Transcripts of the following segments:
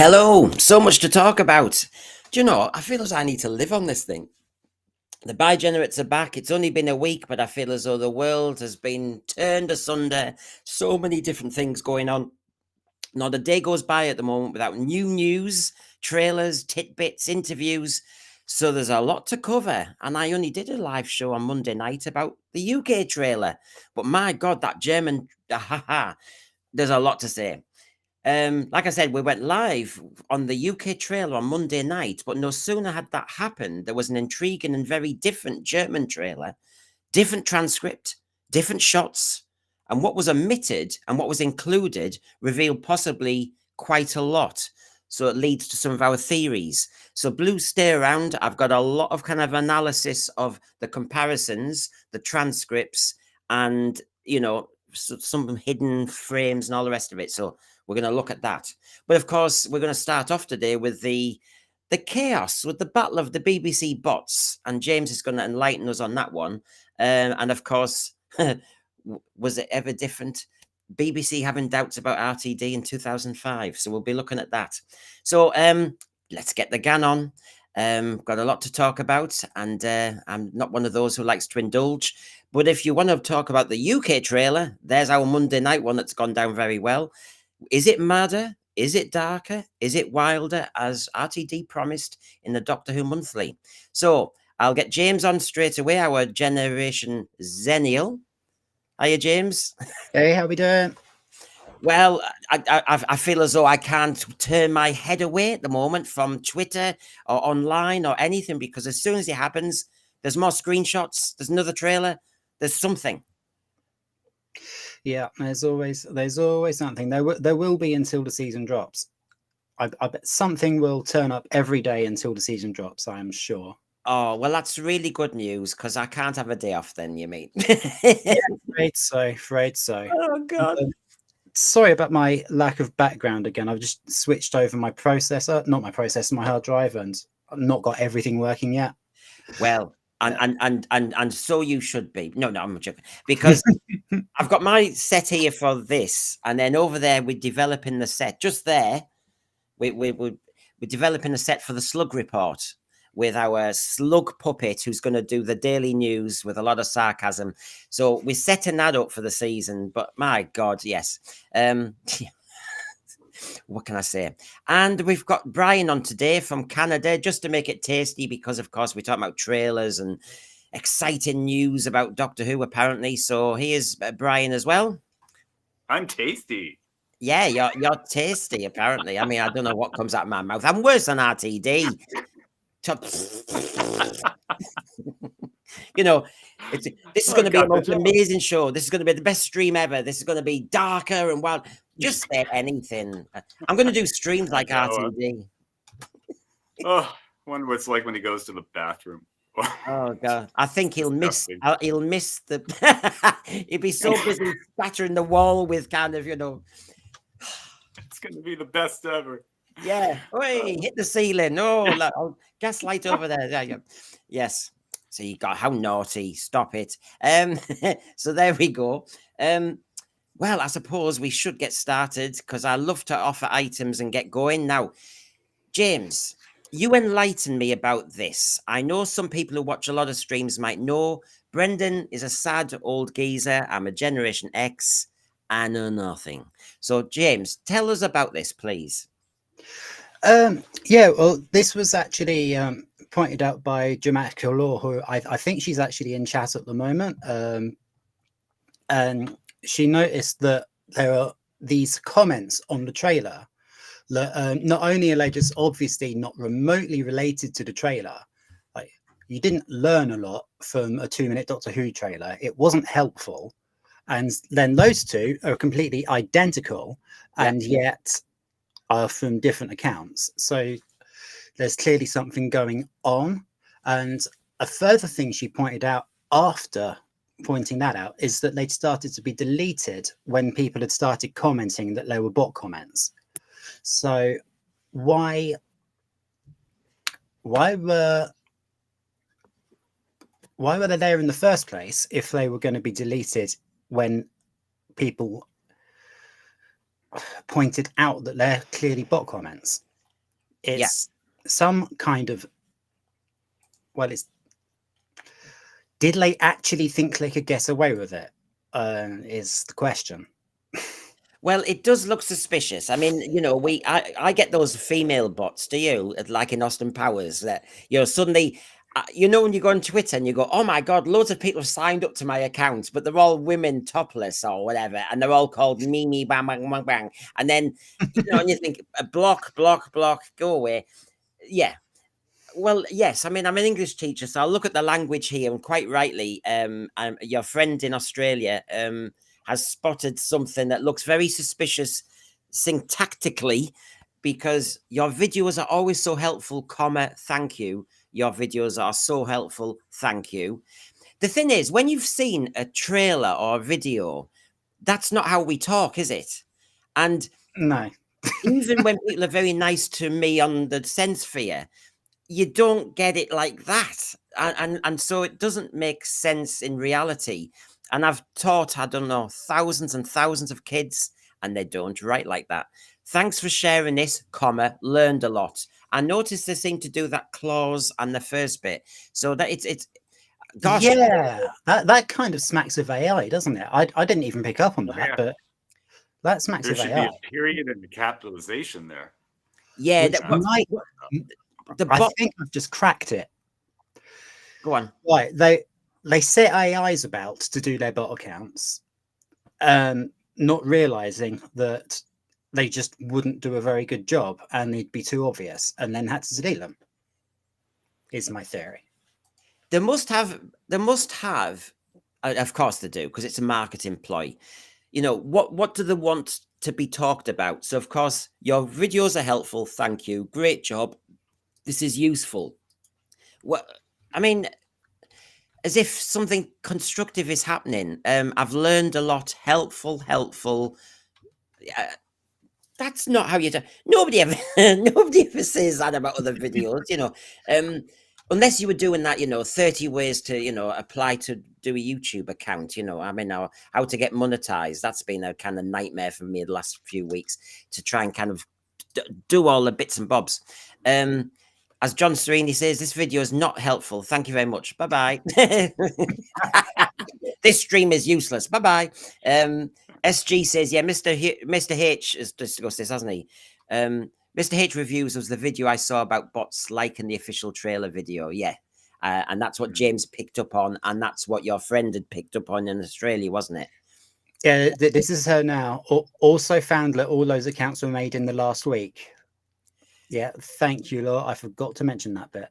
Hello, so much to talk about. Do you know, I feel as I need to live on this thing. The Bigenerates are back. It's only been a week, but I feel as though the world has been turned asunder. So many different things going on. Not a day goes by at the moment without new news, trailers, tidbits, interviews. So there's a lot to cover. And I only did a live show on Monday night about the UK trailer. But my God, that German, there's a lot to say. Like I said, we went live on the UK trailer on Monday night, but no sooner had that happened, there was an intriguing and very different German trailer, different transcript, different shots, and what was omitted and what was included revealed possibly quite a lot. So it leads to some of our theories. So Blue, stay around. I've got a lot of kind of analysis of the comparisons, the transcripts, and, you know, some hidden frames and all the rest of it. So we're going to look at that. But of course, we're going to start off today with the chaos, with the battle of the BBC bots. And James is going to enlighten us on that one. And of course, was it ever different? BBC having doubts about RTD in 2005. So we'll be looking at that. So let's get the GAN on. Got a lot to talk about. And I'm not one of those who likes to indulge. But if you want to talk about the UK trailer, there's our Monday night one that's gone down very well. Is it madder? Is it darker? Is it wilder, as RTD promised in the Doctor Who Monthly? So I'll get James on straight away, our Generation Zennial. Hiya, James. Hey, how we doing? Well, I feel as though I can't turn my head away at the moment from Twitter or online or anything, because as soon as it happens, there's more screenshots, there's another trailer, there's something. Yeah, there's always something. There will be until the season drops. I bet something will turn up every day until the season drops, I am sure. Oh, well, that's really good news, because I can't have a day off then, you mean? Yeah, afraid so. Oh, God. Sorry about my lack of background again. I've just switched over my processor, not my processor, my hard drive, and I've not got everything working yet. Well, and so you should be. No, I'm joking. Because I've got my set here for this, and then over there we're developing the set. Just there, we're developing a set for the Slug Report with our Slug puppet, who's going to do the daily news with a lot of sarcasm. So we're setting that up for the season. But my God, yes. What can I say? And we've got Brian on today from Canada, just to make it tasty, because of course we're talking about trailers and exciting news about Doctor Who, apparently. So here's Brian as well. I'm tasty. Yeah, you're tasty, apparently. I mean, I don't know what comes out of my mouth. I'm worse than RTD. You know, this is going to be the most amazing show. This is going to be the best stream ever. This is going to be darker and wild. Just say anything. I'm going to do streams like RTD. Oh, I wonder what it's like when he goes to the bathroom. Oh God! I think he'll miss the. He'll be so busy spattering the wall with kind of, you know. It's going to be the best ever. Yeah. Hey, hit the ceiling. Oh, gas light over there. Yeah. Yes. So you got how naughty, stop it. So there we go. Well, I suppose we should get started because I love to offer items and get going. Now, James, you enlighten me about this. I know some people who watch a lot of streams might know Brendan is a sad old geezer. I'm a Generation X. I know nothing. So, James, tell us about this, please. Yeah, well, this was actually pointed out by Dramatical Law, who I think she's actually in chat at the moment. And she noticed that there are these comments on the trailer that not only are they just obviously not remotely related to the trailer, like you didn't learn a lot from a 2-minute Doctor Who trailer. It wasn't helpful. And then those two are completely identical and yet are from different accounts. So there's clearly something going on. And a further thing she pointed out after pointing that out is that they'd started to be deleted when people had started commenting that they were bot comments. So why were they there in the first place if they were going to be deleted when people pointed out that they're clearly bot comments? It's some kind of, well, it's, did they actually think they could get away with it? Is the question. Well, it does look suspicious. I mean, you know, I get those female bots, do you? Like in Austin Powers, that, you know, suddenly, you know, when you go on Twitter and you go, oh my God, loads of people have signed up to my account, but they're all women topless or whatever. And they're all called Mimi, bang, bang, bang, bang. And then, you know, and you think, block, block, block, go away. Yeah. Well, yes. I mean, I'm an English teacher, so I'll look at the language here, and quite rightly, your friend in Australia has spotted something that looks very suspicious syntactically, because your videos are always so helpful, comma, thank you. Your videos are so helpful, thank you. The thing is, when you've seen a trailer or a video, that's not how we talk, is it? And no, even when people are very nice to me on the sense sphere, you don't get it like that. And so it doesn't make sense in reality. And I've taught, I don't know, thousands and thousands of kids, and they don't write like that. Thanks for sharing this, comma, learned a lot. I noticed they seem to do that clause on the first bit. So that it's gosh. Yeah, that kind of smacks of AI, doesn't it? I didn't even pick up on that, but that smacks There of should AI. be a period and a capitalization there. Yeah, I think I've just cracked it. Go on. Right, they set AIs about to do their bot accounts, not realizing that they just wouldn't do a very good job and they'd be too obvious, and then had to delete them. Is my theory. They must have, of course they do, because it's a marketing ploy. You know, what do they want to be talked about? So, of course, your videos are helpful. Thank you. Great job. This is useful. Well, I mean, as if something constructive is happening. I've learned a lot. Helpful. That's not how you do. Nobody ever says that about other videos, you know. Unless you were doing that, you know, 30 ways to, you know, apply to do a YouTube account, you know. I mean, how to get monetized. That's been a kind of nightmare for me the last few weeks, to try and kind of do all the bits and bobs. As John Serini says, this video is not helpful. Thank you very much. Bye-bye. This stream is useless. Bye-bye. SG says, yeah, Mr. H has discussed this, hasn't he? Mr. H reviews was the video I saw about bots liking the official trailer video. Yeah. And that's what James picked up on. And that's what your friend had picked up on in Australia, wasn't it? Yeah, this is her now. Also found that all those accounts were made in the last week. Yeah, thank you, Laura. I forgot to mention that bit.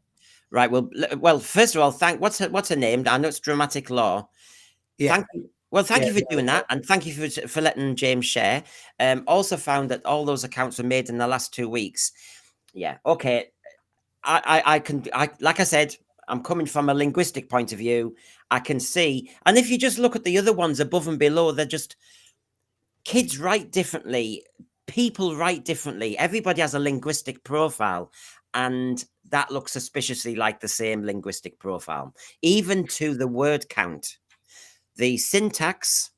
Right. Well. First of all, what's her name? I know it's Dramatic Law. Yeah. Thank you. Well, thank you for doing that, and thank you for letting James share. Also found that all those accounts were made in the last 2 weeks. Yeah. Okay. I can. Like I said, I'm coming from a linguistic point of view. I can see, and if you just look at the other ones above and below, they're just, kids write differently. People write differently. Everybody has a linguistic profile, and that looks suspiciously like the same linguistic profile, even to the word count, the syntax,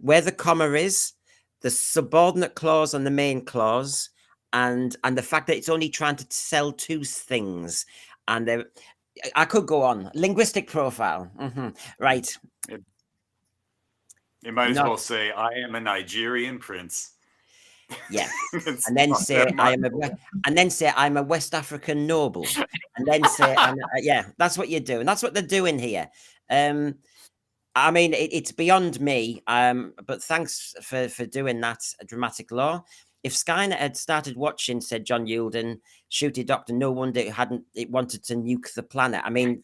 where the comma is, the subordinate clause and the main clause, and the fact that it's only trying to sell two things. And I could go on. Linguistic profile. Right. You might as well say, I am a Nigerian prince. Yeah. And then say I'm a West African noble. And then say yeah, that's what you do. And that's what they're doing here. I mean, it's beyond me. But thanks for doing that, Dramatic Law. If Skynet had started watching, said John Yulden, Shooty Doctor, no wonder it wanted to nuke the planet. I mean,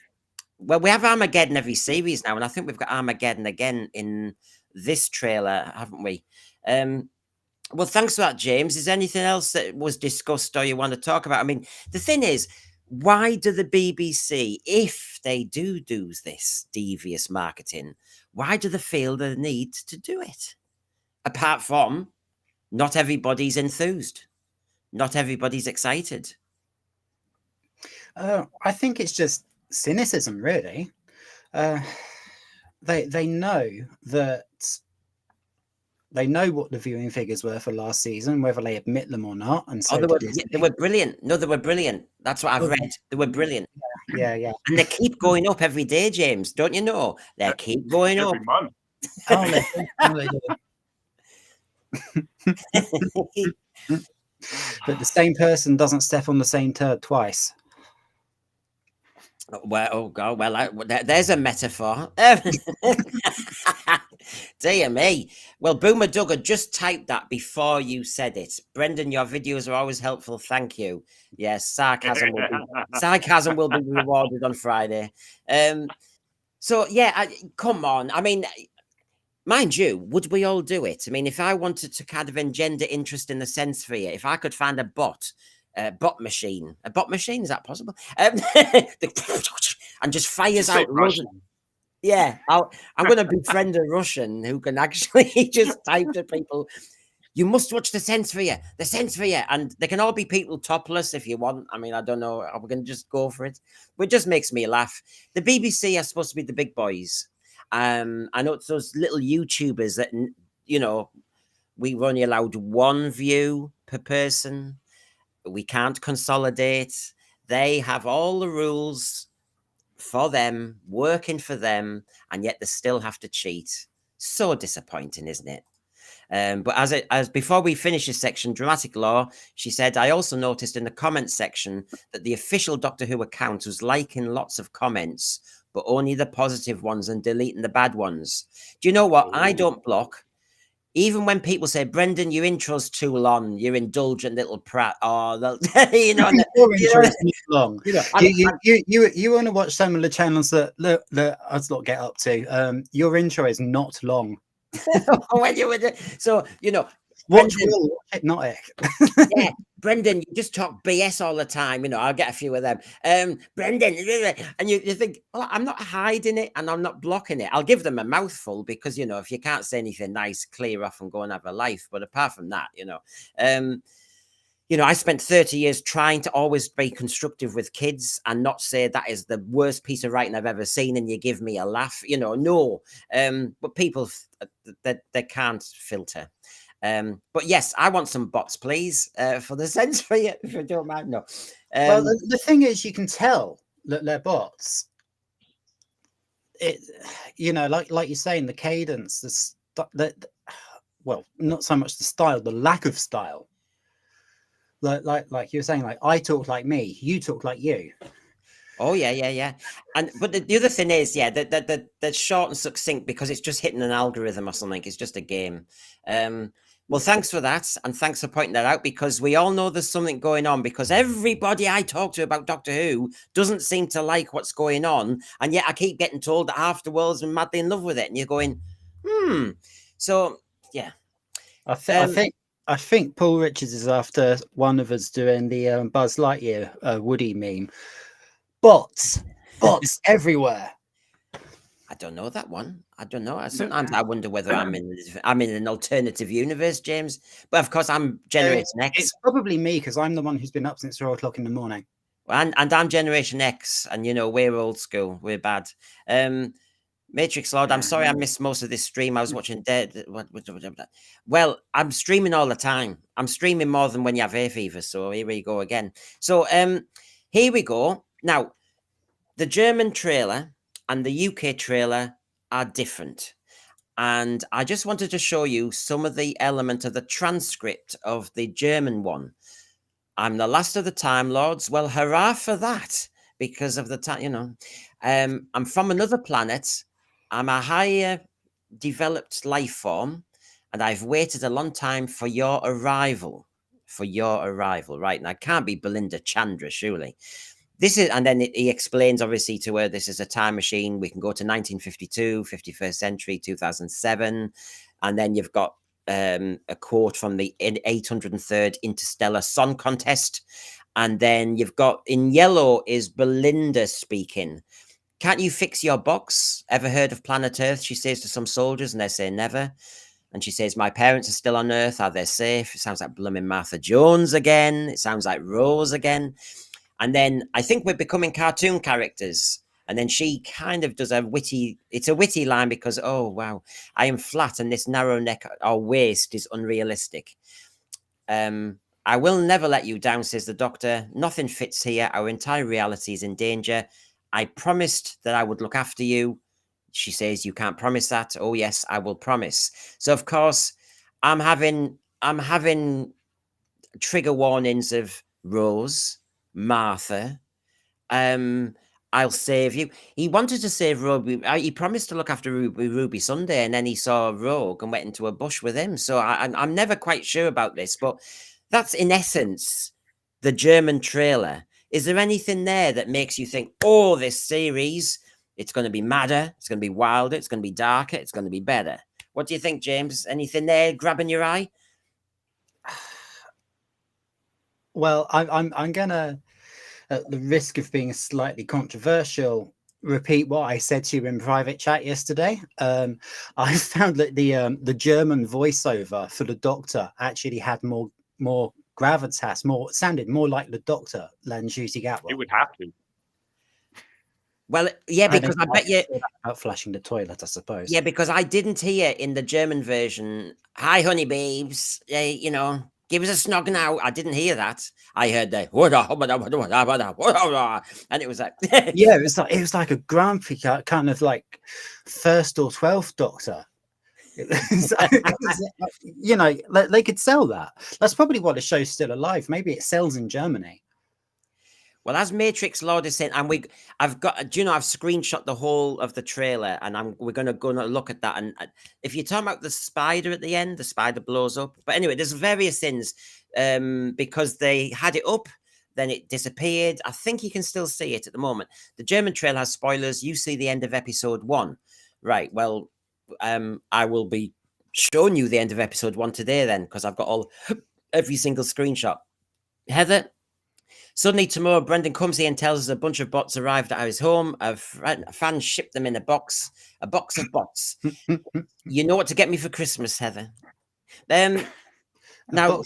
well, we have Armageddon every series now, and I think we've got Armageddon again in this trailer, haven't we? Well, thanks for that, James. Is there anything else that was discussed or you want to talk about? I mean, the thing is, why do the BBC, if they do this devious marketing, why do they feel the need to do it? Apart from, not everybody's enthused. Not everybody's excited. I think it's just cynicism, really. They know that they know what the viewing figures were for last season, whether they admit them or not. And so they were brilliant. No, they were brilliant. That's what I've read. They were brilliant. Yeah. And they keep going up every day, James. Don't you know? They keep going every up. month. But the same person doesn't step on the same turd twice. Well, oh God, well, there's a metaphor. Dear me. Well, Boomer Duggar just typed that before you said it. Brendan, your videos are always helpful. Thank you. Yes, sarcasm will be rewarded on Friday. So, yeah, come on. I mean, mind you, would we all do it? I mean, if I wanted to kind of engender interest in the sense sphere, if I could find a bot machine, is that possible? And just fires out Russian. Yeah, I'm going to befriend a Russian who can actually just type to people, you must watch the sense sphere, and they can all be people topless if you want. I mean, I don't know, we're going to just go for it, but it just makes me laugh. The BBC are supposed to be the big boys. I know it's those little YouTubers that, you know, we were only allowed one view per person. We can't consolidate. They have all the rules for them, working for them, and yet they still have to cheat. So disappointing, isn't it? But as before we finish this section, Dramatic Law, she said, I also noticed in the comments section that the official Doctor Who account was liking lots of comments, but only the positive ones and deleting the bad ones. Do you know what? I don't block. Even when people say, Brendan, your intro's too long, you're indulgent little prat. Oh, you know, your intro is too long. You want to watch some of the channels that us lot get up to. Your intro is not long. When you were so, you know, watch Will, not it. Yeah, Brendan, you just talk BS all the time. You know, I'll get a few of them. Brendan, and you think, well, I'm not hiding it and I'm not blocking it. I'll give them a mouthful because, you know, if you can't say anything nice, clear off and go and have a life. But apart from that, you know, I spent 30 years trying to always be constructive with kids and not say that is the worst piece of writing I've ever seen and you give me a laugh. You know, no. But people, they can't filter. But yes, I want some bots, please, for the sense for you, if you don't mind. No. Well, the thing is, you can tell that they're bots. It, you know, like you're saying, the cadence, well, not so much the style, the lack of style. Like you were saying, like I talk like me, you talk like you. Oh yeah. But the other thing is, yeah, that short and succinct because it's just hitting an algorithm or something. It's just a game. Well, thanks for that, and thanks for pointing that out because we all know there's something going on. Because everybody I talk to about Doctor Who doesn't seem to like what's going on, and yet I keep getting told that half the world's madly in love with it, and you're going, So yeah, I think Paul Richards is after one of us doing the Buzz Lightyear Woody meme. Bots everywhere. I don't know that one. I don't know. Sometimes I wonder whether I'm in an alternative universe, James. But of course, I'm Generation X. It's probably me because I'm the one who's been up since 4 o'clock in the morning. And I'm Generation X, and we're old school. We're bad. Matrix Lord, I'm sorry I missed most of this stream. I was watching Dead. Well, I'm streaming all the time. I'm streaming more than when you have hay fever. So here we go again. So here we go. Now, the German trailer and the UK trailer are different. And I just wanted to show you some of the element of the transcript of the German one. I'm the last of the Time Lords. Well, hurrah for that, because of the time, I'm from another planet. I'm a higher developed life form, and I've waited a long time for your arrival. Right? And I can't be Belinda Chandra, surely. This is, and then he explains obviously to her this is a time machine. We can go to 1952, 51st century, 2007, and then you've got a quote from the 803rd Interstellar Song Contest, and then you've got in yellow is Belinda speaking. Can't you fix your box? Ever heard of planet Earth? She says to some soldiers, and they say never. And she says, my parents are still on Earth. Are they safe? It sounds like blooming Martha Jones again. It sounds like Rose again. And then I think we're becoming cartoon characters. And then she kind of does it's a witty line because, oh, wow, I am flat and this narrow neck or waist is unrealistic. I will never let you down, says the doctor. Nothing fits here. Our entire reality is in danger. I promised that I would look after you. She says, you can't promise that. Oh, yes, I will promise. So, of course, I'm having trigger warnings of Rose, Martha. I'll save you. He wanted to save Ruby. He promised to look after Ruby Sunday, and then he saw Rogue and went into a bush with him. So I'm never quite sure about this, but that's in essence the German trailer. Is there anything there that makes you think, oh, this series, it's going to be madder, it's going to be wilder, it's going to be darker, it's going to be better? What do you think, James? Anything there grabbing your eye? Well, I'm gonna, at the risk of being slightly controversial, repeat what I said to you in private chat yesterday. I found that the German voiceover for the Doctor actually had more gravitas, sounded more like the Doctor than Ncuti Gatwa. It would have to. Well, yeah, because I bet you about flushing the toilet, I suppose. Yeah, because I didn't hear in the German version, "Hi, honey babes," give us a snog now. I didn't hear that. I heard the and it was like, yeah, it was like a grumpy kind of like first or 12th Doctor. They could sell that. That's probably why the show's still alive. Maybe it sells in Germany. Well, as Matrix Lord is saying, and I've screenshot the whole of the trailer, and we're gonna look at that. And if you're talking about the spider at the end, the spider blows up. But anyway, there's various things because they had it up, then it disappeared. I think you can still see it at the moment. The German trailer has spoilers. You see the end of episode 1, right? Well, I will be showing you the end of episode 1 today, then, because I've got every single screenshot. Heather. Suddenly tomorrow, Brendan comes here and tells us a bunch of bots arrived at his home. A fan shipped them in a box of bots. You know what to get me for Christmas, Heather. Now,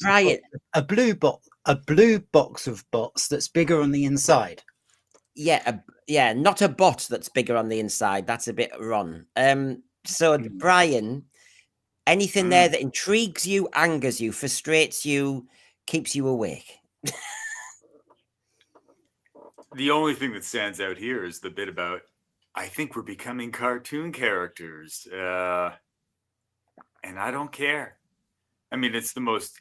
Brian, a blue box of bots that's bigger on the inside. Yeah, not a bot that's bigger on the inside. That's a bit wrong. So, Brian, anything there that intrigues you, angers you, frustrates you, keeps you awake? The only thing that stands out here is the bit about, I think we're becoming cartoon characters, and I don't care. I mean, it's the most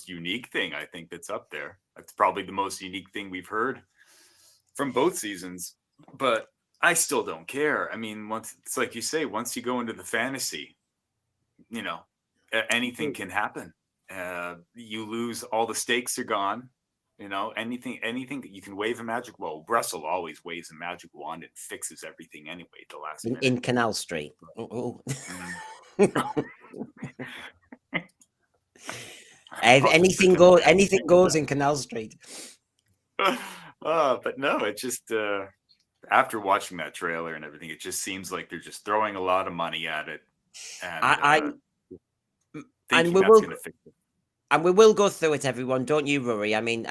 unique thing I think that's up there. That's probably the most unique thing we've heard from both seasons, but I still don't care. I mean, it's like you say, once you go into the fantasy, anything can happen. You lose, all the stakes are gone. Anything you can wave a magic. Well, Russell always waves a magic wand and fixes everything anyway at the last minute. In Canal Street. Anything goes in Canal Street. But no, it just after watching that trailer and everything, it just seems like they're just throwing a lot of money at it, and we will. That's going to fix it. And we will go through it, everyone. Don't you worry. I mean,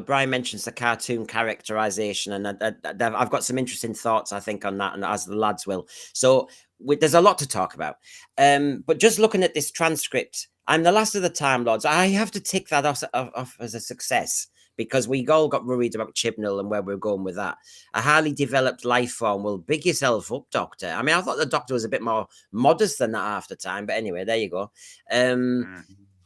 Brian mentions the cartoon characterization, and I've got some interesting thoughts, I think, on that, and as the lads will. So there's a lot to talk about. But just looking at this transcript, I'm the last of the Time Lords. I have to tick that off as a success, because we all got worried about Chibnall and where we're going with that. A highly developed life form will big yourself up, Doctor. I mean, I thought the Doctor was a bit more modest than that half the time, but anyway, there you go.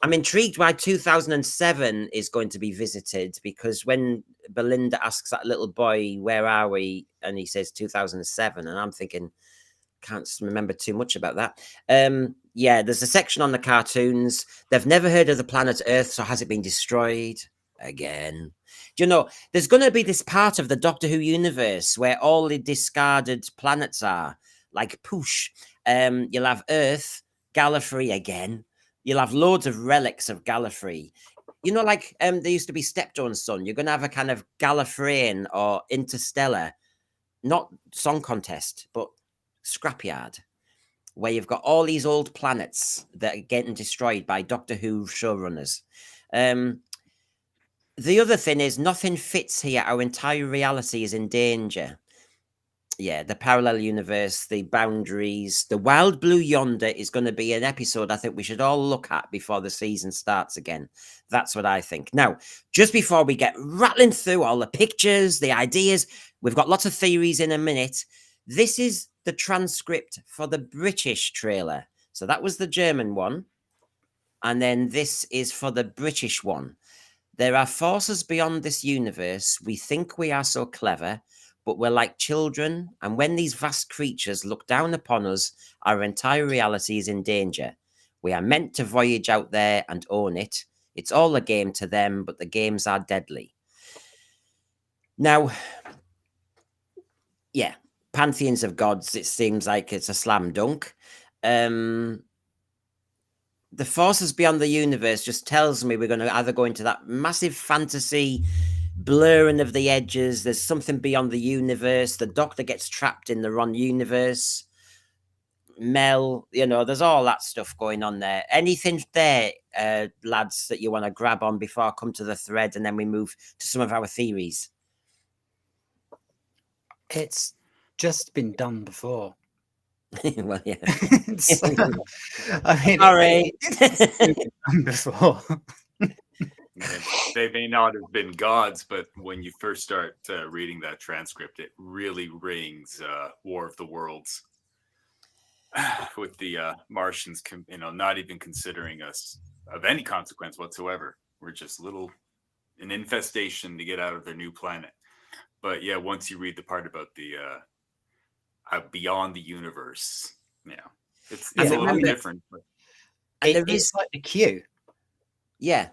I'm intrigued why 2007 is going to be visited, because when Belinda asks that little boy, "Where are we?" and he says 2007, and I'm thinking, can't remember too much about that. Yeah, there's a section on the cartoons. They've never heard of the planet Earth, so has it been destroyed again? Do you know, there's going to be this part of the Doctor Who universe where all the discarded planets are, like Poosh. You'll have Earth, Gallifrey again. You'll have loads of relics of Gallifrey. You know, like there used to be Steptone's son. You're going to have a kind of Gallifreyan or Interstellar, not song contest, but scrapyard, where you've got all these old planets that are getting destroyed by Doctor Who showrunners. The other thing is, nothing fits here. Our entire reality is in danger. Yeah, the parallel universe, the boundaries, the Wild Blue Yonder is going to be an episode I think we should all look at before the season starts again. That's what I think. Now, just before we get rattling through all the pictures, the ideas, we've got lots of theories in a minute. This is the transcript for the British trailer. So that was the German one. And then this is for the British one. There are forces beyond this universe. We think we are so clever, but we're like children, and when these vast creatures look down upon us, our entire reality is in danger. We are meant to voyage out there and own it. It's all a game to them, but the games are deadly. Now, yeah, pantheons of gods, it seems like it's a slam dunk. The forces beyond the universe just tells me we're going to either go into that massive fantasy blurring of the edges. There's something beyond the universe. The Doctor gets trapped in the wrong universe. Mel, there's all that stuff going on there. Anything there, lads, that you want to grab on before I come to the thread, and then we move to some of our theories? It's just been done before. Well, yeah. I mean, sorry. It's been done before. They may not have been gods, but when you first start reading that transcript, it really rings War of the Worlds, with the Martians, not even considering us of any consequence whatsoever. We're just an infestation to get out of their new planet. But yeah, once you read the part about the beyond the universe, it's a little different. But It's like the queue. Yeah.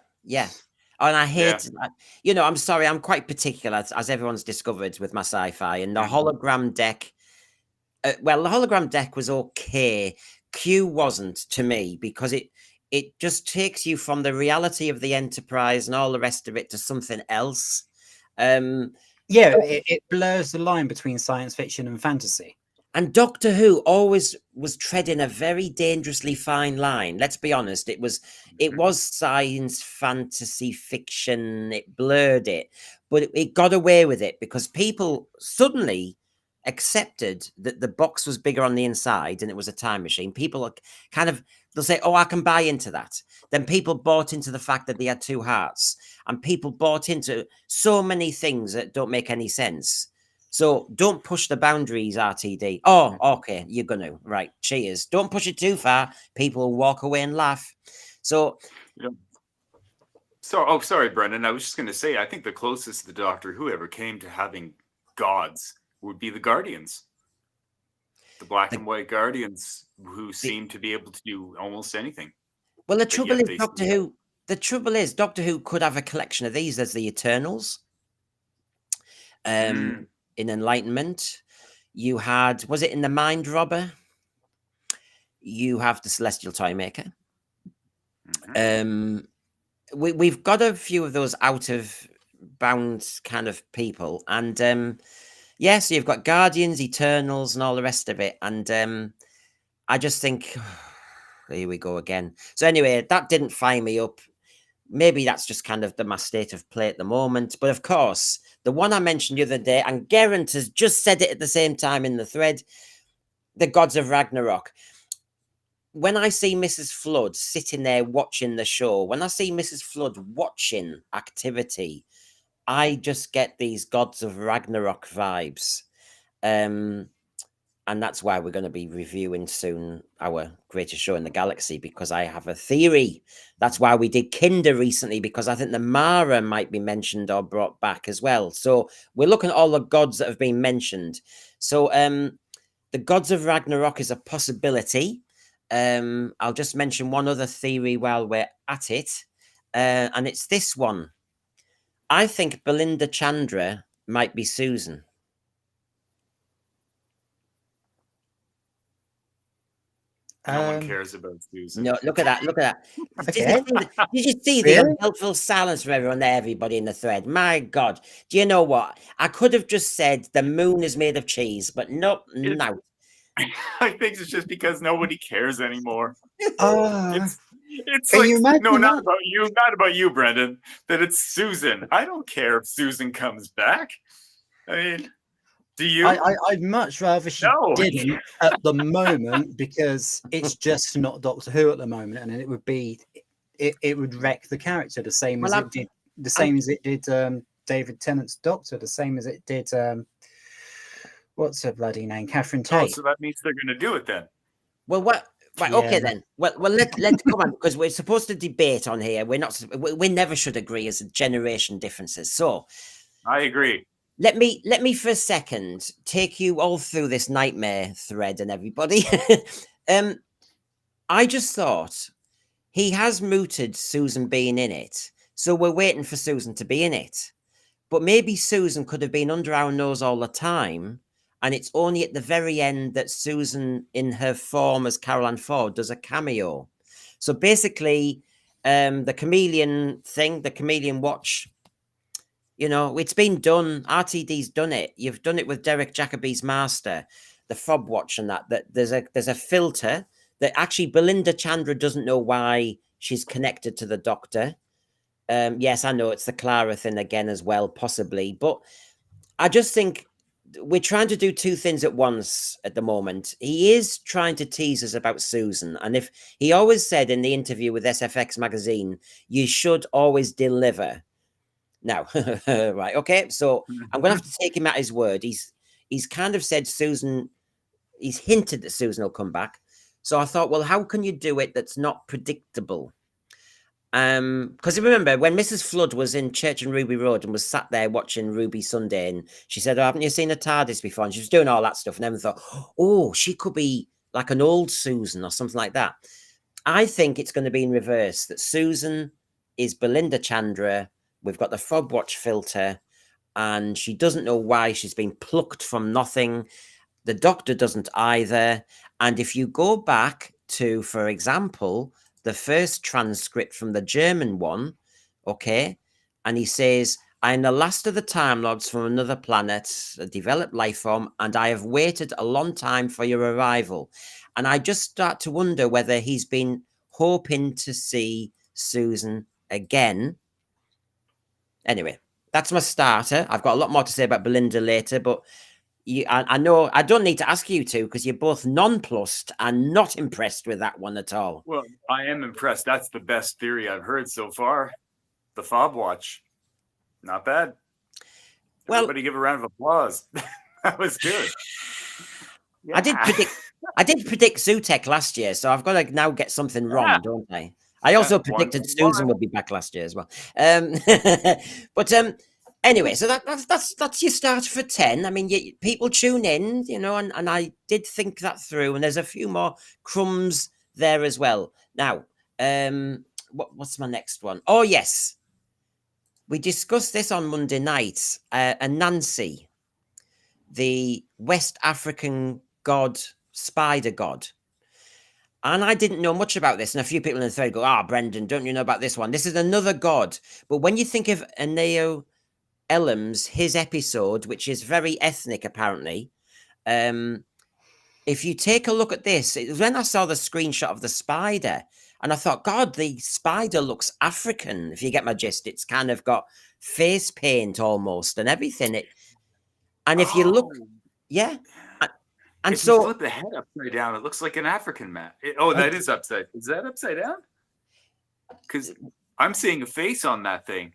And I hate, I'm sorry, I'm quite particular, as everyone's discovered with my sci-fi, and the hologram deck. The hologram deck was okay. Q wasn't, to me, because it just takes you from the reality of the Enterprise and all the rest of it to something else. It blurs the line between science fiction and fantasy. And Doctor Who always was treading a very dangerously fine line. Let's be honest. It was science, fantasy, fiction. It blurred it, but it got away with it because people suddenly accepted that the box was bigger on the inside and it was a time machine. People are they'll say, "Oh, I can buy into that." Then people bought into the fact that they had two hearts, and people bought into so many things that don't make any sense. So don't push the boundaries, RTD. Oh, okay, you're going to. Right, cheers. Don't push it too far. People will walk away and laugh. So... sorry, Brendan. I was just going to say, I think the closest the Doctor Who ever came to having gods would be the Guardians. The black and white Guardians, who seem to be able to do almost anything. Well, the trouble is, Doctor Who could have a collection of these. There's the Eternals. In Enlightenment, you had, was it in the Mind Robber? You have the Celestial Toymaker. We've got a few of those out of bounds kind of people, and so you've got Guardians, Eternals, and all the rest of it. And I just think, here we go again. So anyway, that didn't fire me up. maybe that's just kind of my state of play at the moment. But of course, the one I mentioned the other day, and Geraint has just said it at the same time in the thread, the Gods of Ragnarok. When I see Mrs. Flood sitting there watching the show, when I see Mrs. Flood watching activity, I just get these Gods of Ragnarok vibes. And that's why we're going to be reviewing soon our greatest show in the galaxy, because I have a theory. That's why we did Kinder recently, because I think the Mara might be mentioned or brought back as well. So we're looking at all the gods that have been mentioned. So the Gods of Ragnarok is a possibility. I'll just mention one other theory while we're at it. And it's this one. I think Belinda Chandra might be Susan. No one cares about Susan. No, look at that. Look at that. Okay. Did you see the unhelpful silence from everyone there, everybody in the thread? My God. Do you know what? I could have just said the moon is made of cheese, but nope, no. I think it's just because nobody cares anymore. It's Can like, you imagine no, not about you, Brendan, that it's Susan. I don't care if Susan comes back. I mean, do you? I'd much rather she didn't at the moment, because it's just not Doctor Who at the moment, and it would be it would wreck the character the same as it did David Tennant's Doctor, the same as it did what's her bloody name, Catherine Tate. Oh, so that means they're going to do it then. Well, what? Right, yeah. Okay then. Well, let's come on, because we're supposed to debate on here. We never should agree as generation differences. So, I agree. Let me for a second take you all through this nightmare thread and everybody. I just thought he has mooted Susan being in it, so we're waiting for Susan to be in it. But maybe Susan could have been under our nose all the time, and it's only at the very end that Susan, in her form as Caroline Ford, does a cameo. So basically, the chameleon thing, the chameleon watch, you know, it's been done. RTD's done it. You've done it with Derek Jacobi's Master, the fob watch, and that there's a filter that actually Belinda Chandra doesn't know why she's connected to the Doctor. Yes, I know it's the Clara thing again as well, possibly, but I just think we're trying to do two things at once at the moment. He is trying to tease us about Susan, and if he always said in the interview with SFX magazine, you should always deliver. Now, right, okay, so I'm going to have to take him at his word. He's kind of said Susan, he's hinted that Susan will come back. So I thought, well, how can you do it that's not predictable? Because remember, when Mrs. Flood was in Church and Ruby Road and was sat there watching Ruby Sunday, and she said, oh, haven't you seen a TARDIS before? And she was doing all that stuff, and everyone thought, oh, she could be like an old Susan or something like that. I think it's going to be in reverse, that Susan is Belinda Chandra. We've got the fob watch filter, and she doesn't know why she's been plucked from nothing. The Doctor doesn't either. And if you go back to, for example, the first transcript from the German one, okay, and he says, I am the last of the Time Lords from another planet, a developed life form, and I have waited a long time for your arrival. And I just start to wonder whether he's been hoping to see Susan again. Anyway, that's my starter. I've got a lot more to say about Belinda later, but I know I don't need to ask you to, because you're both nonplussed and not impressed with that one at all. Well, I am impressed. That's the best theory I've heard so far. The fob watch. Not bad. Well, everybody give a round of applause. That was good. Yeah. I did predict Zootek last year, so I've got to now get something wrong, don't I? I also predicted Susan would be back last year as well. But anyway, so that's your start for 10. I mean, people tune in, you know, and I did think that through, and there's a few more crumbs there as well. Now, what's my next one? Oh, yes. We discussed this on Monday night. Nancy, the West African god, spider god. And I didn't know much about this. And a few people in the thread go, Brendan, don't you know about this one? This is another god. But when you think of Aneo Ellam's, his episode, which is very ethnic, apparently, if you take a look at this, when I saw the screenshot of the spider, And I thought, God, the spider looks African. If you get my gist, it's kind of got face paint almost and everything. And if you look, Oh, yeah. And if you so flip the head upside down, it looks like an African man. That is upside. Is that upside down? Because I'm seeing a face on that thing.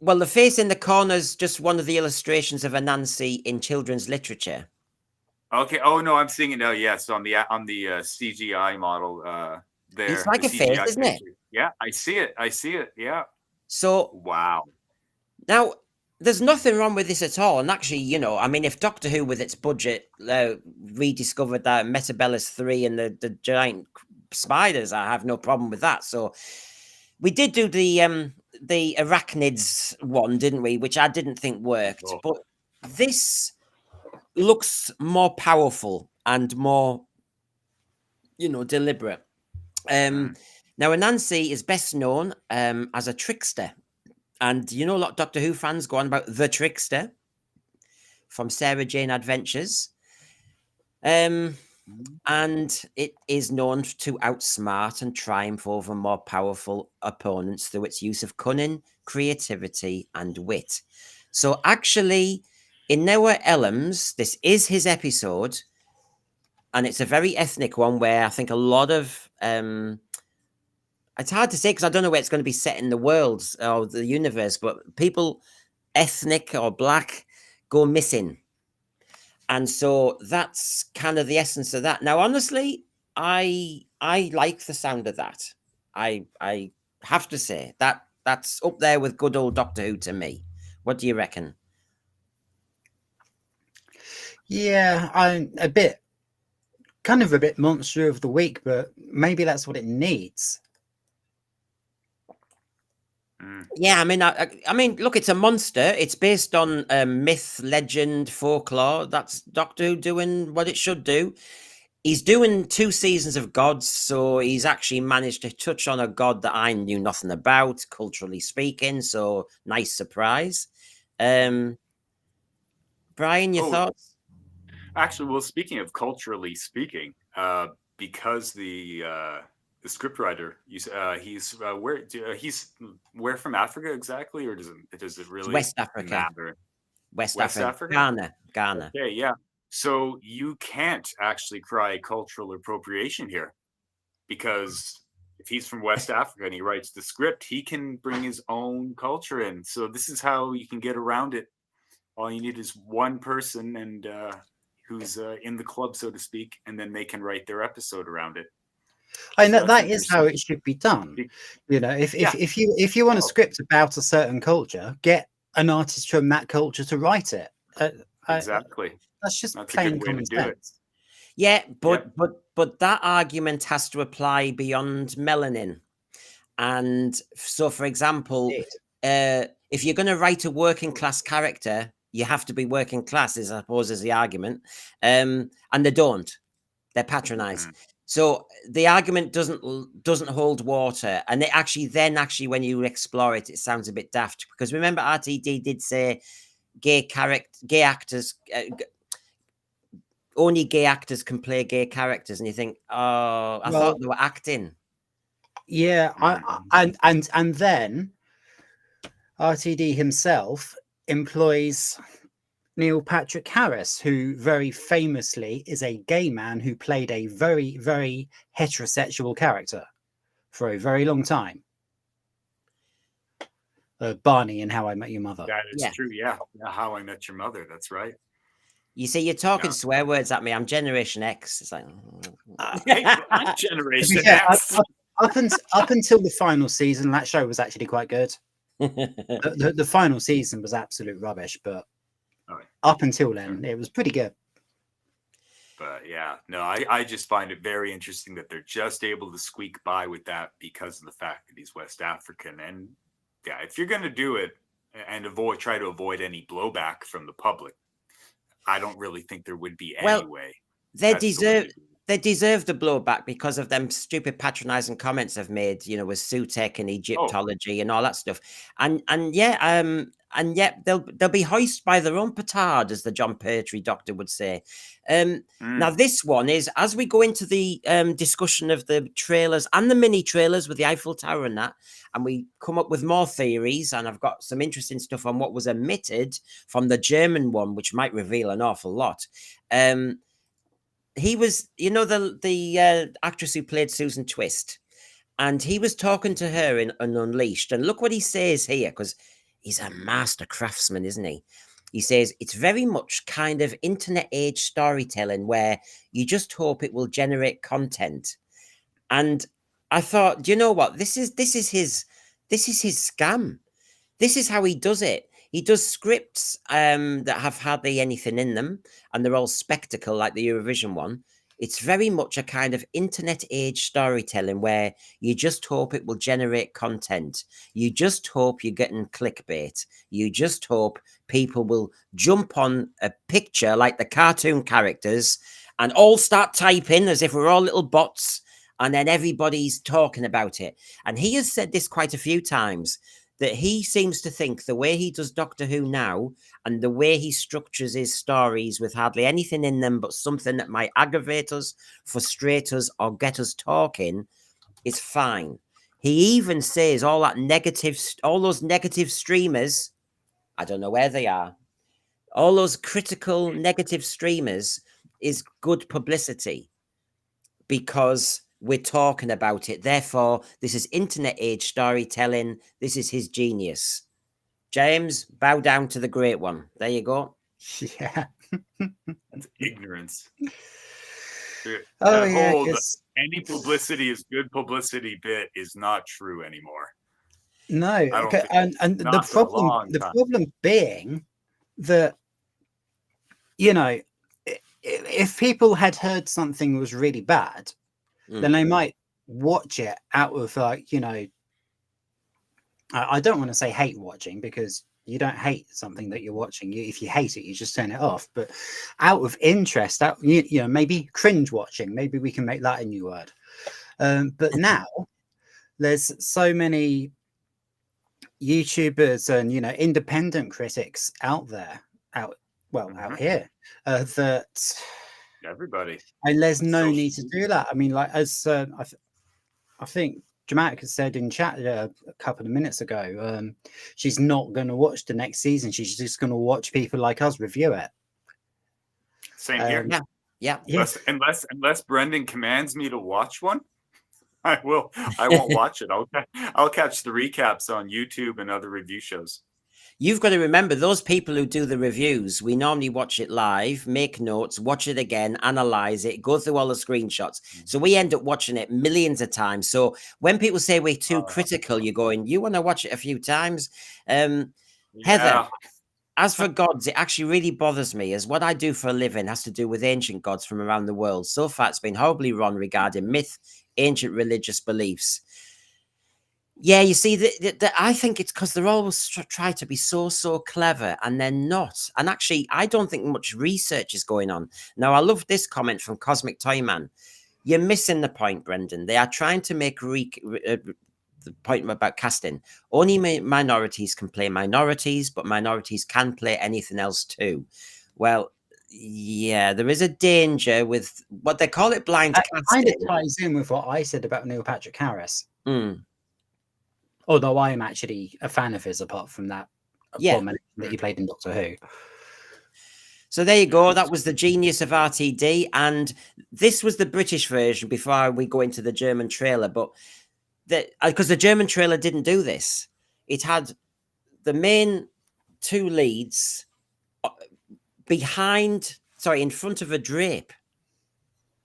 well, the face in the corner is just one of the illustrations of Anansi in children's literature. Okay. Oh no, I'm seeing it now. Yes, on the CGI model. There. It's like the a face, CGI isn't it? picture. Yeah, I see it. I see it. Yeah. So Wow. now there's nothing wrong with this at all. And actually, you know, I mean, if Doctor Who with its budget rediscovered that Metabellus 3 and the giant spiders, I have no problem with that. So we did do the arachnids one, didn't we? Which I didn't think worked. Oh. But this looks more powerful and more, you know, deliberate. Now, Anansi is best known as a trickster. And you know, a lot of Doctor Who fans go on about the trickster from Sarah Jane Adventures. And it is known to outsmart and triumph over more powerful opponents through its use of cunning, creativity, and wit. So actually, in Noah Ellam's, this is his episode, and it's a very ethnic one where I think a lot of it's hard to say because I don't know where it's going to be set in the world or the universe, but people ethnic or black go missing. And so that's kind of the essence of that. Now, honestly, I like the sound of that. I have to say that's up there with good old Doctor Who to me. What do you reckon? Yeah, I'm a bit monster of the week, but maybe that's what it needs. Yeah, I mean, look, it's a monster. It's based on myth, legend, folklore. That's Doctor Who doing what it should do. He's doing 2 seasons of gods, so he's actually managed to touch on a god that I knew nothing about, culturally speaking. So nice surprise. Brian, your thoughts? Actually, well, speaking of culturally speaking, because the scriptwriter, he's where from Africa exactly, or does it really West Africa. matter? West Africa? Africa? Ghana. Okay, yeah. So you can't actually cry cultural appropriation here, because if he's from West Africa and he writes the script, he can bring his own culture in. So this is how you can get around it. All you need is one person and who's in the club, so to speak, and then they can write their episode around it. I know that is how it should be done. You know, if you want a script about a certain culture, get an artist from that culture to write it. Exactly. That's just plain common sense. Yeah, but that argument has to apply beyond melanin. And so, for example, if you're going to write a working class character, you have to be working class, I suppose, is the argument. And they don't. They're patronized. So the argument doesn't hold water. And it actually, when you explore it, it sounds a bit daft. Because remember, RTD did say gay actors, only gay actors can play gay characters. And you think, oh, I thought they were acting. Yeah, and then RTD himself employs Neil Patrick Harris, who very famously is a gay man who played a very, very heterosexual character for a very long time. Barney in How I Met Your Mother. That is true, yeah. How I Met Your Mother, that's right. You see, you're talking swear words at me. I'm Generation X. It's like... hey, I'm Generation X. Up until the final season, that show was actually quite good. The final season was absolute rubbish, but up until then, it was pretty good. But yeah, no, I just find it very interesting that they're just able to squeak by with that because of the fact that he's West African. And yeah, if you're going to do it and try to avoid any blowback from the public, I don't really think there would be any way. They deserve they deserve the blowback because of them stupid patronizing comments I've made, you know, with Sutek and Egyptology and all that stuff. And yet they'll be hoisted by their own petard, as the John Pertwee doctor would say. Now this one is, as we go into the discussion of the trailers and the mini trailers with the Eiffel Tower and that, and we come up with more theories, and I've got some interesting stuff on what was omitted from the German one, which might reveal an awful lot. He was, you know, the actress who played Susan Twist, and he was talking to her in Unleashed, and look what he says here, because he's a master craftsman, isn't he? He says it's very much kind of internet age storytelling where you just hope it will generate content. And I thought, do you know what? This is his scam. This is how he does it. He does scripts that have hardly anything in them, and they're all spectacle like the Eurovision one. It's very much a kind of internet age storytelling where you just hope it will generate content. You just hope you're getting clickbait. You just hope people will jump on a picture like the cartoon characters and all start typing as if we're all little bots, and then everybody's talking about it. And he has said this quite a few times, that he seems to think the way he does Doctor Who now and the way he structures his stories with hardly anything in them but something that might aggravate us, frustrate us, or get us talking is fine. He even says all those negative streamers, I don't know where they are, all those critical negative streamers is good publicity because we're talking about it. Therefore, this is internet age storytelling. This is his genius. James, bow down to the great one. There you go. Yeah. That's ignorance. Oh, yeah. Any publicity is good publicity bit is not true anymore. No. Okay. And the problem being that, you know, if people had heard something was really bad, then they might watch it out of like, you know, I don't want to say hate watching, because you don't hate something that you're watching. If you hate it, you just turn it off. But out of interest, you know, maybe cringe watching. Maybe we can make that a new word. But now there's so many YouTubers and, you know, independent critics out there, out here, that everybody, and there's no need to do that. I mean, like, as I think Dramatic has said in chat a couple of minutes ago, she's not going to watch the next season. She's just going to watch people like us review it. Same here. Yeah. Unless Brendan commands me to watch one, I won't watch it. I'll catch the recaps on YouTube and other review shows. You've got to remember, those people who do the reviews, we normally watch it live, make notes, watch it again, analyze it, go through all the screenshots. So we end up watching it millions of times. So when people say we're too critical, you're going, you want to watch it a few times? Heather, as for gods, it actually really bothers me, as what I do for a living has to do with ancient gods from around the world. So far, it's been horribly wrong regarding myth, ancient religious beliefs. Yeah, you see, I think it's because they're always try to be so clever, and they're not. And actually, I don't think much research is going on. Now, I love this comment from Cosmic Toyman. You're missing the point, Brendan. They are trying to make the point about casting. Only minorities can play minorities, but minorities can play anything else too. Well, yeah, there is a danger with what they call it blind casting. Kind of ties in with what I said about Neil Patrick Harris. Although I am actually a fan of his, apart from that that he played in Doctor Who. So there you go. That was the genius of RTD. And this was the British version before we go into the German trailer. But because the German trailer didn't do this. It had the main two leads in front of a drape.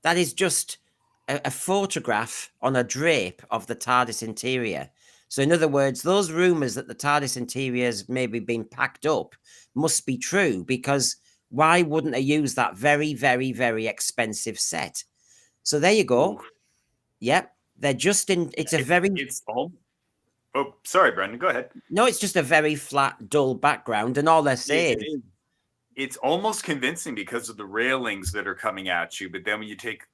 That is just a photograph on a drape of the TARDIS interior. So in other words, those rumours that the TARDIS interior has maybe been packed up must be true, because why wouldn't they use that very, very, very expensive set? So there you go. Yep. They're just in, oh, sorry, Brendan, go ahead. No, it's just a very flat, dull background, and all they're saying. it's almost convincing because of the railings that are coming at you. But then when you take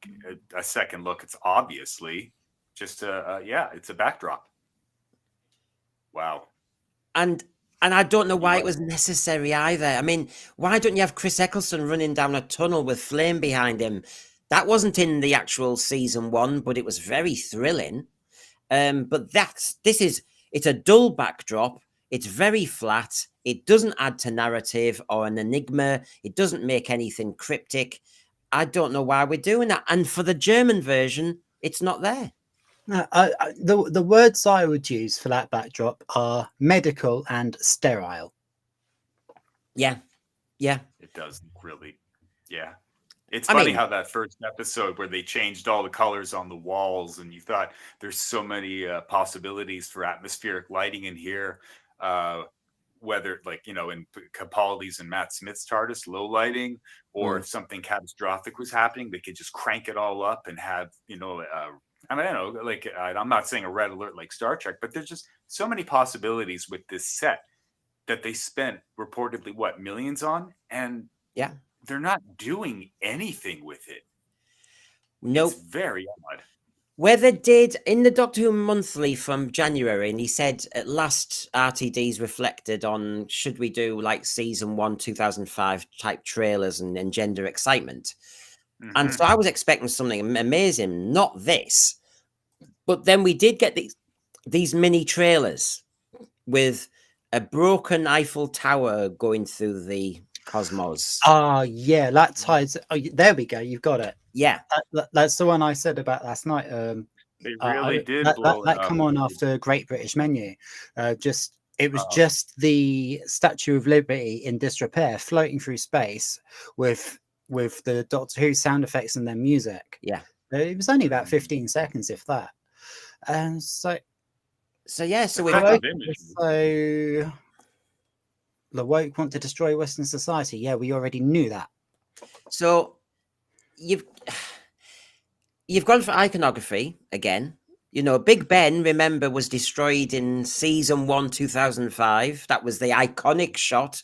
a second look, it's obviously just it's a backdrop. Wow. And I don't know why it was necessary either. I mean, why don't you have Chris Eccleston running down a tunnel with flame behind him? That wasn't in the actual season 1, but it was very thrilling. But it's a dull backdrop. It's very flat. It doesn't add to narrative or an enigma. It doesn't make anything cryptic. I don't know why we're doing that. And for the German version, it's not there. No, the words I would use for that backdrop are medical and sterile. Yeah. It doesn't really. Yeah. It's funny how that first episode where they changed all the colors on the walls, and you thought there's so many possibilities for atmospheric lighting in here. Whether in Capaldi's and Matt Smith's TARDIS, low lighting, or if something catastrophic was happening, they could just crank it all up and have, I don't know, like I'm not saying a red alert like Star Trek, but there's just so many possibilities with this set that they spent reportedly millions on, and they're not doing anything with it. Nope. It's very odd. Where they did in the Doctor Who Monthly from January, and he said at last RTD's reflected on should we do like season 1 2005 type trailers and engender excitement. And so I was expecting something amazing, not this. But then we did get these mini trailers with a broken Eiffel Tower going through the cosmos. Oh, yeah, that ties. Oh, there we go. You've got it. Yeah. That's the one I said about last night. They really did that come on after Great British Menu. It was just the Statue of Liberty in disrepair floating through space with the Doctor Who sound effects and their music. Yeah. It was only about 15 seconds, if that. And so the woke want to destroy Western society. Yeah, we already knew that. So you've gone for iconography again. Big Ben, remember, was destroyed in season 1 2005. That was the iconic shot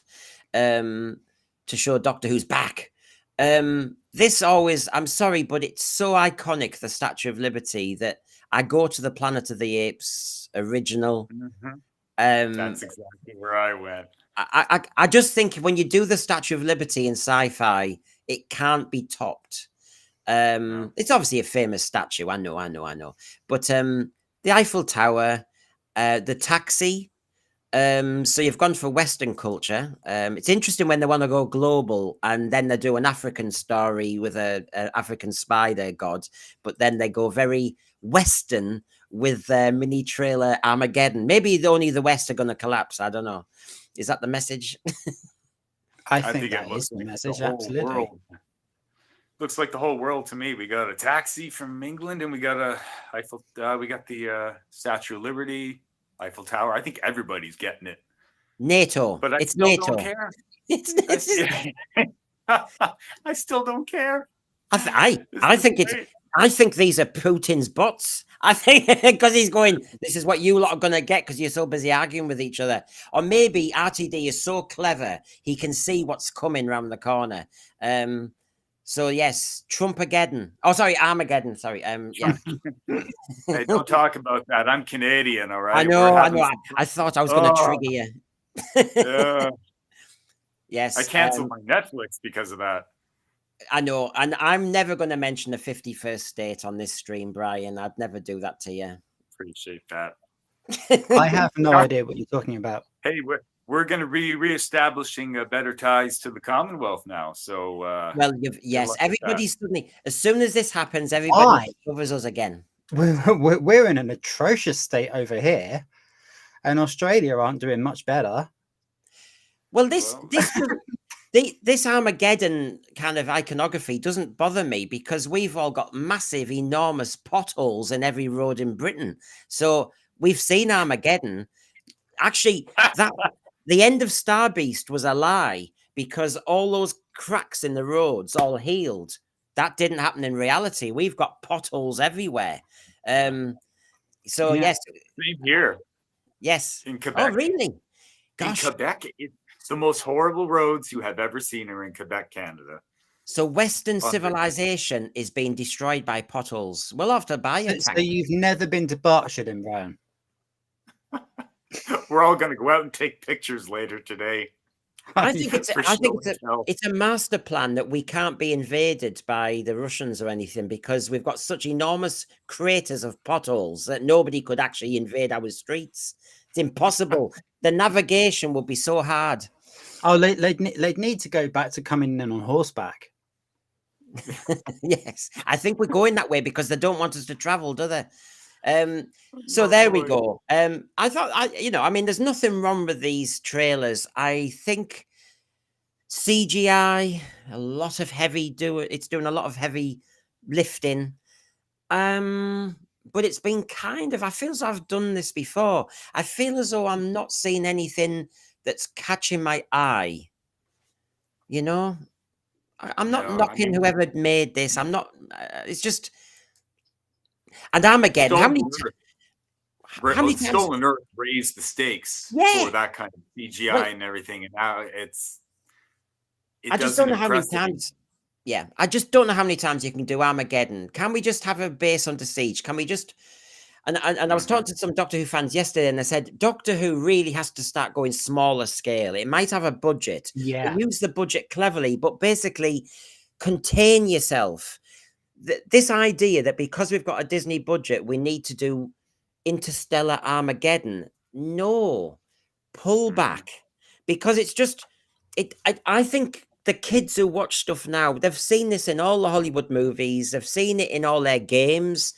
to show Doctor Who's back. This always, I'm sorry, but it's so iconic, the Statue of Liberty, that I go to the Planet of the Apes original. That's exactly where I went. I just think when you do the Statue of Liberty in sci-fi, it can't be topped. It's obviously a famous statue. I know. But the Eiffel Tower, the taxi. So you've gone for Western culture. It's interesting when they want to go global and then they do an African story with an African spider god, but then they go very Western with their mini trailer Armageddon. Maybe only the West are going to collapse. I don't know. Is that the message? I think that is the message. Absolutely. World. Looks like the whole world to me. We got a taxi from England, and we got we got the Statue of Liberty, Eiffel Tower. I think everybody's getting it. NATO, but I still don't care. I still don't care. I think these are Putin's bots. I think because he's going, this is what you lot are going to get because you're so busy arguing with each other. Or maybe RTD is so clever, he can see what's coming around the corner. So yes, Trumpageddon. Oh, sorry, Armageddon. Sorry. Yeah. Hey, don't talk about that. I'm Canadian, all right? I know. I thought I was going to trigger you. Yeah. Yes. I canceled my Netflix because of that. I know, and I'm never going to mention the 51st state on this stream, Brian. I'd never do that to you. Appreciate that. I have no idea what you're talking about. Hey, we're going to be reestablishing better ties to the Commonwealth now. So, yes, everybody's suddenly, as soon as this happens, everybody covers us again. We're in an atrocious state over here, and Australia aren't doing much better. Well, this Armageddon kind of iconography doesn't bother me because we've all got massive, enormous potholes in every road in Britain. So we've seen Armageddon. Actually, the end of Star Beast was a lie because all those cracks in the roads all healed. That didn't happen in reality. We've got potholes everywhere. Yes. Same here. Yes. In Quebec. Oh, really? Gosh. In Quebec, The most horrible roads you have ever seen are in Quebec, Canada. So Western Under- civilization is being destroyed by potholes. We'll have to buy a So tank. you've never been to Berkshire then, Brian? We're all going to go out and take pictures later today. I think it's For I think show and tell. it's a master plan that we can't be invaded by the Russians or anything, because we've got such enormous craters of potholes that nobody could actually invade our streets. It's impossible. The navigation would be so hard. Oh, they'd need to go back to coming in on horseback. Yes, I think we're going that way because they don't want us to travel, do they? So Oh, there we boy. go. I thought, I mean, there's nothing wrong with these trailers. I think CGI, a lot of it's doing a lot of heavy lifting. But it's been I feel as though I've done this before. I feel as though I'm not seeing anything that's catching my eye. You know, I'm not No, knocking whoever made this. I'm not. It's just, and Armageddon. How many times? Stolen Earth raised the stakes Yeah. for that kind of CGI Well, and everything, and now I just don't know how many times. Yeah, I just don't know how many times you can do Armageddon. Can we just have a base under siege? Can we just? And I was talking to some Doctor Who fans yesterday, and they said Doctor Who really has to start going smaller scale. It might have a budget, Yeah. but use the budget cleverly, but basically contain yourself. This idea that because we've got a Disney budget, we need to do Interstellar Armageddon. No, pull back, because it's just I think the kids who watch stuff now, they've seen this in all the Hollywood movies, they've seen it in all their games.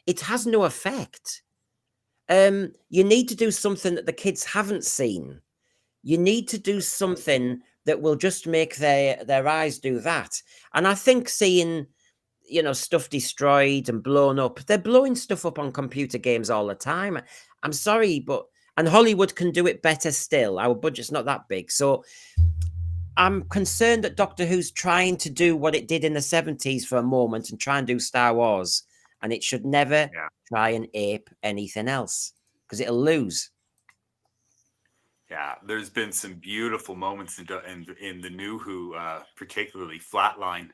It has no effect. You need to do something that the kids haven't seen. You need to do something that will just make their eyes do that. And I think seeing, stuff destroyed and blown up, they're blowing stuff up on computer games all the time. I'm sorry, and Hollywood can do it better still. Our budget's not that big. So I'm concerned that Doctor Who's trying to do what it did in the 70s for a moment and try and do Star Wars. And it should never try and ape anything else, because it'll lose. Yeah, there's been some beautiful moments in the new Who, particularly Flatline.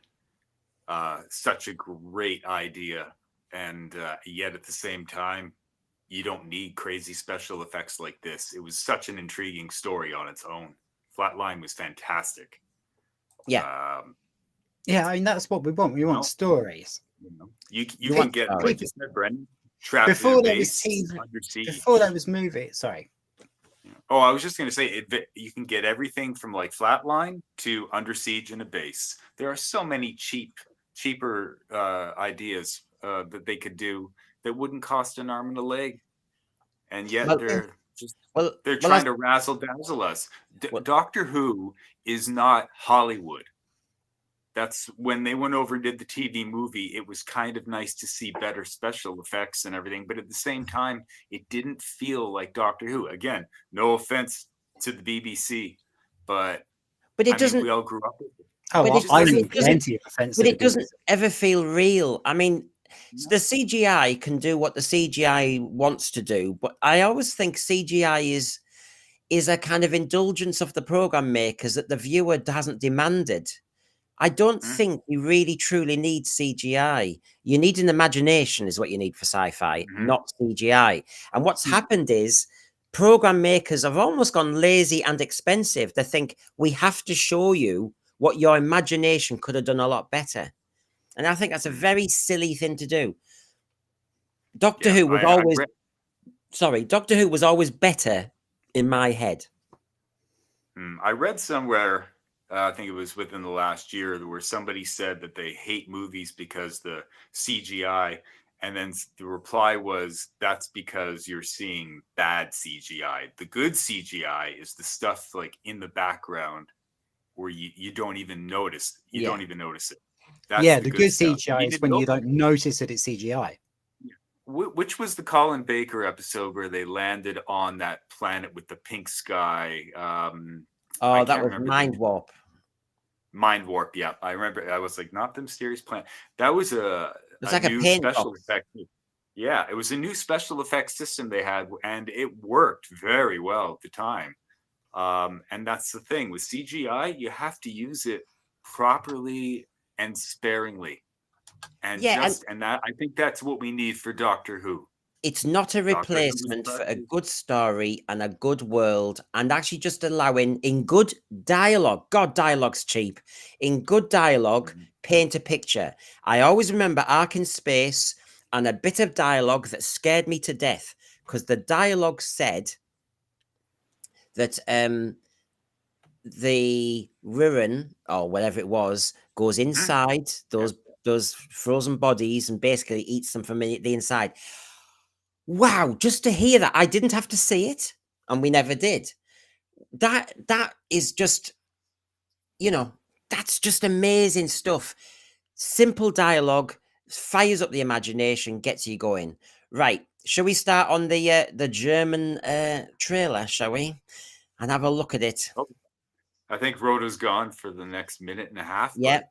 Such a great idea, and yet at the same time, you don't need crazy special effects like this. It was such an intriguing story on its own. Flatline was fantastic. Yeah. Yeah, I mean, that's what we want. We want stories. You can get, like you said, Brendan, trapped before in a there was base under siege. Before there was movie. Sorry. Oh, I was just going to say, you can get everything from like Flatline to Under Siege in a base. There are so many cheaper ideas that they could do that wouldn't cost an arm and a leg, and yet they're trying to razzle dazzle us. Doctor Who is not Hollywood. That's when they went over and did the TV movie. It was kind of nice to see better special effects and everything, but at the same time, it didn't feel like Doctor Who. Again, no offense to the BBC, but it doesn't. We all grew up with it. Oh, I mean, plenty of offense. But it doesn't ever feel real. I mean, the CGI can do what the CGI wants to do, but I always think CGI is a kind of indulgence of the program makers that the viewer hasn't demanded. I don't think you really truly need CGI. You need an imagination is what you need for sci-fi, not CGI. And what's happened is program makers have almost gone lazy and expensive. They think we have to show you what your imagination could have done a lot better. And I think that's a very silly thing to do. Doctor Who was always better in my head. I read somewhere, I think it was within the last year, where somebody said that they hate movies because the CGI, and then the reply was, that's because you're seeing bad CGI. The good CGI is the stuff like in the background where you don't even notice. You don't even notice it. That's the good CGI is when you don't notice that it's CGI. Which was the Colin Baker episode where they landed on that planet with the pink sky? That was Mind Warp. Mind Warp, yeah. I remember. I was like, not the mysterious planet. That was a new special effect. Yeah, it was a new special effects system they had, and it worked very well at the time. And that's the thing with CGI, you have to use it properly and sparingly. And that I think that's what we need for Doctor Who. It's not a replacement for a good story and a good world, and actually just allowing in good dialogue. God, dialogue's cheap. In good dialogue, paint a picture. I always remember Ark in Space and a bit of dialogue that scared me to death, because the dialogue said that the Ruin, or whatever it was, goes inside those frozen bodies and basically eats them from the inside. Wow, just to hear that. I didn't have to see it, and we never did. That is just, that's just amazing stuff. Simple dialogue, fires up the imagination, gets you going. Right, shall we start on the German trailer, shall we? And have a look at it. I think Rhoda's gone for the next minute and a half. Yeah.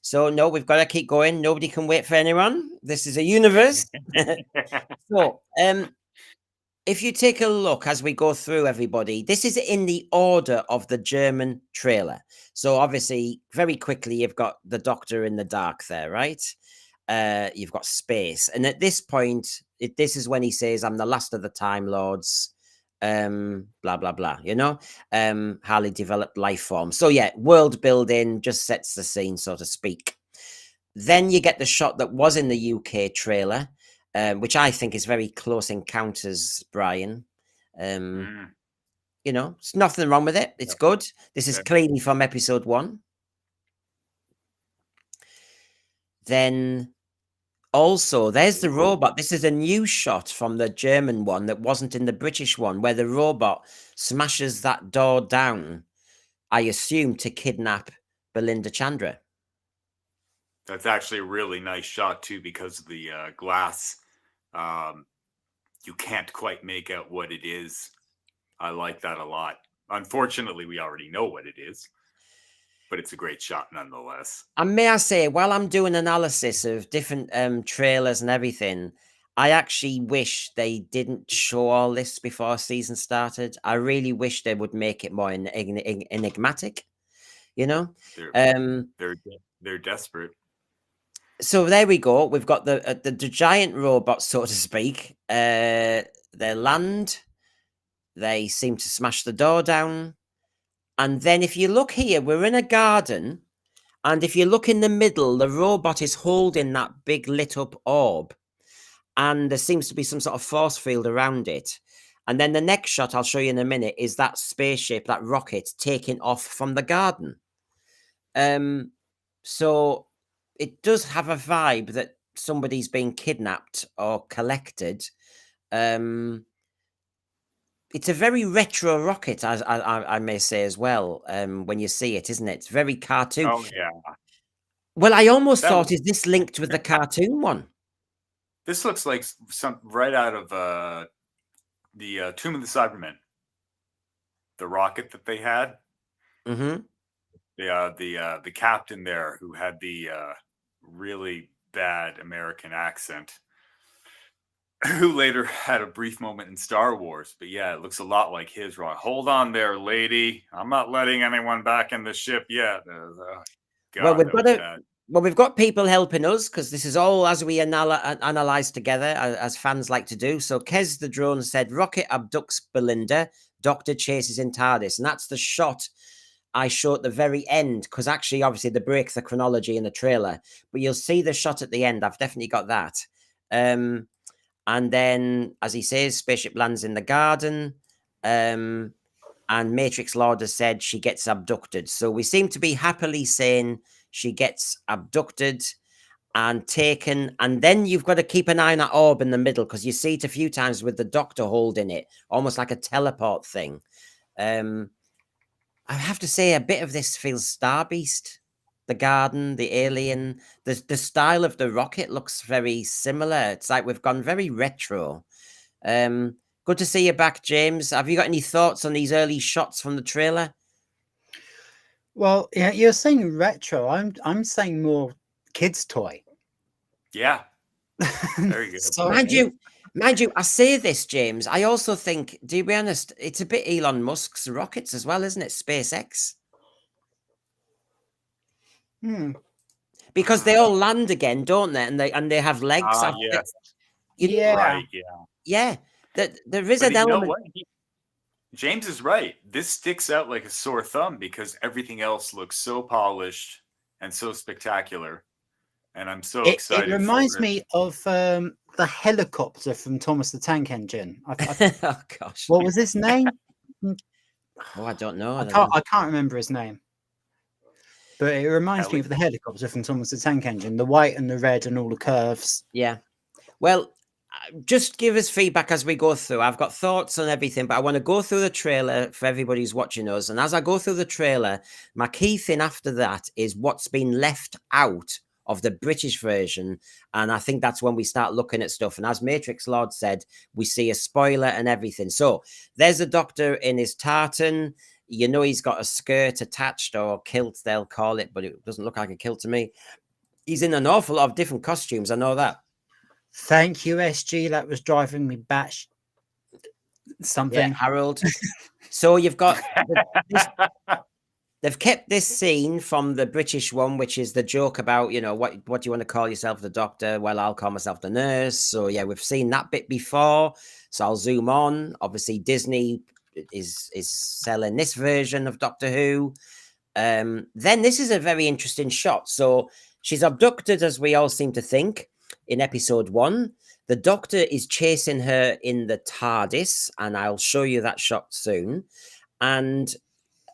So no, we've got to keep going. Nobody can wait for anyone. This is a universe. So, if you take a look as we go through, everybody, this is in the order of the German trailer. So obviously, very quickly, you've got the Doctor in the dark there, right? You've got space. And at this point, this is when he says, I'm the last of the Time Lords, blah, blah, blah, highly developed life form. So yeah, world building just sets the scene, so to speak. Then you get the shot that was in the UK trailer, which I think is very close encounters, Brian. There's nothing wrong with it. It's good. This is clearly from episode 1. Then also, there's the robot. This is a new shot from the German one that wasn't in the British one, where the robot smashes that door down, I assume, to kidnap Belinda Chandra. That's actually a really nice shot, too, because of the glass. You can't quite make out what it is. I like that a lot. Unfortunately, we already know what it is, but it's a great shot nonetheless. And may I say, while I'm doing analysis of different trailers and everything, I actually wish they didn't show all this before season started. I really wish they would make it more enigmatic, They're desperate. So there we go. We've got the giant robot, so to speak. They land. They seem to smash the door down. And then if you look here, we're in a garden. And if you look in the middle, the robot is holding that big lit up orb. And there seems to be some sort of force field around it. And then the next shot I'll show you in a minute is that spaceship, that rocket, taking off from the garden. So it does have a vibe that somebody's been kidnapped or collected. It's a very retro rocket, as I may say as well, when you see it, isn't it? It's very cartoon. Oh, yeah. Well, I almost thought, is this linked with the cartoon one? This looks like some right out of the Tomb of the Cybermen. The rocket that they had. Mm-hmm. The captain there who had the really bad American accent, who later had a brief moment in Star Wars. But yeah, it looks a lot like his rocket. Hold on there, lady. I'm not letting anyone back in the ship yet. We've got people helping us, because this is all as we analyze together, as fans like to do. So Kez the drone said, rocket abducts Belinda, Doctor chases in TARDIS. And that's the shot I show at the very end, because actually, obviously, they break the chronology in the trailer. But you'll see the shot at the end. I've definitely got that. And then, as he says, spaceship lands in the garden. And Matrix Lord has said she gets abducted. So we seem to be happily saying she gets abducted and taken. And then you've got to keep an eye on that orb in the middle, because you see it a few times with the Doctor holding it, almost like a teleport thing. I have to say, a bit of this feels Star Beast. The garden, the alien, the style of the rocket looks very similar. It's like we've gone very retro. Good to see you back, James. Have you got any thoughts on these early shots from the trailer? Well, yeah, you're saying retro. I'm saying more kids' toy. Yeah. Very good. Mind you, Mind you, I say this, James. I also think, to be honest, it's a bit Elon Musk's rockets as well, isn't it? SpaceX. Because they all land again, don't they? And they have legs. Yes. Yeah. Right. Yeah. There is But an you know element. what? James is right. This sticks out like a sore thumb because everything else looks so polished and so spectacular. And I'm so excited. It reminds for me of the helicopter from Thomas the Tank Engine. Oh gosh. What was his name? Oh, I don't know. I can't remember his name. But it reminds me of the helicopter from Thomas the Tank Engine, the white and the red and all the curves. Yeah. Well, just give us feedback as we go through. I've got thoughts on everything, but I want to go through the trailer for everybody who's watching us. And as I go through the trailer, my key thing after that is what's been left out of the British version. And I think that's when we start looking at stuff. And as Matrix Lord said, we see a spoiler and everything. So there's a doctor in his tartan. You know, he's got a skirt attached, or kilt, they'll call it, but it doesn't look like a kilt to me. He's in an awful lot of different costumes. I know that. Thank you, SG. That was driving me batch. Something. Yeah, Harold. So you've got they've kept this scene from the British one, which is the joke about, you know, what do you want to call yourself, the doctor? Well, I'll call myself the nurse. So yeah, we've seen that bit before. So I'll zoom on. Obviously, Disney is selling this version of Doctor Who. Then this is a very interesting shot. So she's abducted, as we all seem to think, in episode 1. The Doctor is chasing her in the TARDIS, and I'll show you that shot soon. And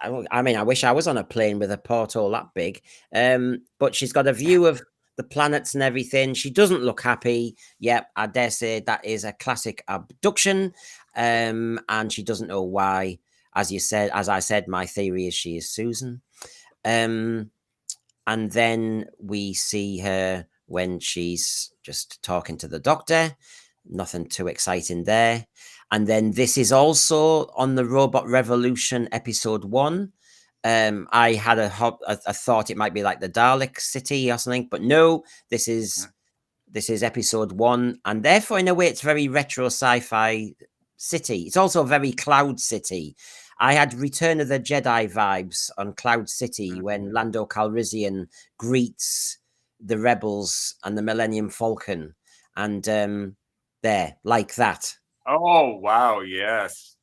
I mean, I wish I was on a plane with a porthole that big. But she's got a view of the planets and everything. She doesn't look happy. Yep, I dare say that is a classic abduction. And she doesn't know why. As I said, my theory is she is Susan. And then we see her when she's just talking to the doctor. Nothing too exciting there. And then this is also on the Robot Revolution episode 1. I had a thought it might be like the Dalek City or something, but no, this is episode 1, and therefore in a way it's very retro sci-fi city. It's also very Cloud City. I had Return of the Jedi vibes on Cloud City when Lando Calrissian greets the rebels and the Millennium Falcon, and there, like that. Oh wow, yes.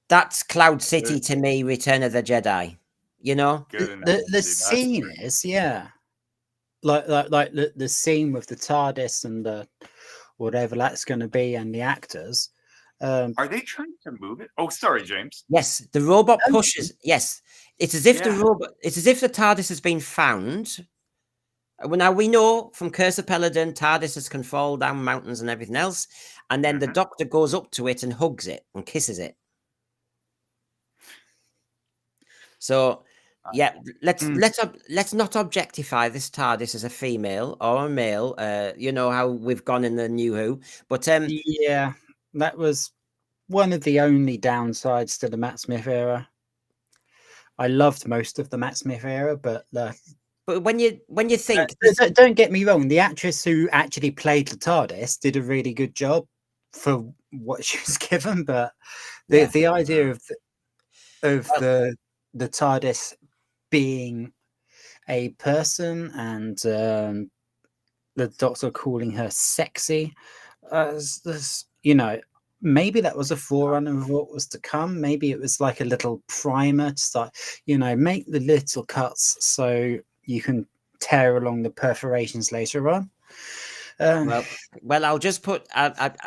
That's Cloud City to me, Return of the Jedi. You know? The scene is, yeah. Like the scene with the TARDIS and the whatever that's going to be, and the actors. Are they trying to move it? Oh, sorry, James. Yes, the robot pushes. Yes, it's as if the robot. It's as if the TARDIS has been found. Well, now we know from Curse of Peladon, TARDISes can fall down mountains and everything else, and then the Doctor goes up to it and hugs it and kisses it. So, yeah, let's not objectify this TARDIS as a female or a male. You know how we've gone in the New Who, but yeah, that was one of the only downsides to the Matt Smith era. I loved most of the Matt Smith era, but when you think, don't get me wrong, the actress who actually played the TARDIS did a really good job for what she was given. But the idea of the TARDIS being a person and the Doctor calling her sexy, you know, maybe that was a forerunner of what was to come. Maybe it was like a little primer to start, you know, make the little cuts so you can tear along the perforations later on. Well, I'll just put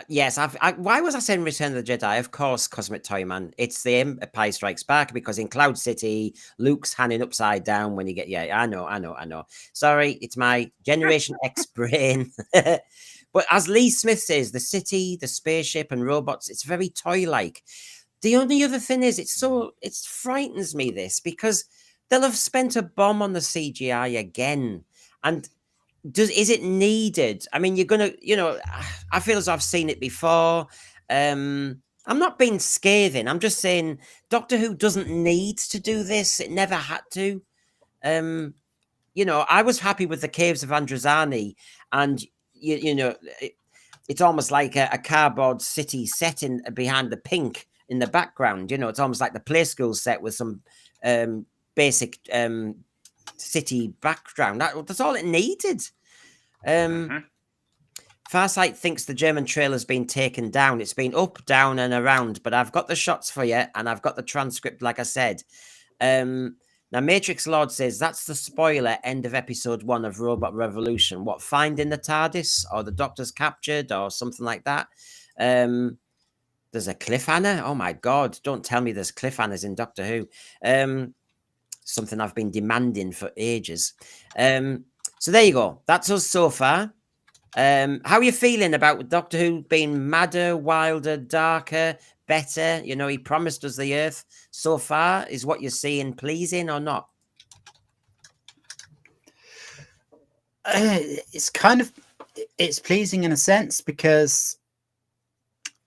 yes. Why was I saying Return of the Jedi? Of course, Cosmic Toyman. It's the Empire Strikes Back, because in Cloud City, Luke's hanging upside down when you get. Yeah, I know. Sorry, it's my Generation X brain. But as Lee Smith says, the city, the spaceship, and robots, it's very toy-like. The only other thing is, it frightens me, this, because they'll have spent a bomb on the CGI again, and is it needed? I mean, you're gonna, you know, I feel as I've seen it before. I'm not being scathing. I'm just saying Doctor Who doesn't need to do this. It never had to. You know, I was happy with the Caves of Androzani, and you know, it's almost like a cardboard city set in behind the pink in the background. You know, it's almost like the play school set with some basic city background. That's all it needed. Farsight thinks the German trailer's been taken down. It's been up, down, and around, but I've got the shots for you, and I've got the transcript, like I said. Now, Matrix Lord says that's the spoiler end of episode 1 of Robot Revolution. What, finding the TARDIS, or the Doctor's captured, or something like that? There's a cliffhanger. Oh my God! Don't tell me there's cliffhangers in Doctor Who. Something I've been demanding for ages. So there you go. That's us so far. How are you feeling about Doctor Who being madder, wilder, darker, better? You know, he promised us the Earth. So far, is what you're seeing pleasing or not? It's pleasing in a sense because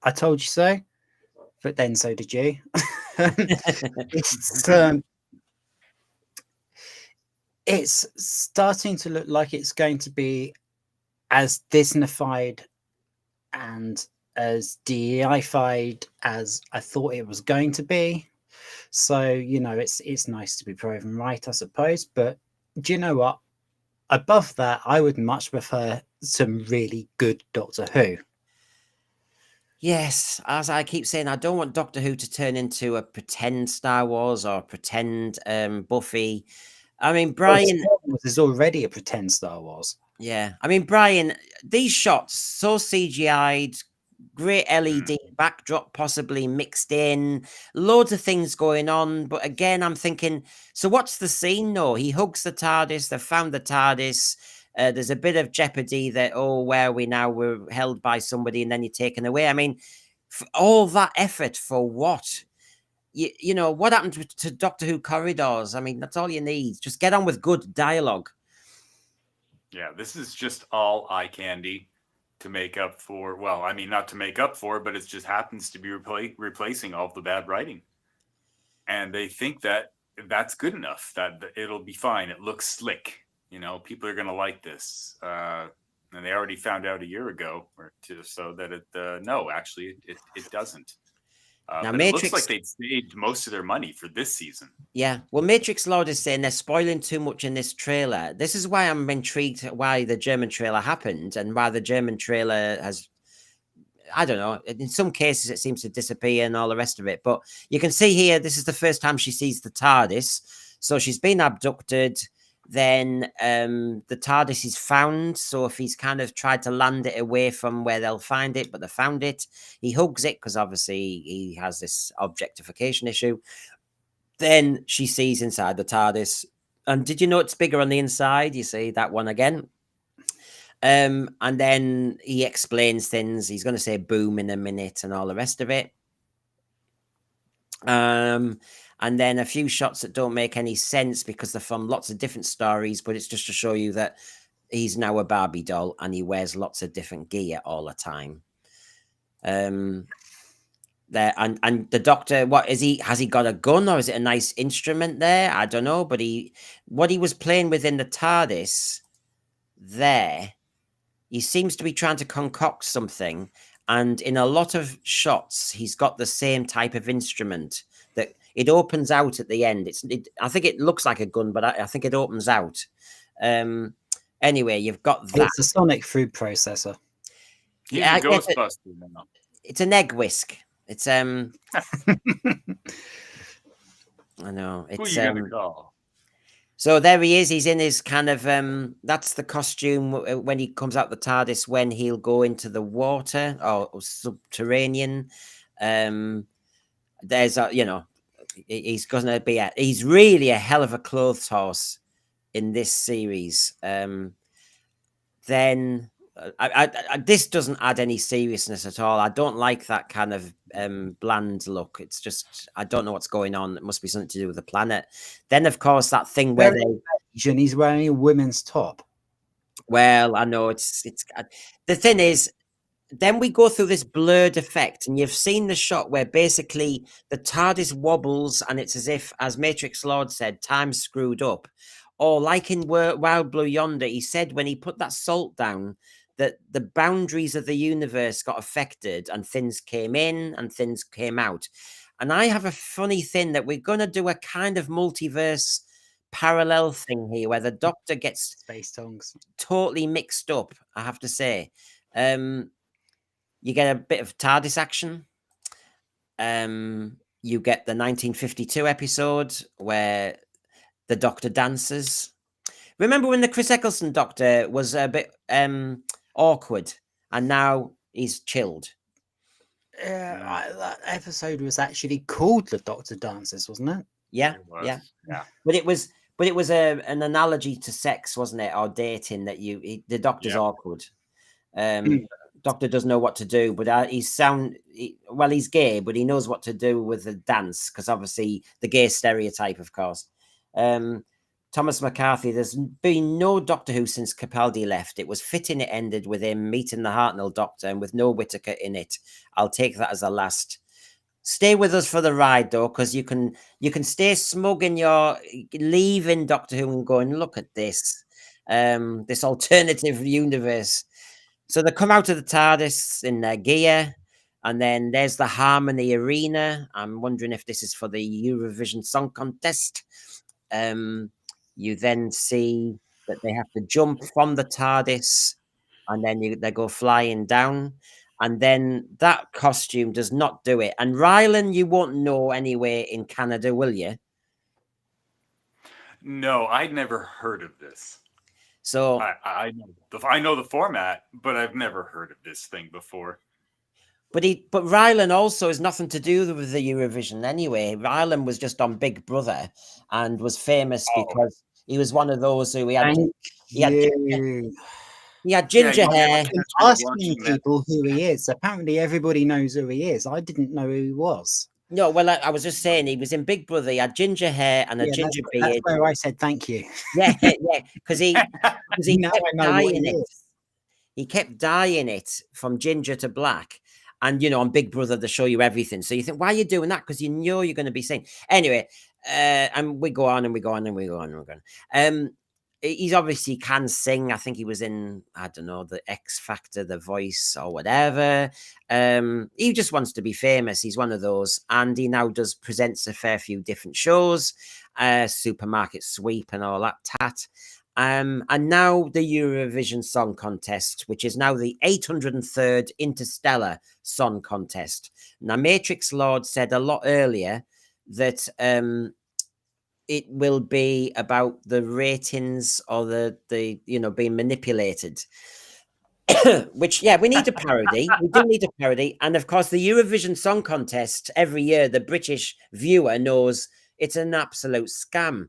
I told you so, but then so did you. It's starting to look like it's going to be as Disneyfied and as DEI-fied as I thought it was going to be. So, you know, it's nice to be proven right, I suppose. But do you know what? Above that, I would much prefer some really good Doctor Who. Yes, as I keep saying, I don't want Doctor Who to turn into a pretend Star Wars or pretend Buffy. I mean, Brian... Star Wars is already a pretend Star Wars. Yeah, I mean, Brian, these shots, so CGI'd, great LED backdrop possibly mixed in, loads of things going on. But again, I'm thinking, so what's the scene? No, he hugs the TARDIS, they've found the TARDIS. There's a bit of jeopardy that, oh, where are we now? We're held by somebody and then you're taken away. I mean, all that effort for what? You know, what happened to Doctor Who corridors? I mean, that's all you need. Just get on with good dialogue. Yeah, this is just all eye candy to make up for, well, I mean, not to make up for, but it just happens to be replacing all of the bad writing. And they think that that's good enough, that it'll be fine. It looks slick. You know, people are going to like this. And they already found out a year ago or two, so that no, actually, it doesn't. Now, but Matrix... it looks like they've saved most of their money for this season. Yeah, well, Matrix Lord is saying they're spoiling too much in this trailer. This is why I'm intrigued why the German trailer happened and why the German trailer has, I don't know, in some cases it seems to disappear and all the rest of it. But you can see here, this is the first time she sees the TARDIS. So she's been abducted. Then the TARDIS is found. So if he's kind of tried to land it away from where they'll find it, but they found it, he hugs it because obviously he has this objectification issue. Then she sees inside the TARDIS. And did you know it's bigger on the inside? You see that one again. And then he explains things. He's going to say boom in a minute and all the rest of it. And then a few shots that don't make any sense because they're from lots of different stories, but it's just to show you that he's now a Barbie doll and he wears lots of different gear all the time. There and the Doctor, what is he? Has he got a gun or is it a nice instrument there? I don't know, but what he was playing with in the TARDIS there, he seems to be trying to concoct something. And in a lot of shots, he's got the same type of instrument that it opens out at the end. I think it looks like a gun, but I think it opens out. Anyway, you've got that. It's a sonic food processor. Yeah, Ghostbuster now. It's an egg whisk. It's I know. It's who are you gonna call? So there he is. He's in his kind of that's the costume when he comes out the TARDIS when he'll go into the water or subterranean. There's a, you know, he's gonna be he's really a hell of a clothes horse in this series. Then this doesn't add any seriousness at all. I don't like that kind of bland look. It's just, I don't know what's going on. It must be something to do with the planet. Then, of course, that thing where he's wearing a women's top. Well, I know it's the thing is, then we go through this blurred effect, and you've seen the shot where basically the TARDIS wobbles, and it's as if, as Matrix Lord said, time's screwed up. Or like in Wild Blue Yonder, he said when he put that salt down, that the boundaries of the universe got affected and things came in and things came out. And I have a funny thing that we're going to do a kind of multiverse parallel thing here where the Doctor gets Space tongues. totally mixed up, I have to say. You get a bit of TARDIS action. You get the 1952 episode where the Doctor dances. Remember when the Chris Eccleston Doctor was a bit awkward, and now he's chilled? That episode was actually called The Doctor Dances, wasn't it? Yeah, It was, yeah. yeah. But it was an analogy to sex, wasn't it, or dating? That the Doctor's Yeah. awkward. Doctor doesn't know what to do, but he's gay, but he knows what to do with the dance, because obviously the gay stereotype, of course. Thomas McCarthy, there's been no Doctor Who since Capaldi left. It was fitting it ended with him meeting the Hartnell Doctor and with no Whittaker in it. I'll take that as a last. Stay with us for the ride, though, because you can stay smug in your leaving Doctor Who and going, look at this, this alternative universe. So they come out of the TARDIS in their gear, and then there's the Harmony Arena. I'm wondering if this is for the Eurovision Song Contest. You then see that they have to jump from the TARDIS, and then they go flying down. And then that costume does not do it. And Rylan, you won't know anyway in Canada, will you? No, I'd never heard of this. So I know the format, but I've never heard of this thing before. But Rylan also has nothing to do with the Eurovision anyway. Rylan was just on Big Brother and was famous because he was one of those who he had ginger hair. Asking people who he is. Apparently, everybody knows who he is. I didn't know who he was. No, well, I was just saying he was in Big Brother. He had ginger hair and a ginger beard. That's where I said thank you. Yeah, because he kept dyeing it. He kept dyeing it from ginger to black. And, on Big Brother, they show you everything. So you think, why are you doing that? Because you know you're going to be seen. Anyway, and we go on and we go on and we go on and we go on. He's obviously can sing. I think he was in, I don't know, the X Factor, The Voice or whatever. He just wants to be famous. He's one of those. And he now presents a fair few different shows, Supermarket Sweep and all that tat. And now the Eurovision Song Contest, which is now the 803rd Interstellar Song Contest. Now, Matrix Lord said a lot earlier that it will be about the ratings or the being manipulated. Which, we need a parody. We do need a parody. And of course, the Eurovision Song Contest, every year, the British viewer knows it's an absolute scam.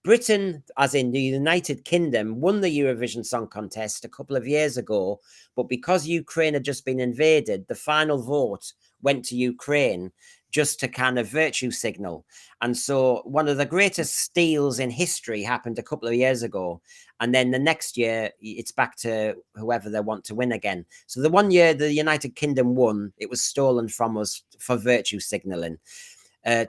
Britain, as in the United Kingdom, won the Eurovision Song Contest a couple of years ago, but because Ukraine had just been invaded, the final vote went to Ukraine just to kind of virtue signal. And so one of the greatest steals in history happened a couple of years ago. And then the next year, it's back to whoever they want to win again. So the one year the United Kingdom won, it was stolen from us for virtue signaling.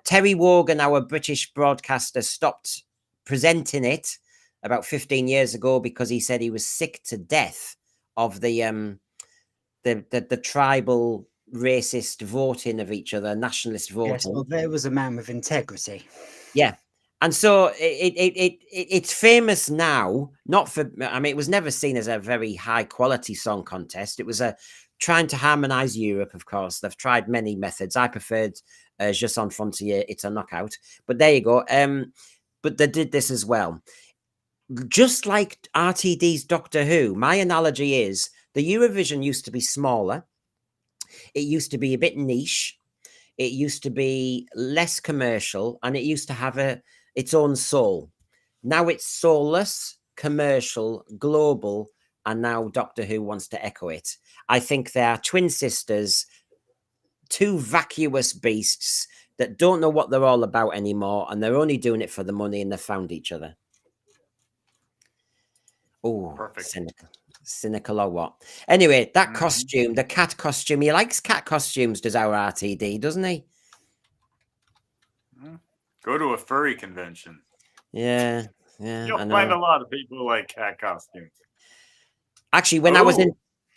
Terry Wogan, our British broadcaster, stopped presenting it about 15 years ago because he said he was sick to death of the tribal racist voting of each other, nationalist voting. Yes, well, there was a man with integrity. Yeah. And so it's famous now, not for, it was never seen as a very high quality song contest. It was trying to harmonize Europe, of course. They've tried many methods. I preferred Je Sens Frontier, It's a Knockout. But there you go. But they did this as well. Just like RTD's Doctor Who, my analogy is the Eurovision used to be smaller. It used to be a bit niche. It used to be less commercial, and it used to have its own soul. Now it's soulless, commercial, global, and now Doctor Who wants to echo it. I think they are twin sisters, two vacuous beasts that don't know what they're all about anymore, and they're only doing it for the money, and they've found each other. Oh, perfect. Cynical or what? Anyway, that costume, the cat costume, he likes cat costumes, does our RTD, doesn't he? Go to a furry convention. Yeah. You'll find a lot of people who like cat costumes. Actually, when I was in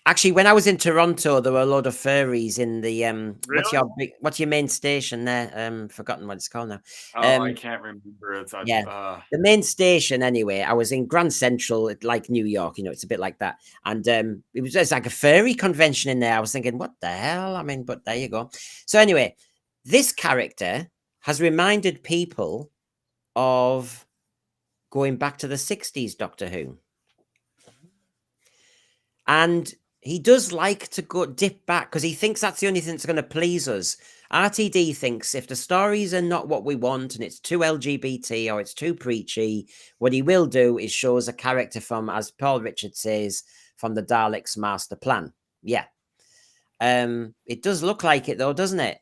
Actually, when I was in Toronto, there were a lot of furries in the Really? what's your main station there? Forgotten what it's called now. Oh, I can't remember. It's Yeah, the main station anyway. I was in Grand Central, like New York. It's a bit like that, and it was just like a furry convention in there. I was thinking, what the hell? I mean, but there you go. So anyway, this character has reminded people of going back to the 60s Doctor Who. And he does like to go dip back because he thinks that's the only thing that's going to please us. RTD thinks if the stories are not what we want and it's too LGBT or it's too preachy, what he will do is show us a character from, as Paul Richard says, from the Daleks' master plan. Yeah. It does look like it though, doesn't it?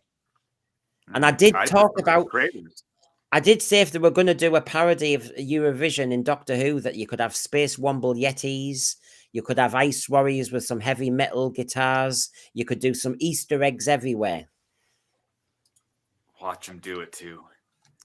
And I did talk about creators. I did say if they were going to do a parody of Eurovision in Doctor Who, that you could have Space Womble Yetis, you could have Ice Warriors with some heavy metal guitars, you could do some Easter eggs everywhere. Watch him do it too.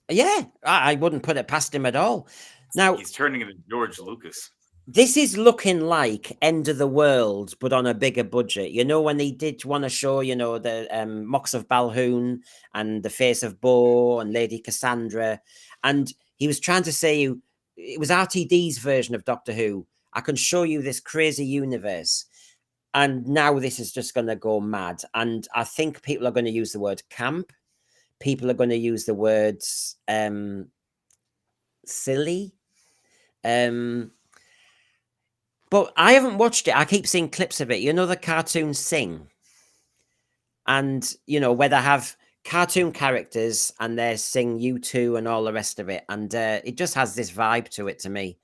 Yeah, I wouldn't put it past him at all. Now, he's turning into George Lucas. This is looking like End of the World, but on a bigger budget. When they did want to show, the Mox of Balhoun and the Face of Bo and Lady Cassandra. And he was trying to say it was RTD's version of Doctor Who. I can show you this crazy universe. And now this is just going to go mad. And I think people are going to use the word camp. People are going to use the words silly. But I haven't watched it. I keep seeing clips of it. The cartoon Sing. And, where they have cartoon characters and they sing U2 and all the rest of it. And it just has this vibe to it to me.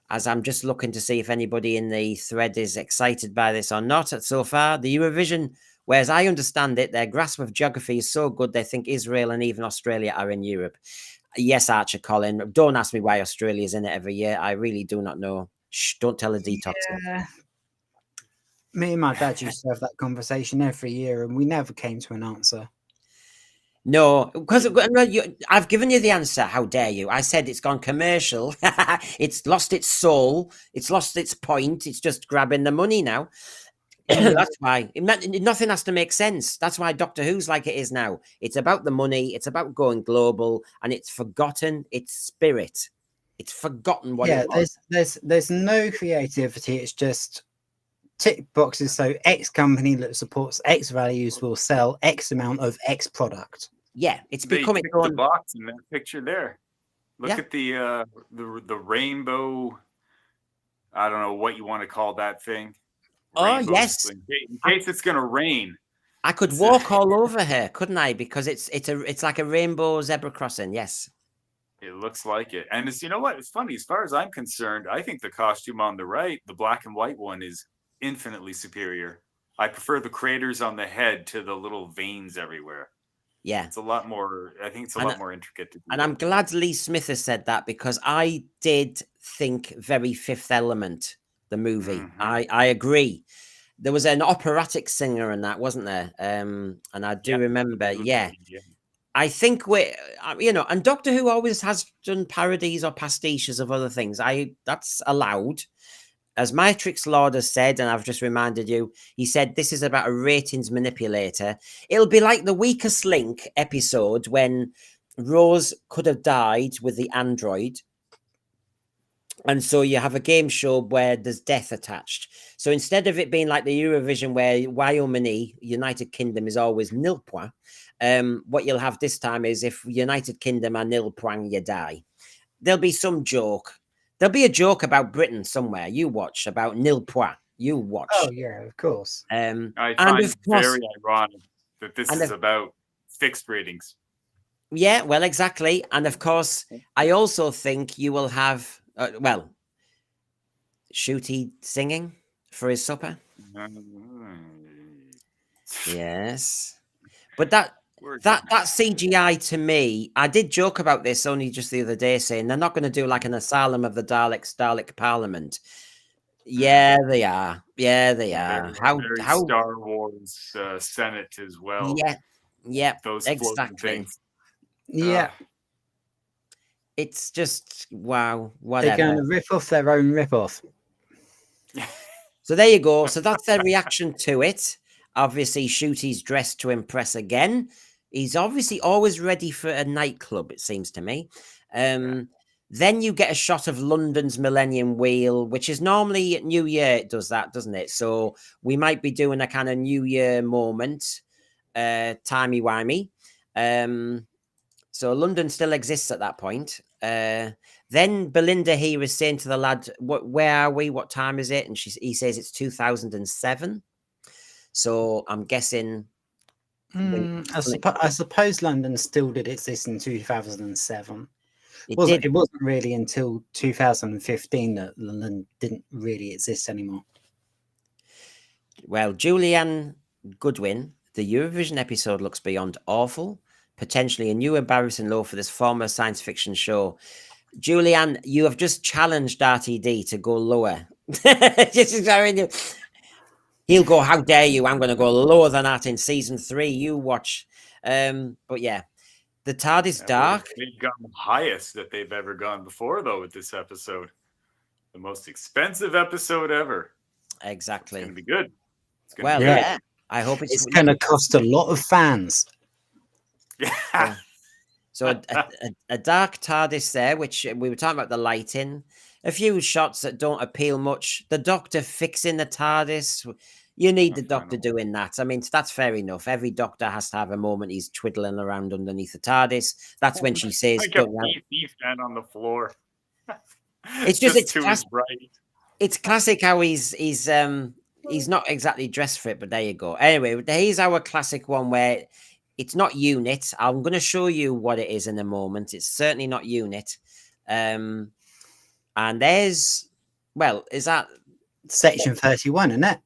As I'm just looking to see if anybody in the thread is excited by this or not. So far, the Eurovision, whereas I understand it, their grasp of geography is so good they think Israel and even Australia are in Europe. Yes, Archer Colin. Don't ask me why Australia's in it every year. I really do not know. Shh, don't tell a detox. Yeah. Me and my dad used to have that conversation every year, and we never came to an answer. No, because I've given you the answer. How dare you? I said it's gone commercial. It's lost its soul. It's lost its point. It's just grabbing the money now. That's why nothing has to make sense. That's why Doctor Who's like it is now. It's about the money. It's about going global, and it's forgotten its spirit. It's forgotten what it was. There's no creativity. It's just tick boxes. So X company that supports X values will sell X amount of X product. Yeah, it's becoming the box in that picture there. Look at the rainbow. I don't know what you want to call that thing. Oh, yes. In case it's going to rain. I could walk all over her, couldn't I? Because it's like a rainbow zebra crossing. Yes. It looks like it. And you know what? It's funny. As far as I'm concerned, I think the costume on the right, the black and white one, is infinitely superior. I prefer the craters on the head to the little veins everywhere. Yeah. It's a lot more, I think it's a lot more intricate. And I'm glad Lee Smith has said that, because I did think very Fifth Element, the movie. Mm-hmm. I agree. There was an operatic singer in that, wasn't there? And I do remember, yeah. I think and Doctor Who always has done parodies or pastiches of other things. That's allowed. As Matrix Lord has said, and I've just reminded you, he said this is about a ratings manipulator. It'll be like the Weakest Link episode when Rose could have died with the android. And so you have a game show where there's death attached. So instead of it being like the Eurovision where Wyoming, United Kingdom, is always nil point, what you'll have this time is if United Kingdom are nil point, you die. There'll be some joke. There'll be a joke about Britain somewhere. You watch about nil point. You watch. Oh, yeah, of course. I find it very ironic that this is about fixed ratings. Yeah, well, exactly. And of course, I also think you will have... Shooty singing for his supper. Yes, but that CGI to me, I did joke about this only just the other day, saying they're not going to do like an Asylum of the Daleks, Dalek Parliament. Yeah, they are. Yeah, they are. How Star Wars Senate as well. Yeah, those exactly. Things. Yeah. It's just, wow, whatever. They're going to rip off their own rip-off. So there you go. So that's their reaction to it. Obviously, Shooty's dressed to impress again. He's obviously always ready for a nightclub, it seems to me. Then you get a shot of London's Millennium Wheel, which is normally at New Year. It does that, doesn't it? So we might be doing a kind of New Year moment, timey-wimey. So London still exists at that point. Then Belinda here is saying to the lad, where are we? What time is it? And he says it's 2007. So I'm guessing. I suppose London still did exist in 2007. It wasn't really until 2015 that London didn't really exist anymore. Well, Julianne Goodwin, the Eurovision episode looks beyond awful. Potentially a new embarrassing low for this former science fiction show. Julianne, you have just challenged RTD to go lower. He'll go, how dare you? I'm going to go lower than that in season 3. You watch. But yeah, the TARDIS dark. They've gone the highest that they've ever gone before, though, with this episode. The most expensive episode ever. Exactly. It's going to be good. It's gonna be good. I hope it's going to cost a lot of fans. Yeah. So a dark TARDIS there, which we were talking about the lighting. A few shots that don't appeal much. The Doctor fixing the TARDIS. You need the Doctor doing that. I mean, that's fair enough. Every Doctor has to have a moment he's twiddling around underneath the TARDIS. That's when she says, like a PC fan on the floor. It's just it's to his right. It's classic how he's not exactly dressed for it, but there you go. Anyway, here's our classic one where it's not unit. I'm going to show you what it is in a moment. It's certainly not unit. And there's, well, is that section 31, isn't it?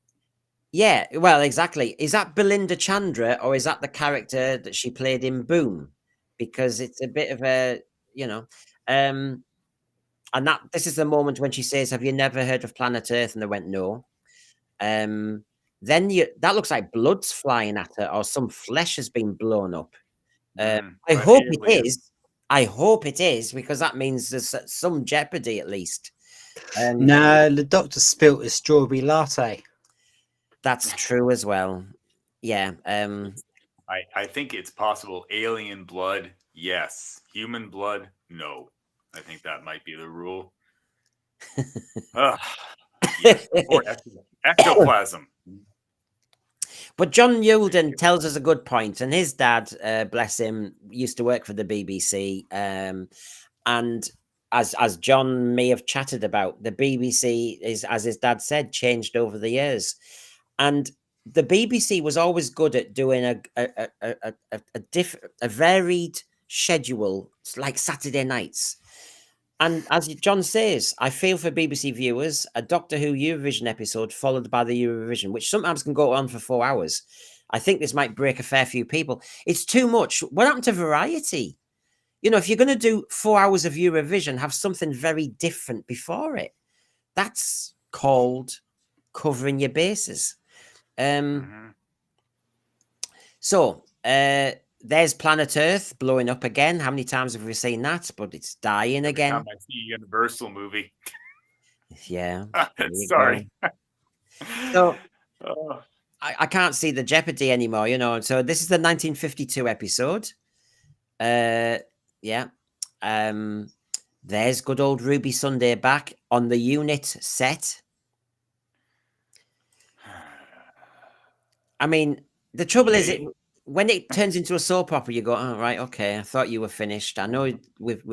Yeah, well, exactly. Is that Belinda Chandra or is that the character that she played in Boom? Because it's a bit of a, and that this is the moment when she says, "Have you never heard of Planet Earth?" And they went, "No." Then that looks like blood's flying at her, or some flesh has been blown up. I hope it is. I hope it is, because that means there's some jeopardy at least. No, the Doctor spilt a strawberry latte. That's true as well. Yeah. I think it's possible. Alien blood, yes. Human blood, no. I think that might be the rule. Yes, ectoplasm. But John Yulden tells us a good point, and his dad, bless him, used to work for the BBC. And as John may have chatted about, the BBC is, as his dad said, changed over the years. And the BBC was always good at doing a varied schedule, like Saturday nights. And as John says, I feel for BBC viewers, a Doctor Who Eurovision episode followed by the Eurovision, which sometimes can go on for 4 hours. I think this might break a fair few people. It's too much. What happened to variety? If you're going to do 4 hours of Eurovision, have something very different before it. That's called covering your bases. So, there's Planet Earth blowing up again. How many times have we seen that? But it's dying again. I see a Universal movie. Yeah. Sorry. So I can't see the jeopardy anymore, So this is the 1952 episode. Yeah. There's good old Ruby Sunday back on the unit set. I mean, the trouble is, when it turns into a soap opera, you go, "Oh, right, okay. I thought you were finished." I know we've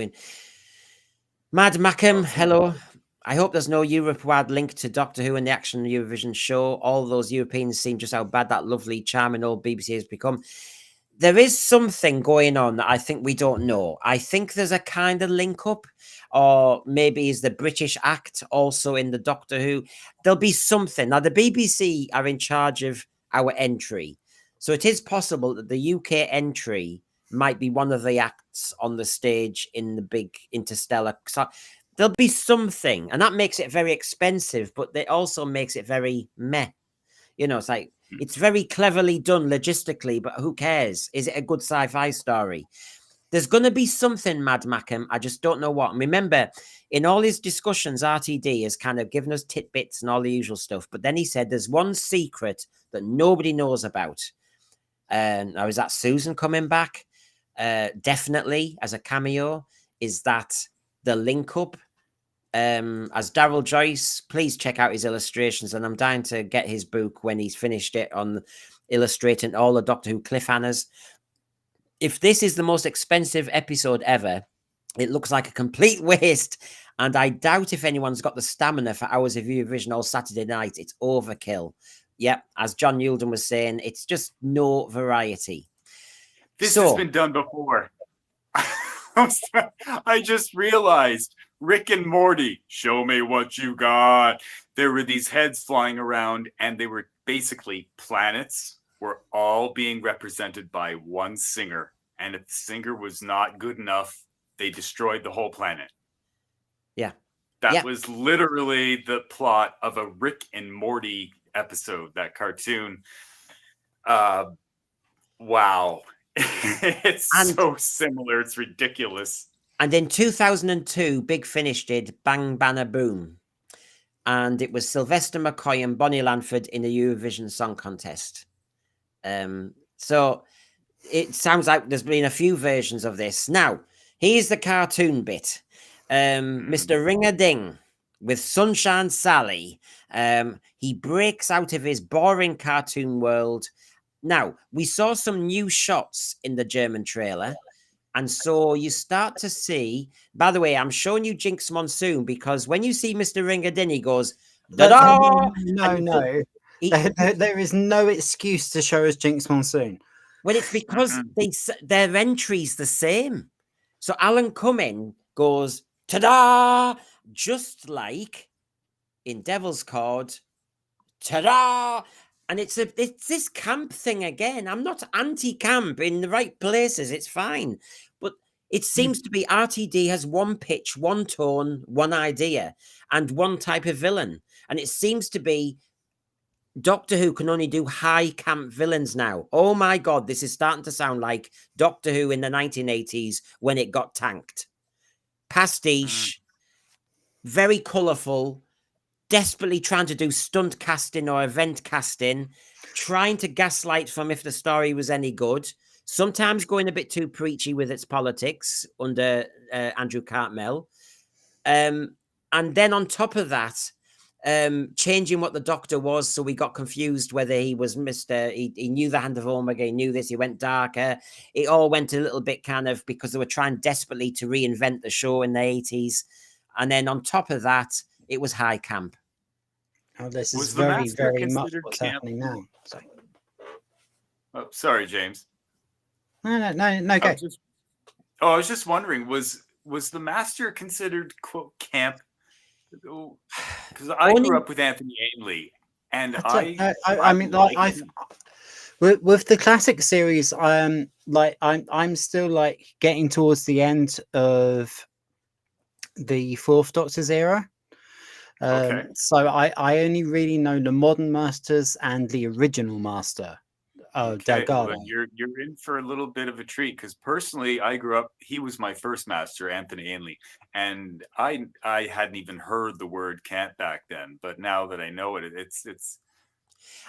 Mad Mackham, hello. I hope there's no Europe-wide link to Doctor Who and the Action Eurovision show. All those Europeans seem just how bad that lovely, charming old BBC has become. There is something going on that I think we don't know. I think there's a kind of link up, or maybe is the British act also in the Doctor Who? There'll be something. Now, the BBC are in charge of our entry. So it is possible that the UK entry might be one of the acts on the stage in the big interstellar. So there'll be something, and that makes it very expensive, but it also makes it very meh. It's like, it's very cleverly done logistically, but who cares? Is it a good sci-fi story? There's going to be something, Mad Mackham. I just don't know what. And remember, in all his discussions, RTD has kind of given us tidbits and all the usual stuff. But then he said there's one secret that nobody knows about. Now, is that Susan coming back? Definitely as a cameo. Is that the link up? As Daryl Joyce, please check out his illustrations. And I'm dying to get his book when he's finished it on illustrating all the Doctor Who cliffhangers. If this is the most expensive episode ever, it looks like a complete waste. And I doubt if anyone's got the stamina for hours of Eurovision all Saturday night. It's overkill. Yep, as John Yulden was saying, it's just no variety. This has been done before. I just realized Rick and Morty, show me what you got. There were these heads flying around, and they were basically planets were all being represented by one singer. And if the singer was not good enough, they destroyed the whole planet. Yeah. That was literally the plot of a Rick and Morty episode, that cartoon. Wow. It's so similar. It's ridiculous. And in 2002, Big Finish did Bang Banner Boom. And it was Sylvester McCoy and Bonnie Lanford in the Eurovision Song Contest. So it sounds like there's been a few versions of this. Now, here's the cartoon bit. Mr. Ring-a-Ding with Sunshine Sally. He breaks out of his boring cartoon world. Now, we saw some new shots in the German trailer. And so you start to see, by the way, I'm showing you Jinx Monsoon because when you see Mr. Ring-a-Ding, he goes, da-da! No. There is no excuse to show us Jinx Monsoon. Well, it's because their entry's the same. So Alan Cumming goes, ta-da! Just like in Devil's Card, ta-da! And it's this camp thing again. I'm not anti-camp in the right places. It's fine. But it seems to be RTD has one pitch, one tone, one idea, and one type of villain. And it seems to be Doctor Who can only do high camp villains now. Oh my God, this is starting to sound like Doctor Who in the 1980s when it got tanked. Pastiche, very colourful, desperately trying to do stunt casting or event casting, trying to gaslight from if the story was any good, sometimes going a bit too preachy with its politics under Andrew Cartmel. And then on top of that, changing what the Doctor was, so we got confused whether he was he knew the Hand of Omega, he knew this, he went darker. It all went a little bit kind of because they were trying desperately to reinvent the show in the 80s. And then on top of that, it was high camp. Oh, this is very, very much what's happening now. Sorry. Oh, sorry, James. No, go. I was just wondering, was the Master considered, quote, camp? Because I grew up with Anthony Ainley, and with the classic series, I'm still like getting towards the end of the Fourth Doctor's era. So I only really know the modern Masters and the original Master. Delgado. Well, you're in for a little bit of a treat because personally, I grew up. He was my first master, Anthony Ainley, and I hadn't even heard the word "camp" back then. But now that I know it, it's.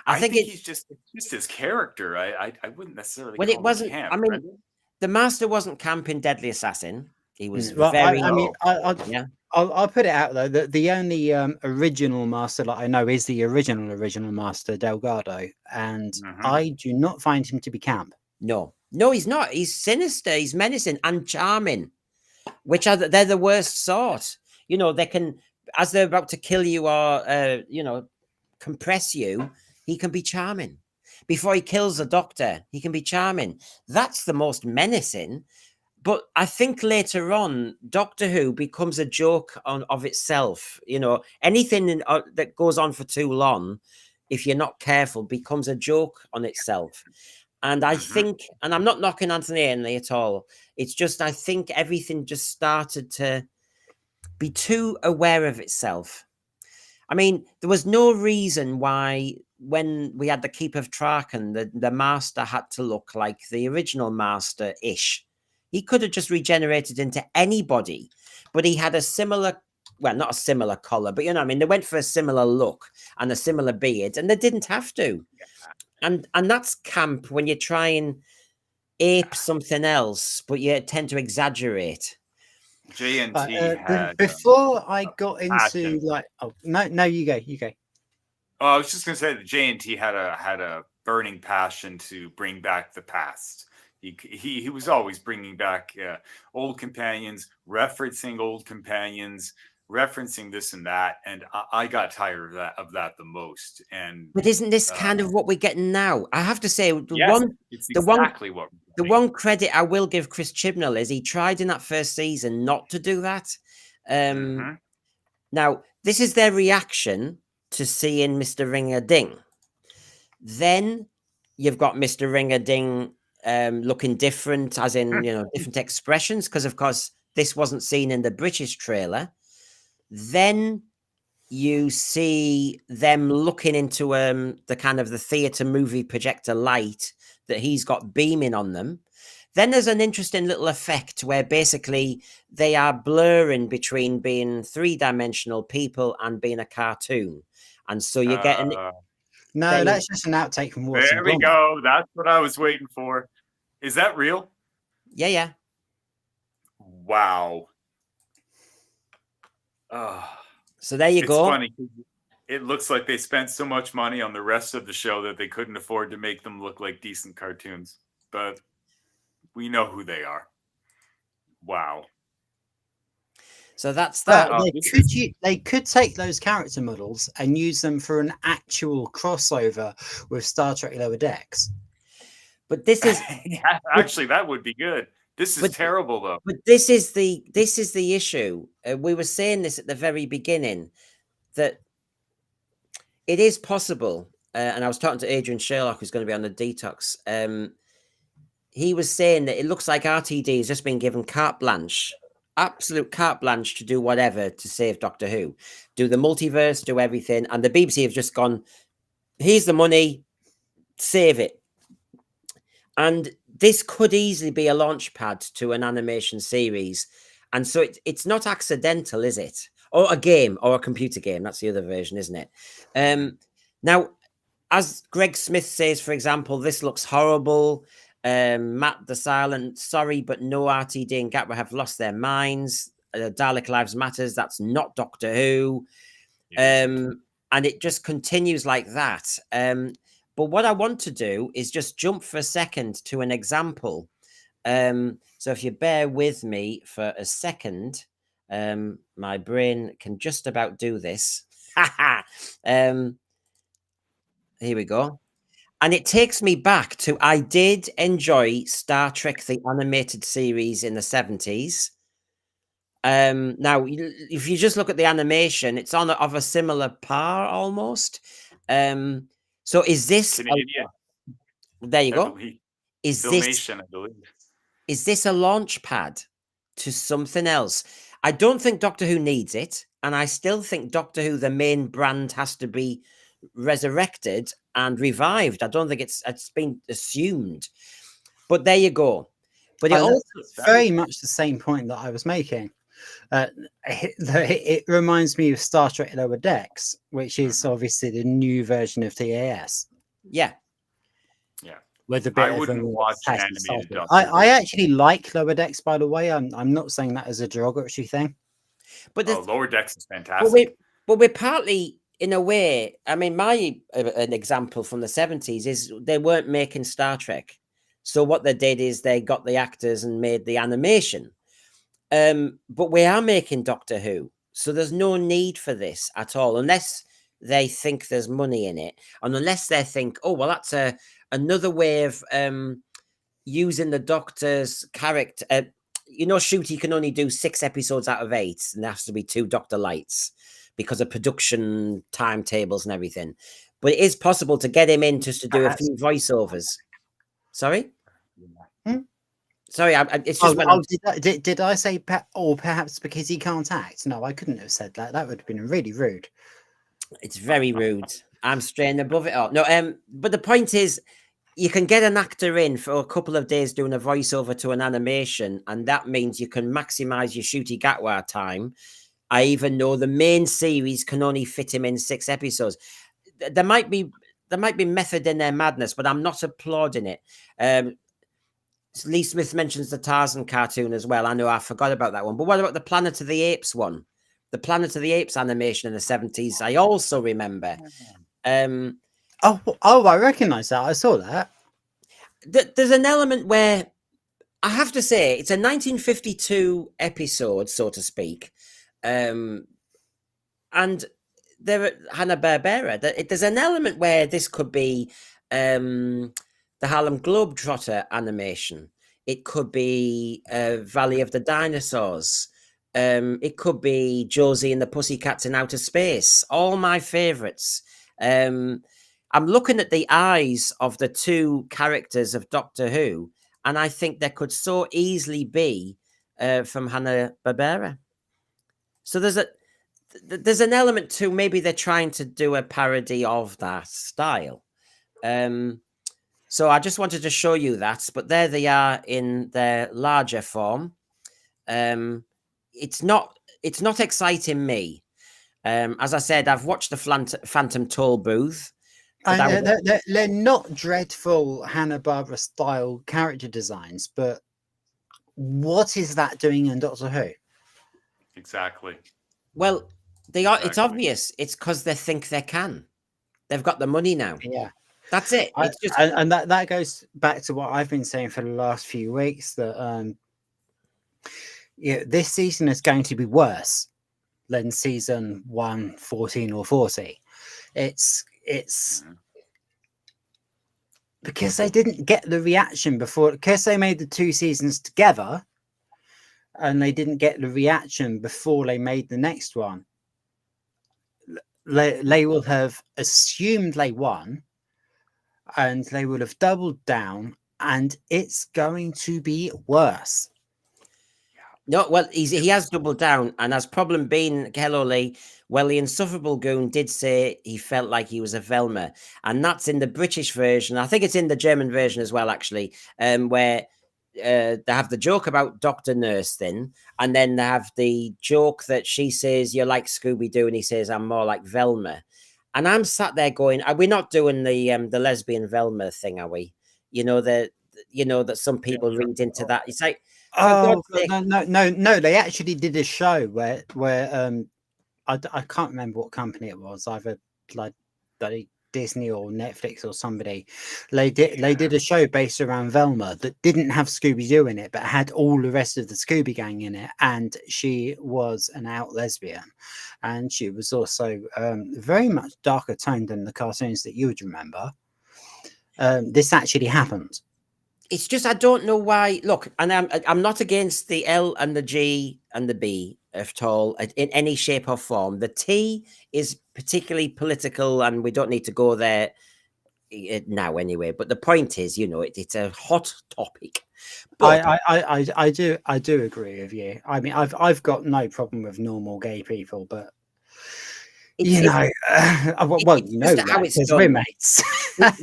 I think he's just his character. I wouldn't necessarily. Well, call it wasn't. Camp, I mean, right? The Master wasn't camp in Deadly Assassin. He was Well, very. I'll put it out though that the only original Master that I know is the original Master Delgado, and I do not find him to be camp. No, he's not. He's sinister. He's menacing and charming, which they're the worst sort. You know, they can, as they're about to kill you or compress you, he can be charming. Before he kills the Doctor, he can be charming. That's the most menacing. But I think later on, Doctor Who becomes a joke of itself. You know, anything that goes on for too long, if you're not careful, becomes a joke on itself. And I think, and I'm not knocking Anthony Ainley at all. It's just, I think everything just started to be too aware of itself. I mean, there was no reason why when we had the Keep of Traken, the Master had to look like the original Master-ish. He could have just regenerated into anybody, but he had a similar, well, not a similar collar, but you know what I mean? They went for a similar look and a similar beard, and they didn't have to. And that's camp when you try and ape something else, but you tend to exaggerate. JNT had before I got passion. into like, oh no, you go. Oh, I was just gonna say that JNT had a burning passion to bring back the past. He was always bringing back old companions, referencing old companions, referencing this and that, and I got tired of that the most. And but isn't this kind of what we're getting now? I have to say, it's exactly what the one credit I will give Chris Chibnall is he tried in that first season not to do that. Now, this is their reaction to seeing Mr. Ring-a-Ding. Then you've got Mr. Ring-a-Ding looking different, as in, you know, different expressions, because, of course, this wasn't seen in the British trailer. Then you see them looking into the kind of the theatre movie projector light that he's got beaming on them. Then there's an interesting little effect where basically they are blurring between being three-dimensional people and being a cartoon. And so you get an... No, that's just an outtake from Wallace There we go. That's what I was waiting for. Is that real? Yeah. Wow. So there you go. It's funny. It looks like they spent so much money on the rest of the show that they couldn't afford to make them look like decent cartoons. But we know who they are. Wow. So that's that. They could take those character models and use them for an actual crossover with Star Trek Lower Decks. But this is actually that would be good. This is terrible though. But this is the issue. We were saying this at the very beginning that it is possible. And I was talking to Adrian Sherlock, who's going to be on the Detox. He was saying that it looks like RTD has just been given carte blanche, absolute carte blanche to do whatever to save Doctor Who, do the multiverse, do everything. And the BBC have just gone, here's the money, save it. And this could easily be a launch pad to an animation series. And so it's not accidental, is it? Or a game or a computer game. That's the other version, isn't it? Now, as Greg Smith says, for example, this looks horrible. Matt the Silent, sorry, but no RTD and Gatwa have lost their minds. Dalek Lives Matters, that's not Doctor Who. And it just continues like that. But what I want to do is just jump for a second to an example. So if you bear with me for a second, my brain can just about do this. Here we go. And it takes me back to, I did enjoy Star Trek, the animated series in the 70s. Now, if you just look at the animation, it's on of a similar par almost. So is this... there you go. Is this a launch pad to something else? I don't think Doctor Who needs it. And I still think Doctor Who, the main brand, has to be resurrected and revived. I don't think it's been assumed. But there you go. But it also very much the same point that I was making. It reminds me of Star Trek Lower Decks, which is obviously the new version of TAS. Yeah. With a bit I wouldn't watch an animated Doctor Who. I actually like Lower Decks, by the way. I'm not saying that as a derogatory thing. But Lower Decks is fantastic. But we're partly, in a way, I mean, an example from the 70s is they weren't making Star Trek. So what they did is they got the actors and made the animation. But we are making Doctor Who. So there's no need for this at all, unless they think there's money in it. And unless they think, oh, well, that's another way of using the Doctor's character. Shooty can only do 6 episodes out of 8, and there has to be 2 Doctor Lights because of production timetables and everything. But it is possible to get him in just to do a few voiceovers. Sorry? Sorry, it's just... Did I say, or perhaps because he can't act? No, I couldn't have said that. That would have been really rude. It's very rude. I'm straying above it all. No, but the point is, you can get an actor in for a couple of days doing a voiceover to an animation, and that means you can maximize your Shooty Gatwa time. I even know the main series can only fit him in 6 episodes. There might be method in their madness, but I'm not applauding it. Lee Smith mentions the Tarzan cartoon as well. I know I forgot about that one. But what about the Planet of the Apes one? The Planet of the Apes animation in the 70s, I also remember. I recognize that. I saw that. There's an element where I have to say it's a 1952 episode, so to speak. And there, Hanna-Barbera, there's an element where this could be the Harlem Globetrotter animation. It could be Valley of the Dinosaurs. It could be Josie and the Pussycats in Outer Space. All my favorites. I'm looking at the eyes of the 2 characters of Doctor Who, and I think there could so easily be from Hanna-Barbera. So there's an element to maybe they're trying to do a parody of that style. So I just wanted to show you that, but there they are in their larger form. It's not exciting me. As I said, I've watched the Phantom Toll Booth. They're not dreadful Hanna-Barbera style character designs, but what is that doing in Doctor Who? Exactly. Well, they are. Exactly. It's obvious. It's because they think they can. They've got the money now. Yeah, that's it. It's just... and that goes back to what I've been saying for the last few weeks, that this season is going to be worse than season 1, 14 or 40. It's because they didn't get the reaction before, because they made the 2 seasons together and they didn't get the reaction before they made the next one. They will have assumed they won and they will have doubled down, and it's going to be worse. No, well, he has doubled down, and has problem been, hello Lee, well, the Insufferable Goon did say he felt like he was a Velma, and that's in the British version. I think it's in the German version as well, actually, where they have the joke about Dr. Nurse Thin, and then they have the joke that she says, you're like Scooby-Doo, and he says, I'm more like Velma. And I'm sat there going, are we not doing the lesbian Velma thing, are we? That some people read into that. It's like, oh no, they actually did a show where I can't remember what company it was, either like Disney or Netflix or somebody. They did a show based around Velma that didn't have Scooby-Doo in it, but had all the rest of the Scooby Gang in it, and she was an out lesbian, and she was also very much darker toned than the cartoons that you would remember. This actually happened. It's just I don't know why. Look, and I'm not against the L and the G and the B at all in any shape or form. The T is particularly political, and we don't need to go there now anyway. But the point is, it's a hot topic. But I do agree with you. I mean, I've got no problem with normal gay people, but how it's roommates. But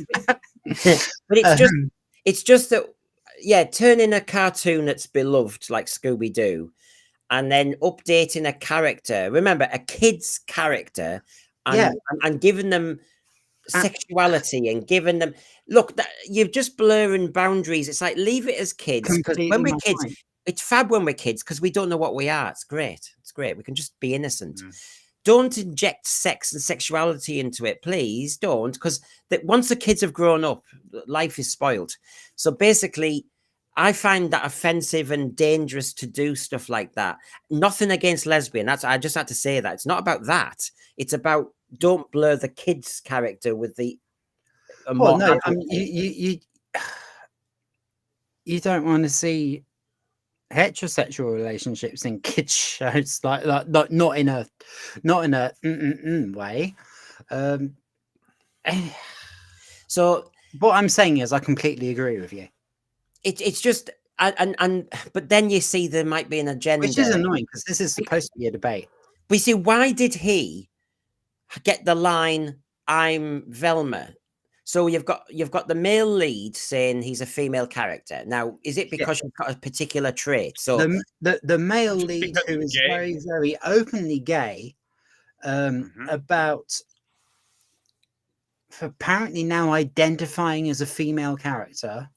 it's just that, turning a cartoon that's beloved like Scooby-Doo and then updating a character, remember, a kid's character, and giving them sexuality and giving them, look, you're just blurring boundaries. It's like, leave it as kids. When we're kids, it's fab when we're kids because we don't know what we are. It's great. We can just be innocent. Don't inject sex and sexuality into it, please don't, because once the kids have grown up, life is spoiled. So basically, I find that offensive and dangerous to do stuff like that. Nothing against lesbian. I just had to say that. It's not about that. It's about don't blur the kid's character with the... you don't want to see heterosexual relationships in kids shows like not in a way. So what I'm saying is I completely agree with you. It's just but then you see there might be an agenda, which is annoying because this is supposed to be a debate. We see, why did he get the line "I'm Velma"? So you've got the male lead saying he's a female character. Now, is it because you've got a particular trait? So The male Just lead because who he's is gay. very, very openly gay, about apparently now identifying as a female character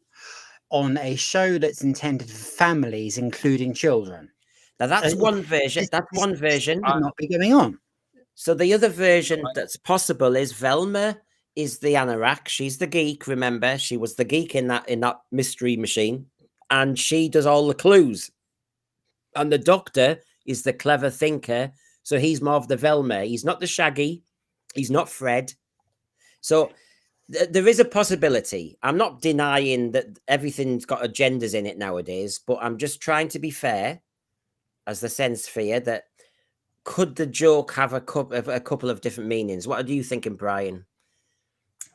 on a show that's intended for families, including children. now that's one version. That's one version. Should not be going on. So the other version that's possible is Velma is the anorak. She's the geek. Remember, she was the geek in that mystery machine, and she does all the clues. And the Doctor is the clever thinker. So he's more of the Velma. He's not the Shaggy. He's not Fred. So there is a possibility. I'm not denying that everything's got agendas in it nowadays, but I'm just trying to be fair, as the sense fear that could the joke have a couple of different meanings? What are you thinking, Brian?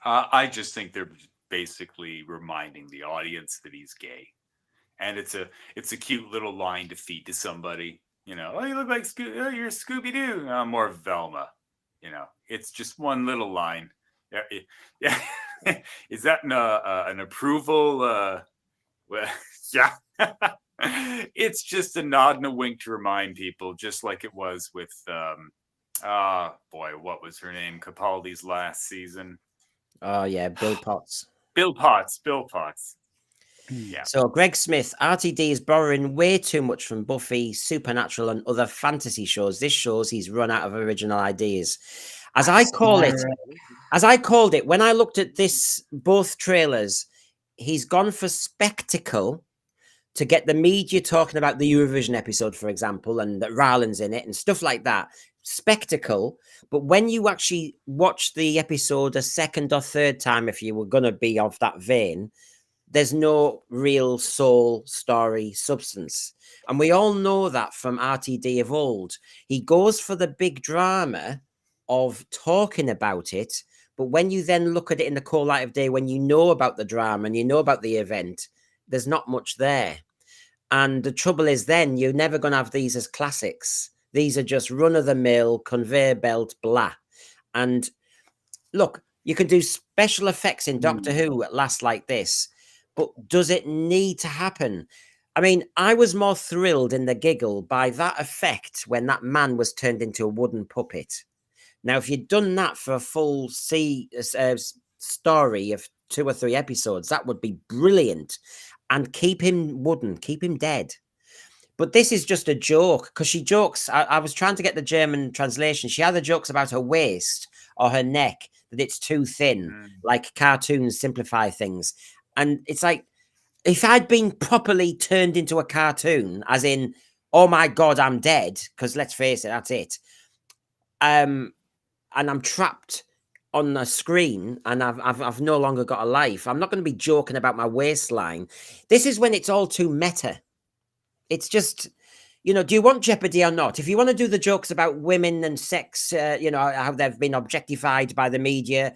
I just think they're basically reminding the audience that he's gay, and it's a cute little line to feed to somebody. You know, oh, you look like you're Scooby Doo. I'm more Velma. You know, it's just one little line. Yeah. Is that an approval? Well, yeah. It's just a nod and a wink to remind people, just like it was with what was her name? Capaldi's last season. Oh yeah, Bill Potts. Bill Potts. Yeah. So Greg Smith, RTD is borrowing way too much from Buffy, Supernatural, and other fantasy shows. This shows he's run out of original ideas. As I called it, when I looked at both trailers, he's gone for spectacle to get the media talking about the Eurovision episode, for example, and that Ryland's in it and stuff like that. Spectacle. But when you actually watch the episode a second or third time, if you were going to be of that vein, there's no real soul, story, substance. And we all know that from RTD of old. He goes for the big drama of talking about it. But when you then look at it in the cold light of day, when you know about the drama and you know about the event, there's not much there. And the trouble is then you're never going to have these as classics. These are just run-of-the-mill, conveyor belt, blah. And look, you can do special effects in Doctor Who at last like this, but does it need to happen? I mean, I was more thrilled in the giggle by that effect when that man was turned into a wooden puppet. Now, if you'd done that for a full story of 2 or 3 episodes, that would be brilliant. And keep him wooden, keep him dead. But this is just a joke, because she jokes. I was trying to get the German translation. She either jokes about her waist or her neck, that it's too thin, like cartoons simplify things. And it's like, if I'd been properly turned into a cartoon, as in, oh my God, I'm dead, because let's face it, that's it. And I'm trapped on the screen and I've no longer got a life. I'm not going to be joking about my waistline. This is when it's all too meta. It's just, you know, do you want Jeopardy or not? If you want to do the jokes about women and sex, you know, how they've been objectified by the media,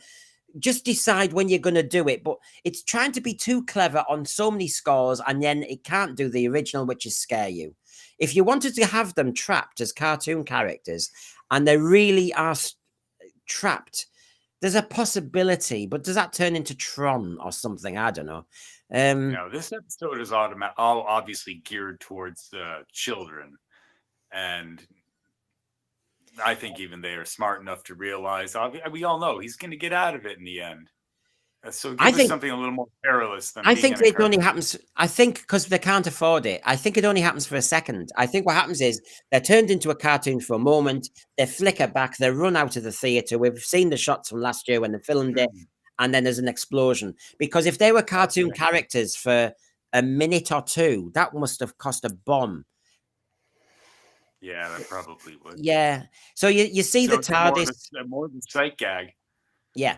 just decide when you're going to do it. But it's trying to be too clever on so many scores, and then it can't do the original, which is scare you. If you wanted to have them trapped as cartoon characters and they really are trapped, there's a possibility, but does that turn into Tron or something? I don't know. No, this episode is obviously geared towards children, and I think even they are smart enough to realize. We all know he's going to get out of it in the end. So give us something a little more perilous than. I think it only happens. I think because they can't afford it. I think it only happens for a second. I think what happens is they're turned into a cartoon for a moment. They flicker back. They run out of the theater. We've seen the shots from last year when they filmed it, and then there's an explosion. Because if they were cartoon characters for a minute or two, that must have cost a bomb. Yeah, that probably would. Yeah. So you see the TARDIS. More than sight gag. Yeah.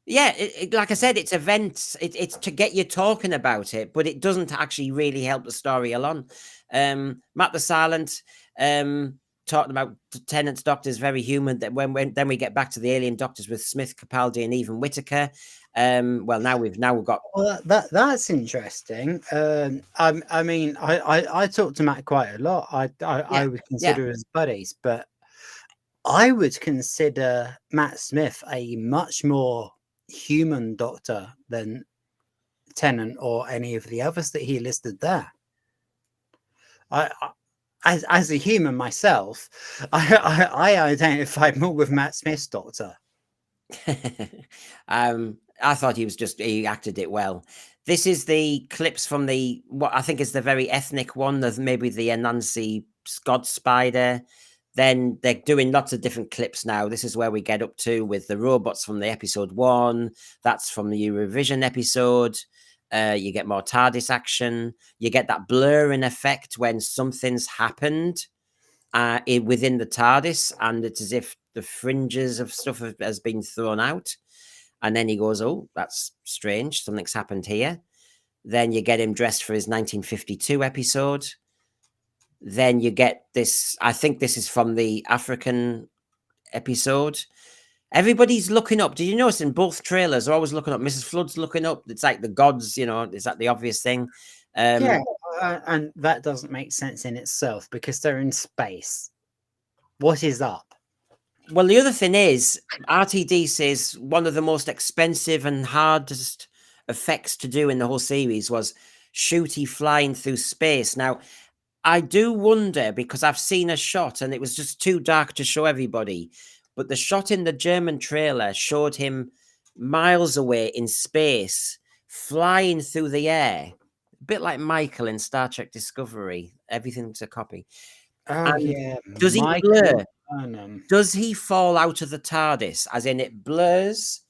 Yeah, like I said, it's events. It's to get you talking about it, but it doesn't actually really help the story along. Matt the Silent talking about Tennant's Doctor is very human. That when then we get back to the alien doctors with Smith, Capaldi, and even Whittaker. Well, now we've got. Well, that's interesting. I mean, I talk to Matt quite a lot. I would consider us buddies, but I would consider Matt Smith a much more human Doctor than Tennant or any of the others that he listed there. As a human myself, I identified more with Matt Smith's Doctor. I thought he acted it well. This is the clips from what I think is the very ethnic one of maybe the Anansi God Spider. Then they're doing lots of different clips now. This is where we get up to with the robots from the episode 1. That's from the Eurovision episode. You get more TARDIS action. You get that blurring effect when something's happened within the TARDIS, and it's as if the fringes of stuff has been thrown out. And then he goes, oh, that's strange. Something's happened here. Then you get him dressed for his 1952 episode. Then you get this. I think this is from the African episode. Everybody's looking up. Did you notice in both trailers, they're always looking up? Mrs. Flood's looking up. It's like the gods, is that the obvious thing? Yeah, and that doesn't make sense in itself because they're in space. What is up? Well, the other thing is, RTD says one of the most expensive and hardest effects to do in the whole series was Shooty flying through space. Now, I do wonder, because I've seen a shot and it was just too dark to show everybody, but the shot in the German trailer showed him miles away in space, flying through the air, a bit like Michael in Star Trek Discovery. Everything's a copy. Oh, yeah. Does he blur? Burnham. Does he fall out of the TARDIS, as in it blurs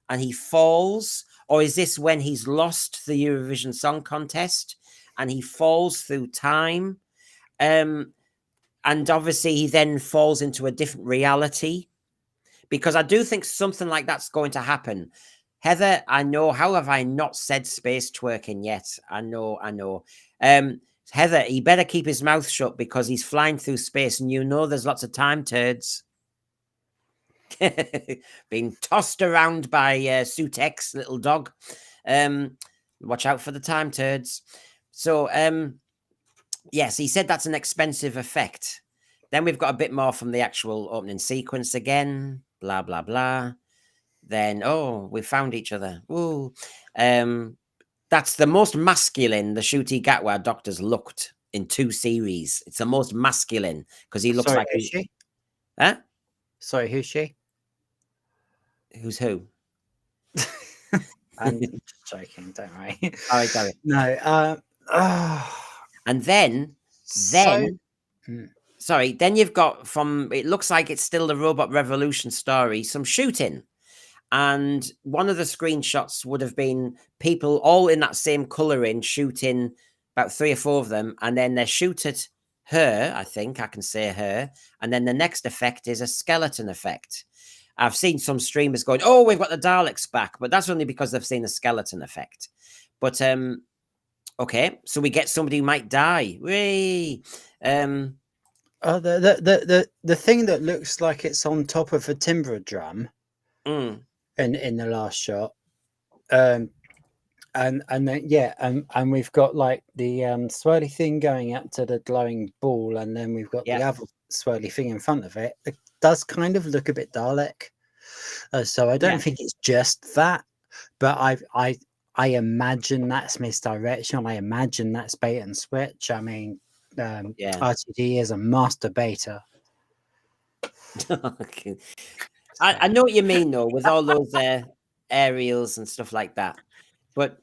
and he falls? Or is this when he's lost the Eurovision Song Contest and he falls through time? And obviously he then falls into a different reality, because I do think something like that's going to happen. Heather, I know. How have I not said space twerking yet? I know. Heather, he better keep his mouth shut because he's flying through space, and there's lots of time turds being tossed around by Sutek's little dog. Watch out for the time turds. So, yes, he said that's an expensive effect. Then we've got a bit more from the actual opening sequence again. Blah, blah, blah. Then, we found each other. Woo. That's the most masculine the Ncuti Gatwa Doctor's looked in 2 series. It's the most masculine because he looks like... Who's she? Huh? Sorry, who's she? Who's who? I'm joking, don't worry. All right, Gary. No. And then you've got it looks like it's still the Robot Revolution story, some shooting. And one of the screenshots would have been people all in that same colouring shooting, about 3 or 4 of them. And then they shoot at her, I think I can say her. And then the next effect is a skeleton effect. I've seen some streamers going, oh, we've got the Daleks back. But that's only because they've seen the skeleton effect. But, okay, so we get somebody who might die. Whee! The thing that looks like it's on top of a timbre drum in the last shot, and then and we've got like the swirly thing going up to the glowing ball, and then we've got the other swirly thing in front of it. It does kind of look a bit Dalek, so I don't think it's just that, but I imagine that's misdirection. I imagine that's bait and switch. I mean, RTD is a master baiter. Okay. I know what you mean, though, with all those aerials and stuff like that. But,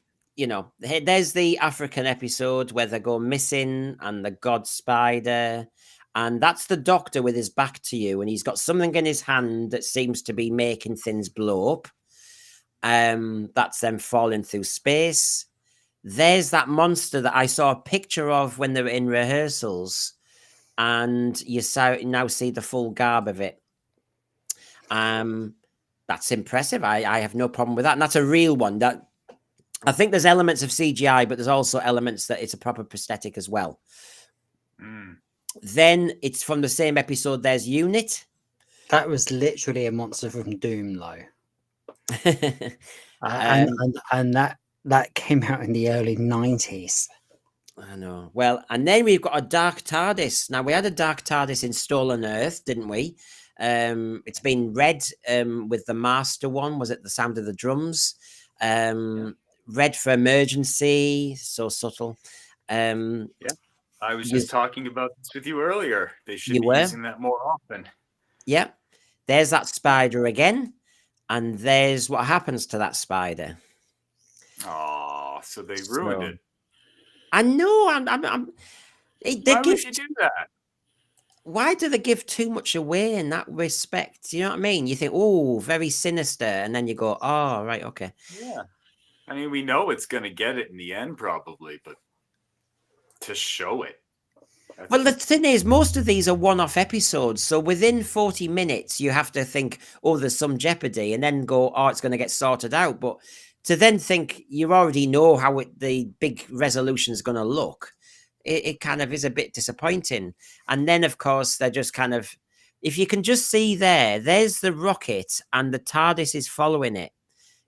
there's the African episode where they go missing and the God Spider. And that's the Doctor with his back to you. And he's got something in his hand that seems to be making things blow up. That's them falling through space. There's that monster that I saw a picture of when they were in rehearsals. And you now see the full garb of it. That's impressive. I have no problem with that. And that's a real one. That I think there's elements of CGI, but there's also elements that it's a proper prosthetic as well. Then it's from the same episode. There's Unit. That was literally a monster from Doom, though. And that came out in the early 90s. I know. Well, and then we've got a Dark TARDIS. Now, we had a Dark TARDIS in Stolen Earth, didn't we? It's been red with the master one. Was it The Sound of the Drums? Red for emergency. So subtle. I was You, just talking about this with you earlier. They should you be were? using that more often. Yeah. There's that spider again. And there's what happens to that spider. Oh, so they ruined it. I know. Why would you do that? Why do they give too much away in that respect? You know what I mean? You think, oh, very sinister, and then you go, oh, right, okay. Yeah. I mean, we know it's going to get it in the end, probably, but to show it. Well, the thing is, most of these are one-off episodes, so within 40 minutes, you have to think, oh, there's some jeopardy, and then go, oh, it's going to get sorted out. But to then think you already know how the big resolution is going to look, it kind of is a bit disappointing. And then, of course, they're just kind of, if you can just see there's the rocket, and the TARDIS is following it.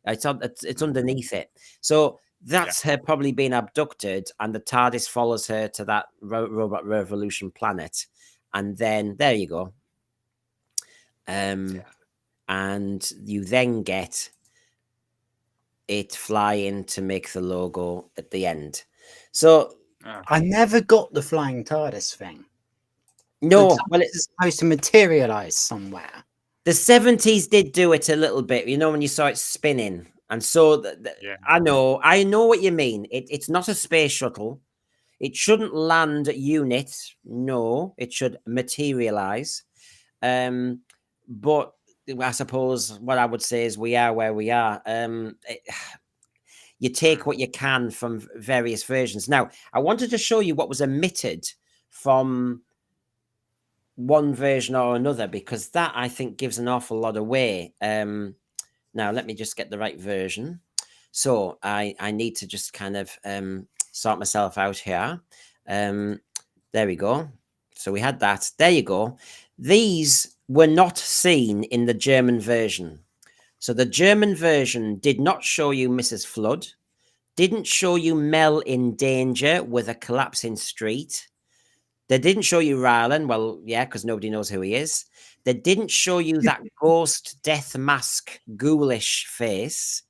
It's underneath it. So that's her probably being abducted, and the TARDIS follows her to that Robot Revolution planet. And then there you go. And you then get it flying to make the logo at the end. So I never got the flying TARDIS thing. No, well, it's supposed to materialize somewhere. The 70s did do it a little bit, you know, when you saw it spinning. And so I know what you mean. It's not a space shuttle. It shouldn't land at unit. No, it should materialize. But I suppose what I would say is we are where we are. You take what you can from various versions. Now, I wanted to show you what was omitted from one version or another, because that, I think, gives an awful lot away. Now, let me just get the right version. So I need to just kind of sort myself out here. There we go. So we had that. There you go. These were not seen in the German version. So the German version did not show you Mrs. Flood, didn't show you Mel in danger with a collapsing street. They didn't show you Rylan. Well, yeah, because nobody knows who he is. They didn't show you that ghost death mask ghoulish face.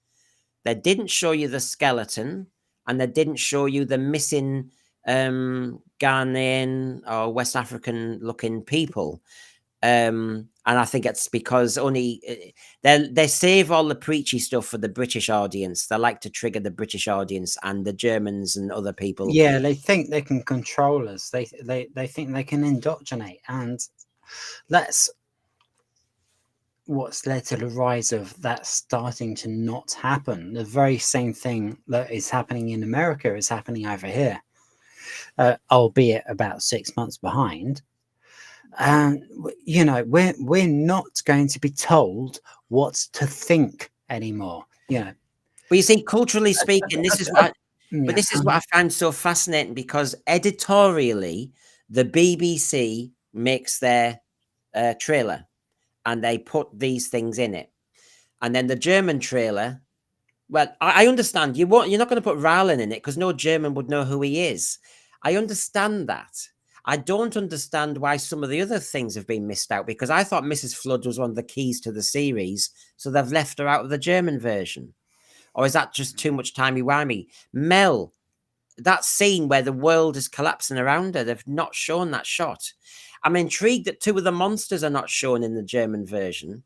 They didn't show you the skeleton, and they didn't show you the missing Ghanaian or West African looking people. And I think it's because only they save all the preachy stuff for the British audience. They like to trigger the British audience and the Germans and other people. Yeah, they think they can control us. They think they can indoctrinate, and that's what's led to the rise of that starting to not happen. The very same thing that is happening in America is happening over here, albeit about 6 months behind. And you know, we're not going to be told what to think anymore. You know, but you see, culturally speaking, this is what. But this is what I find so fascinating, because editorially, the BBC makes their trailer, and they put these things in it, and then the German trailer. Well, I understand you're not going to put Rylan in it because no German would know who he is. I understand that. I don't understand why some of the other things have been missed out, because I thought Mrs. Flood was one of the keys to the series, so they've left her out of the German version. Or is that just too much timey-wimey? Mel, that scene where the world is collapsing around her, they've not shown that shot. I'm intrigued that two of the monsters are not shown in the German version,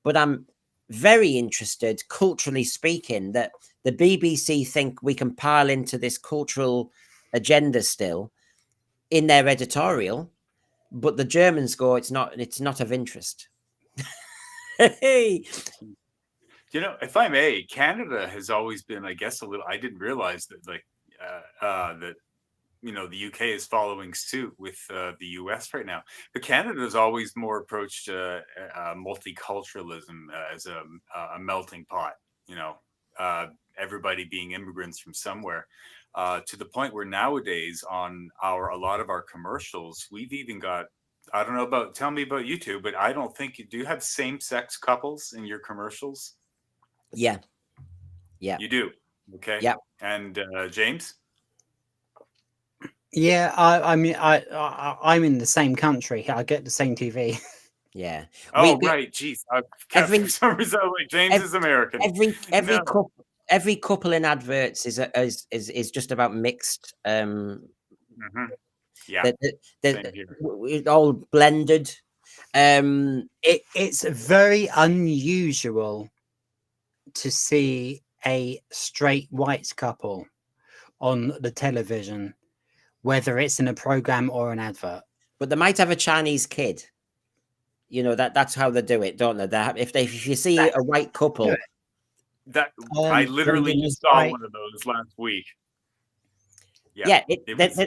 but I'm very interested, culturally speaking, that the BBC think we can pile into this cultural agenda still in their editorial, but the Germans go, it's not of interest. Hey. You know, if I may, Canada has always been, I guess, a little. I didn't realize that, like, that you know, the UK is following suit with the US right now. But Canada has always more approached multiculturalism as a melting pot. You know, everybody being immigrants from somewhere. To the point where nowadays on a lot of our commercials, we've even got. I don't know about. Tell me about you two, but I don't think you do have same-sex couples in your commercials. Yeah. You do. Okay. Yeah. And James? Yeah, I mean, I'm in the same country. I get the same TV. Yeah. Oh, right. Jeez. I kept for Every some reason I was like, James ev- is American. every No. couple in adverts is just about mixed. Mhm. Yeah. That Same here. it's all blended. It's very unusual to see a straight white couple on the television, whether it's in a program or an advert. But they might have a Chinese kid. You know, that's how they do it, don't they? If you see a white couple, That I literally Brendan just is saw right. one of those last week. yeah, It was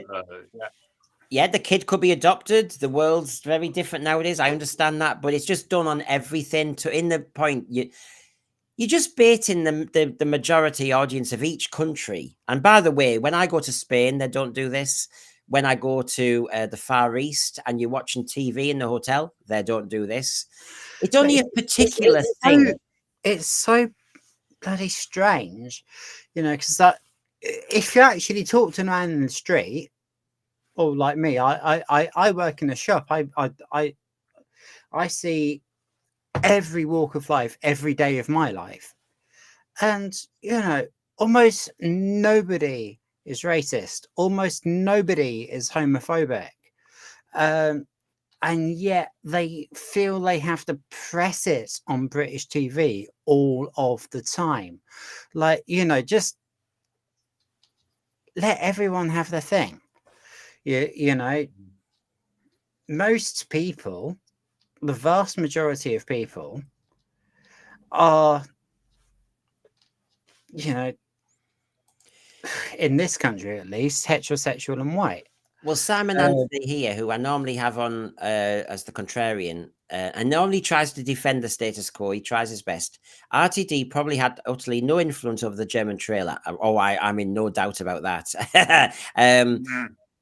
yeah, the kid could be adopted. The world's very different nowadays. I understand that, but it's just done on everything. To in the point, you're just baiting the majority audience of each country. And by the way, when I go to Spain, they don't do this. When I go to the Far East and you're watching TV in the hotel, they don't do this. It's But only a particular thing. It's so bloody strange, you know, because that if you actually talk to a man in the street, or like me, I work in a shop. I see every walk of life every day of my life, and you know, almost nobody is racist. Almost nobody is homophobic. Um, and yet they feel they have to press it on British TV all of the time. Like, you know, just let everyone have their thing. You know, most people, the vast majority of people are, you know, in this country at least, heterosexual and white. Well, Simon Anthony here, who I normally have on as the contrarian, and normally tries to defend the status quo. He tries his best. RTD probably had utterly no influence over the German trailer. Oh, I'm in no doubt about that.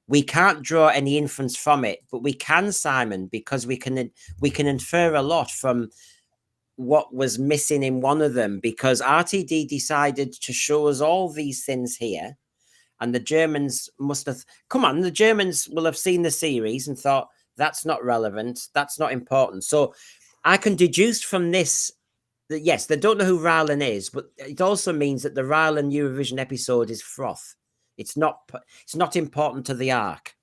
We can't draw any inference from it, but we can, Simon, because we can infer a lot from what was missing in one of them, because RTD decided to show us all these things here. And the Germans must have come on. The Germans will have seen the series and thought that's not relevant. That's not important. So I can deduce from this that yes, they don't know who Rylan is, but it also means that the Rylan Eurovision episode is froth. It's not important to the arc.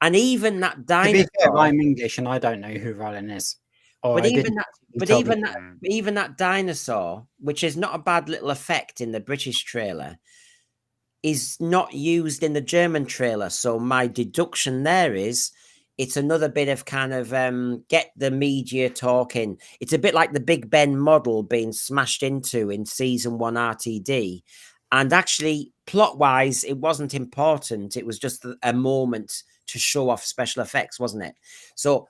And even that To be fair, dinosaur. I'm English and I don't know who Rylan is. But even that dinosaur, which is not a bad little effect in the British trailer, is not used in the German trailer. So my deduction there is it's another bit of kind of get the media talking. It's a bit like the Big Ben model being smashed into in season 1 RTD. And actually, plot-wise, it wasn't important. It was just a moment to show off special effects, wasn't it? So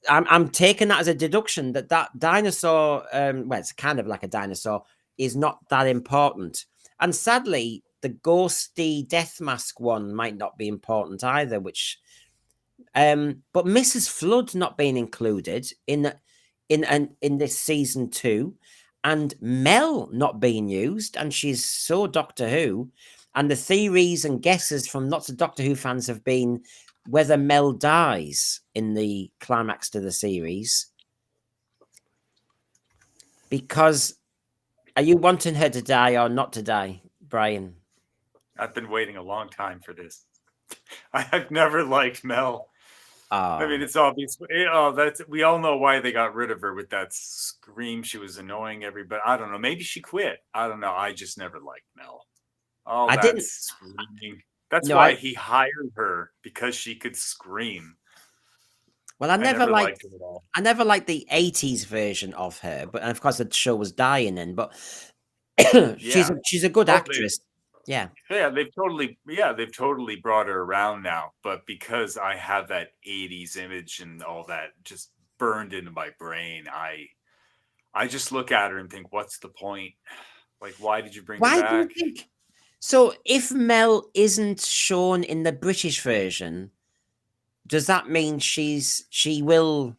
I'm taking that as a deduction that dinosaur, well, it's kind of like a dinosaur, is not that important. And sadly, the ghosty death mask one might not be important either, which but Mrs. Flood not being included in this season 2, and Mel not being used, and she's so Doctor Who, and the theories and guesses from lots of Doctor Who fans have been whether Mel dies in the climax to the series. Because are you wanting her to die or not to die, Brian? I've been waiting a long time for this. I've never liked Mel. I mean, it's obvious. We all know why they got rid of her with that scream. She was annoying everybody. I don't know. Maybe she quit. I don't know. I just never liked Mel. Oh, that's screaming. That's why he hired her, because she could scream. Well, I never liked her at all. I never liked the 80s version of her, but and of course the show was dying then. But she's a good actress. Yeah, they've totally brought her around now. But because I have that 80s image and all that just burned into my brain, I just look at her and think, what's the point? Like, why did you bring her back? Do you think? So if Mel isn't shown in the British version, does that mean she will?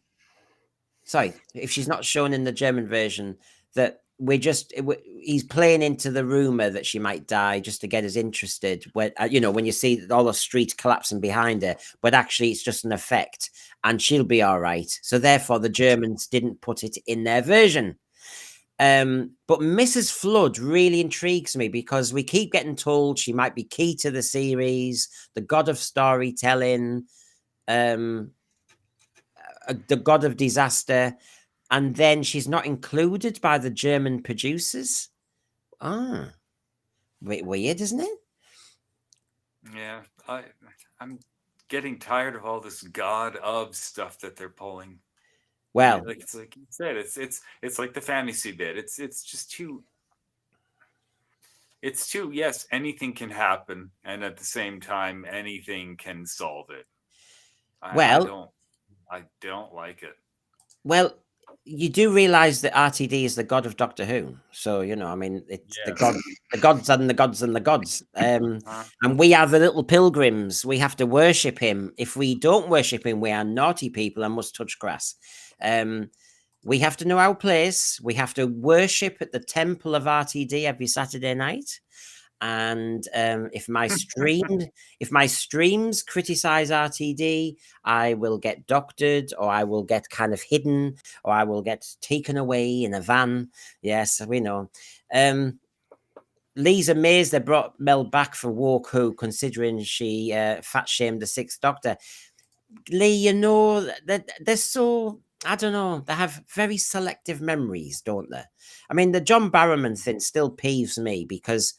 Sorry, if she's not shown in the German version, that he's playing into the rumor that she might die just to get us interested. When when you see all the streets collapsing behind her, but actually it's just an effect, and she'll be all right. So therefore, the Germans didn't put it in their version. But Mrs. Flood really intrigues me because we keep getting told she might be key to the series, the god of storytelling, the god of disaster. And then she's not included by the German producers. Ah, weird, isn't it? Yeah, I'm getting tired of all this god of stuff that they're pulling. Well, like it's like you said, it's like the fantasy bit. It's just too. It's too. Yes, anything can happen, and at the same time, anything can solve it. I don't like it. Well, you do realize that RTD is the god of Doctor Who. So, I mean, it's the gods and the gods and the gods. And we are the little pilgrims. We have to worship him. If we don't worship him, we are naughty people and must touch grass. We have to know our place. We have to worship at the temple of RTD every Saturday night. And if my streams criticize RTD, I will get doctored, or I will get kind of hidden, or I will get taken away in a van. Yes, we know. Lee's amazed they brought Mel back for Woke Who, considering she fat shamed the Sixth Doctor. Lee, they're so, I don't know, they have very selective memories, don't they? I mean, the John Barrowman thing still peeves me because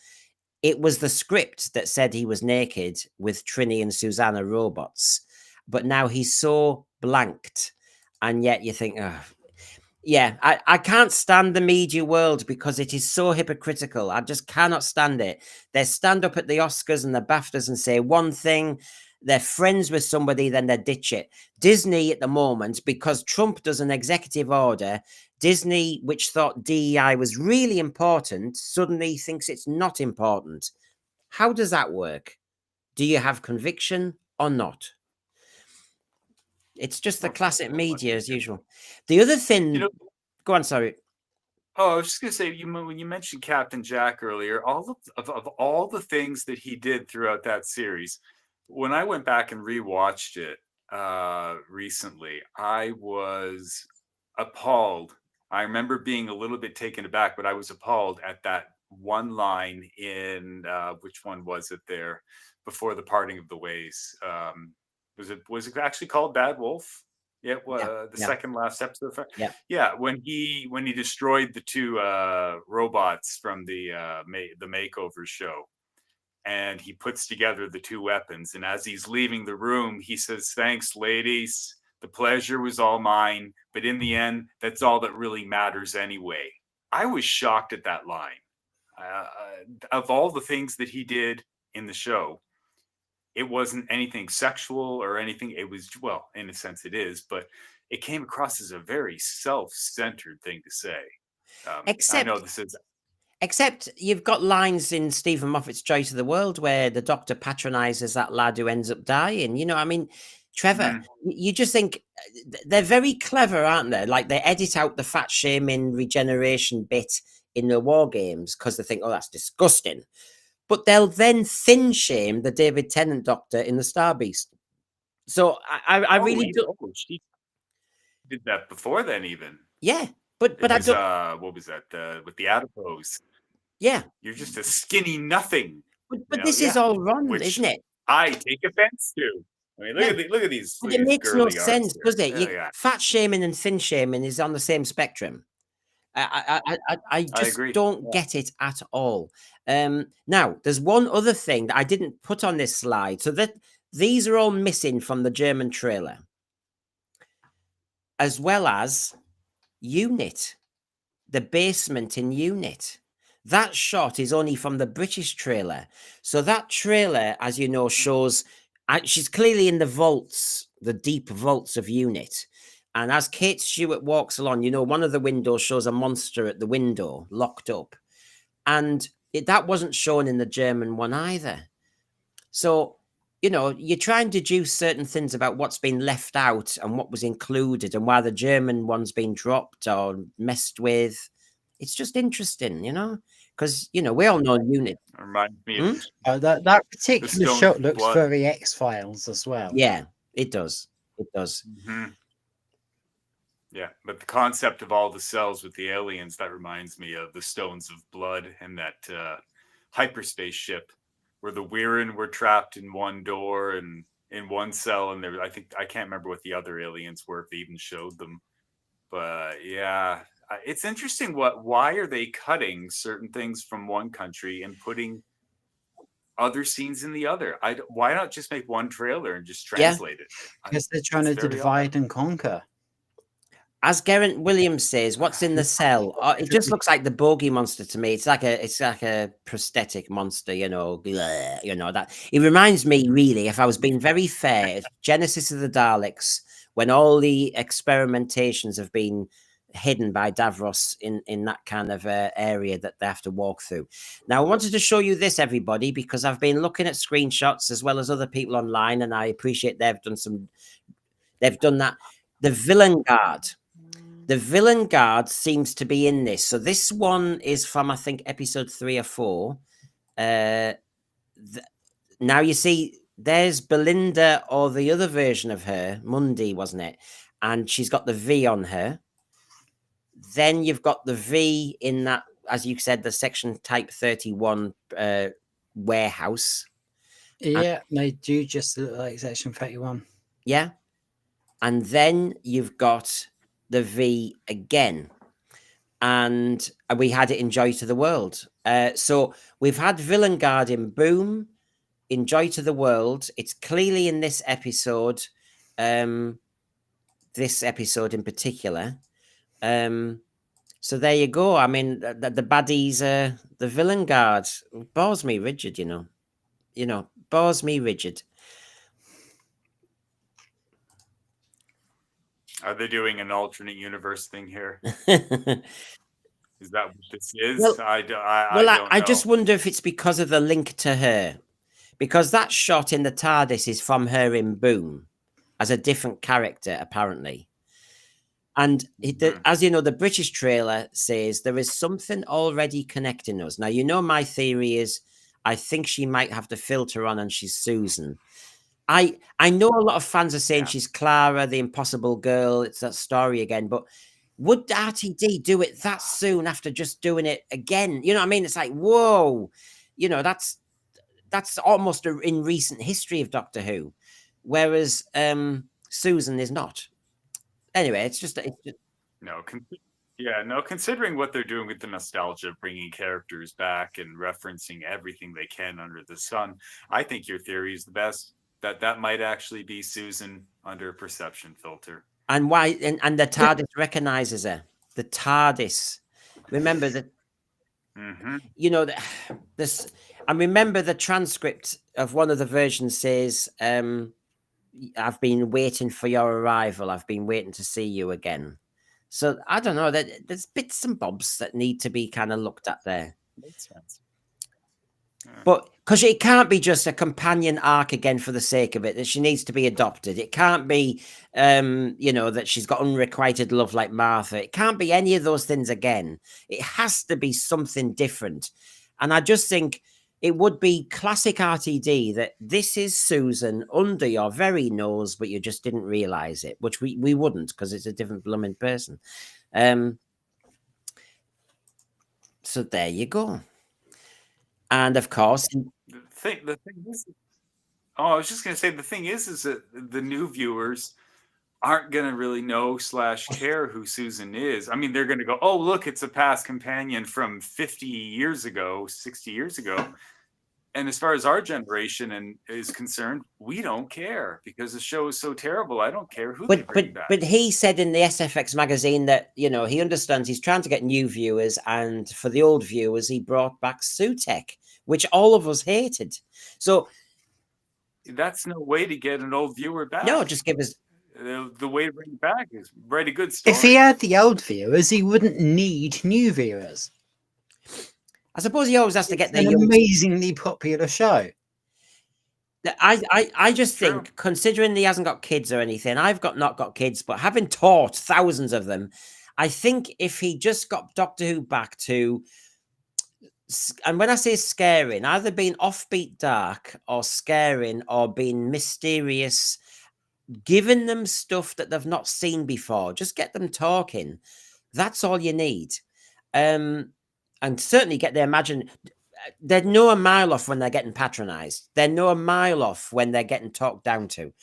it was the script that said he was naked with Trini and Susanna robots, but now he's so blanked, and yet you think, oh, yeah, I can't stand the media world because it is so hypocritical. I just cannot stand it. They stand up at the Oscars and the BAFTAs and say one thing, they're friends with somebody, then they ditch it. Disney at the moment, because Trump does an executive order, Disney, which thought DEI was really important, suddenly thinks it's not important. How does that work? Do you have conviction or not? It's just the classic media as usual. The other thing, go on, sorry. Oh, I was just gonna say, when you mentioned Captain Jack earlier, all of all the things that he did throughout that series, when I went back and rewatched it recently, I was appalled. I remember being a little bit taken aback, but I was appalled at that one line in which one was it there? Before the parting of the ways. Was it actually called Bad Wolf? Yeah, the second last episode. Yeah, when he destroyed the two robots from the makeover show, and he puts together the two weapons, and as he's leaving the room, he says, "Thanks, ladies. The pleasure was all mine, but in the end, that's all that really matters anyway." I was shocked at that line. Of all the things that he did in the show, it wasn't anything sexual or anything. It was, well, in a sense it is, but it came across as a very self-centered thing to say. I know this is... Except you've got lines in Stephen Moffat's Joy to the World where the Doctor patronizes that lad who ends up dying. I mean, Trevor, you just think they're very clever, aren't they? Like, they edit out the fat shaming regeneration bit in the war games because they think, oh, that's disgusting. But they'll then thin shame the David Tennant Doctor in the Star Beast. So I really do. She did that before then, even. Yeah, but I don't. What was that? With the adipose. Yeah, you're just a skinny nothing. But this is all wrong, isn't it? I take offense to. I mean, look at these. But it makes no sense, does it? Fat shaming and thin shaming is on the same spectrum. I just don't get it at all. Now, there's one other thing that I didn't put on this slide. So that these are all missing from the German trailer, as well as Unit, the basement in Unit. That shot is only from the British trailer. So that trailer, as you know, shows she's clearly in the vaults, the deep vaults of Unit. And as Kate Stewart walks along, one of the windows shows a monster at the window, locked up. And that wasn't shown in the German one either. So, you try and deduce certain things about what's been left out and what was included and why the German one's been dropped or messed with. it's just interesting, because we all know unit. Reminds me of That particular Stones shot of looks Blood. very X-Files as well. Yeah, it does. It does. Yeah, but the concept of all the cells with the aliens, that reminds me of the Stones of Blood and that hyperspace ship where the Weirin were trapped in one door and in one cell, and I can't remember what the other aliens were, if they even showed them. But yeah, it's interesting. Why are they cutting certain things from one country and putting other scenes in the other? Why not just make one trailer and just translate it? Because they're trying to divide and conquer. As Geraint Williams says, what's in the cell? It just looks like the bogey monster to me. It's like a prosthetic monster, that it reminds me, really, if I was being very fair, Genesis of the Daleks, when all the experimentations have been hidden by Davros in that kind of area that they have to walk through. Now, I wanted to show you this, everybody, because I've been looking at screenshots as well as other people online, and I appreciate they've done that. The Villain Guard. The Villain Guard seems to be in this. So this one is from, I think, episode 3 or 4. Now you see, there's Belinda, or the other version of her, Mundy, wasn't it? And she's got the V on her. Then you've got the V in that, as you said, the section type 31 warehouse. Yeah, they do just look like section 31. Yeah. And then you've got the V again, and we had it in Joy to the World. So we've had Villain Guard in Boom, in Joy to the World. It's clearly in this episode in particular. So there you go. I mean, the baddies, the Villain Guard, bores me rigid, bores me rigid. Are they doing an alternate universe thing here? Is that what this is? Well, I don't know. I just wonder if it's because of the link to her, because that shot in the TARDIS is from her in Boom as a different character, apparently. And as you know, the British trailer says there is something already connecting us. Now, my theory is I think she might have the filter on and she's Susan. I know a lot of fans are saying she's Clara, the Impossible Girl. It's that story again. But would RTD do it that soon after just doing it again? You know what I mean? It's like, whoa, that's almost in recent history of Doctor Who, whereas Susan is not. Anyway, it's just considering what they're doing with the nostalgia, bringing characters back and referencing everything they can under the sun, I think your theory is the best. That might actually be Susan under a perception filter. And why? And the TARDIS recognizes her. The TARDIS. Remember that. This. And remember the transcript of one of the versions says, "I've been waiting for your arrival. I've been waiting to see you again." So I don't know. There's bits and bobs that need to be kind of looked at there. Makes sense. But because it can't be just a companion arc again for the sake of it, that she needs to be adopted. It can't be, that she's got unrequited love like Martha. It can't be any of those things again. It has to be something different. And I just think it would be classic RTD that this is Susan under your very nose, but you just didn't realize it, which we wouldn't because it's a different blooming person. So there you go. And of course, the thing is, I was just going to say, the thing is that the new viewers aren't going to really know / care who Susan is. I mean, they're going to go, oh, look, it's a past companion from 50 years ago, 60 years ago. And as far as our generation is concerned, we don't care because the show is so terrible. I don't care who they bring back. But he said in the SFX magazine that, he understands he's trying to get new viewers. And for the old viewers, he brought back Sutek, which all of us hated. So that's no way to get an old viewer back. No, just give us... The way to bring it back is write a good story. If he had the old viewers, he wouldn't need new viewers. I suppose he always has to get an amazingly popular show. I just think, considering he hasn't got kids or anything, I've not got kids, but having taught thousands of them, I think if he just got Doctor Who back to, and when I say scaring, either being offbeat dark or scaring or being mysterious, giving them stuff that they've not seen before, just get them talking. That's all you need. And certainly get their imagine. They're no a mile off when they're getting patronized. They're no a mile off when they're getting talked down to.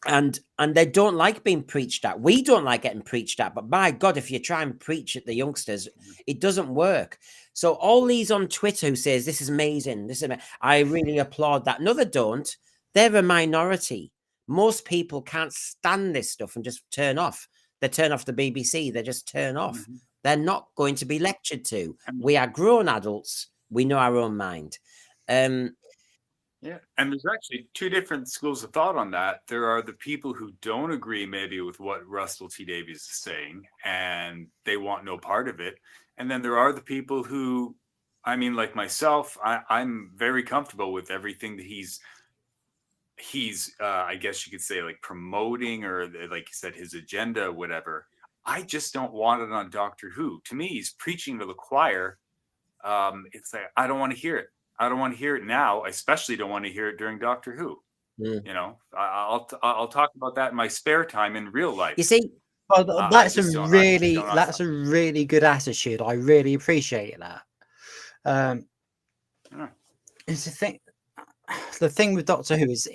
And they don't like being preached at. We don't like getting preached at, but by God, if you try and preach at the youngsters, it doesn't work. So all these on Twitter who says this is amazing, this is amazing, I really applaud that. No, they don't. They're a minority. Most people can't stand this stuff and just turn off. They turn off the BBC. They just turn off. They're not going to be lectured to. We are grown adults. We know our own mind. Yeah, and there's actually two different schools of thought on that. There are the people who don't agree maybe with what Russell T Davies is saying, and they want no part of it. And then there are the people who, I mean, like myself, I'm very comfortable with everything that he's I guess you could say, like, promoting, or like you said, his agenda, whatever. I just don't want it on Doctor Who. To me, he's preaching to the choir. It's like, I don't want to hear it. I don't want to hear it now. I especially don't want to hear it during Doctor Who. You know, I'll talk about that in my spare time in real life. You see, well, that's a really good attitude. I really appreciate that. It's the thing with Doctor Who is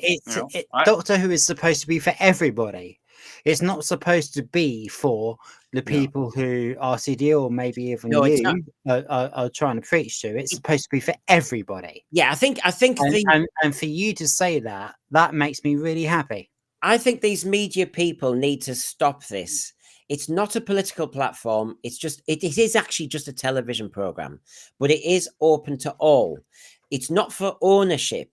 Doctor Who is supposed to be for everybody. It's not supposed to be for the people who RCD or maybe even you are trying to preach to. It's supposed to be for everybody. Yeah, I think and for you to say that makes me really happy. I think these media people need to stop this. It's not a political platform. It is actually just a television program, but it is open to all. It's not for ownership.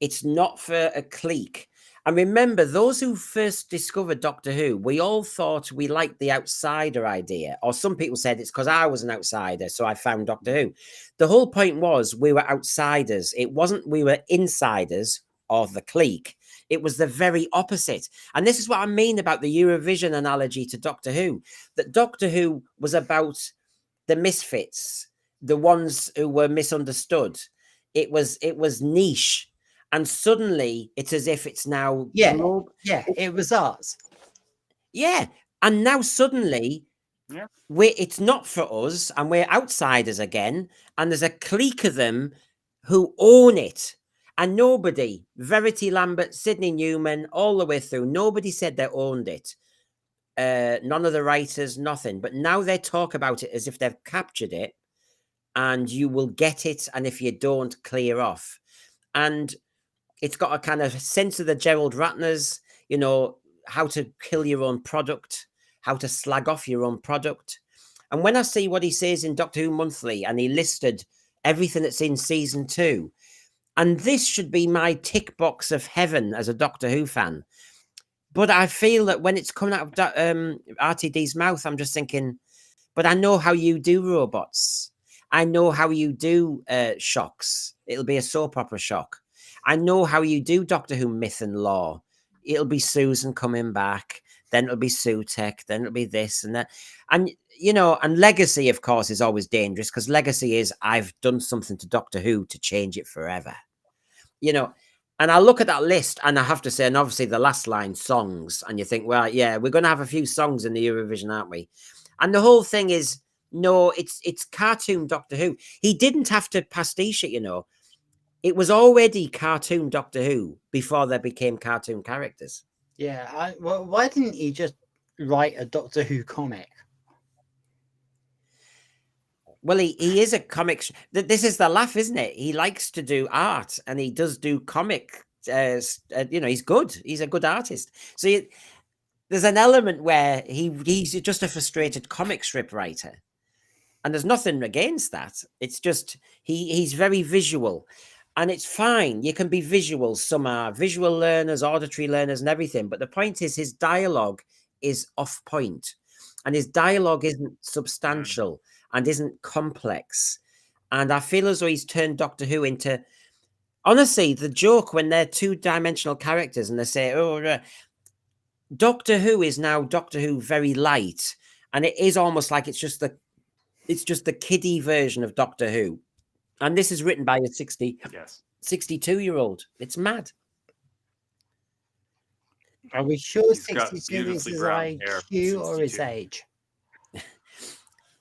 It's not for a clique. And remember, those who first discovered Doctor Who, we all thought we liked the outsider idea. Or some people said it's because I was an outsider, so I found Doctor Who. The whole point was we were outsiders. It wasn't we were insiders of the clique. It was the very opposite. And this is what I mean about the Eurovision analogy to Doctor Who. That Doctor Who was about the misfits, the ones who were misunderstood. It was niche. And suddenly it's as if it's now it was us. Yeah. And now suddenly it's not for us, and we're outsiders again, and there's a clique of them who own it. And nobody, Verity Lambert, Sidney Newman, all the way through, nobody said they owned it. None of the writers, nothing. But now they talk about it as if they've captured it, and you will get it, and if you don't, clear off. And it's got a kind of sense of the Gerald Ratners, you know, how to kill your own product, how to slag off your own product. And when I see what he says in Doctor Who Monthly, and he listed everything that's in season 2, and this should be my tick box of heaven as a Doctor Who fan. But I feel that when it's coming out of RTD's mouth, I'm just thinking, but I know how you do robots. I know how you do shocks. It'll be a soap opera shock. I know how you do Doctor Who myth and lore. It'll be Susan coming back, then it'll be Sutek, then it'll be this and that. And, you know, and legacy, of course, is always dangerous, because legacy is I've done something to Doctor Who to change it forever. You know, and I look at that list and I have to say, and obviously the last line, songs, and you think, well, yeah, we're going to have a few songs in the Eurovision, aren't we? And the whole thing is, no, it's cartoon Doctor Who. He didn't have to pastiche it, you know. It was already cartoon Doctor Who before they became cartoon characters. Yeah, well, why didn't he just write a Doctor Who comic? Well, he is a comic. This is the laugh, isn't it? He likes to do art, and he does do comic. You know, he's good. He's a good artist. So there's an element where he's just a frustrated comic strip writer, and there's nothing against that. It's just he's very visual. And it's fine. You can be visual. Some are visual learners, auditory learners, and everything. But the point is, his dialogue is off point. And his dialogue isn't substantial and isn't complex. And I feel as though he's turned Doctor Who into... Honestly, the joke when they're two-dimensional characters and they say, oh, Doctor Who is now Doctor Who very light. and it is almost like it's just the kiddie version of Doctor Who. And this is written by a 62-year-old. It's mad. Are we sure He's got 62 is beautifully his brown hair. IQ or his 62. age?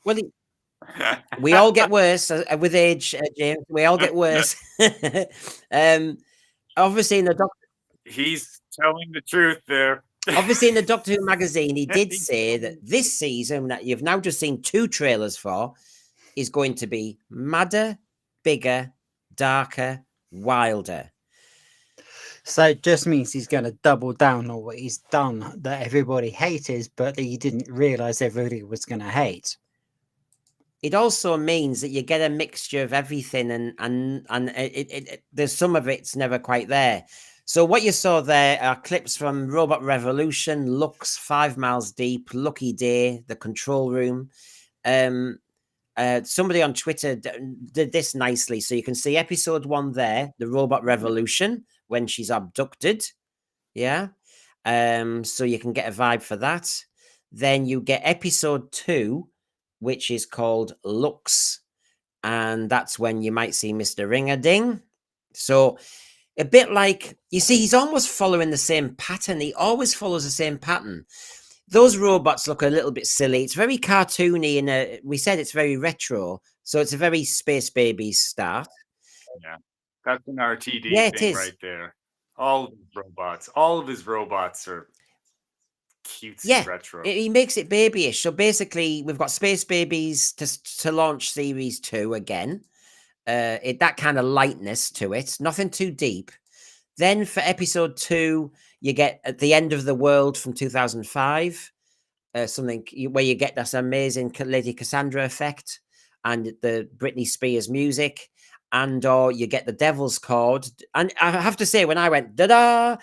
Well, we all get worse with age, James. We all get worse. Obviously, in the He's telling the truth there. Obviously, in the Doctor Who magazine, he did say that this season that you've now just seen 2 trailers for is going to be madder, bigger, darker, wilder. So it just means he's going to double down on what he's done that everybody hated, but that he didn't realize everybody was going to hate. It also means that you get a mixture of everything, and there's some of it's never quite there. So what you saw there are clips from Robot Revolution, Lux, 5 Miles Deep, Lucky Day, The Control Room. Somebody on Twitter did this nicely. So you can see episode 1 there, the Robot Revolution, when she's abducted. Yeah. So you can get a vibe for that. Then you get episode 2, which is called Lux. And that's when you might see Mr. Ring-a-Ding. So a bit like, you see, he's almost following the same pattern. He always follows the same pattern. Those robots look a little bit silly. It's very cartoony, and we said it's very retro. So it's a very Space Babies start. Yeah, that's an RTD Yeah, thing right there. All of his robots are cutesy retro. He makes it babyish. So basically, we've got Space Babies to launch series 2 again. That kind of lightness to it, nothing too deep. Then for episode 2, you get At the End of the World from 2005, something where you get this amazing Lady Cassandra effect and the Britney Spears music, or you get The Devil's Chord. And I have to say, when I went da-da,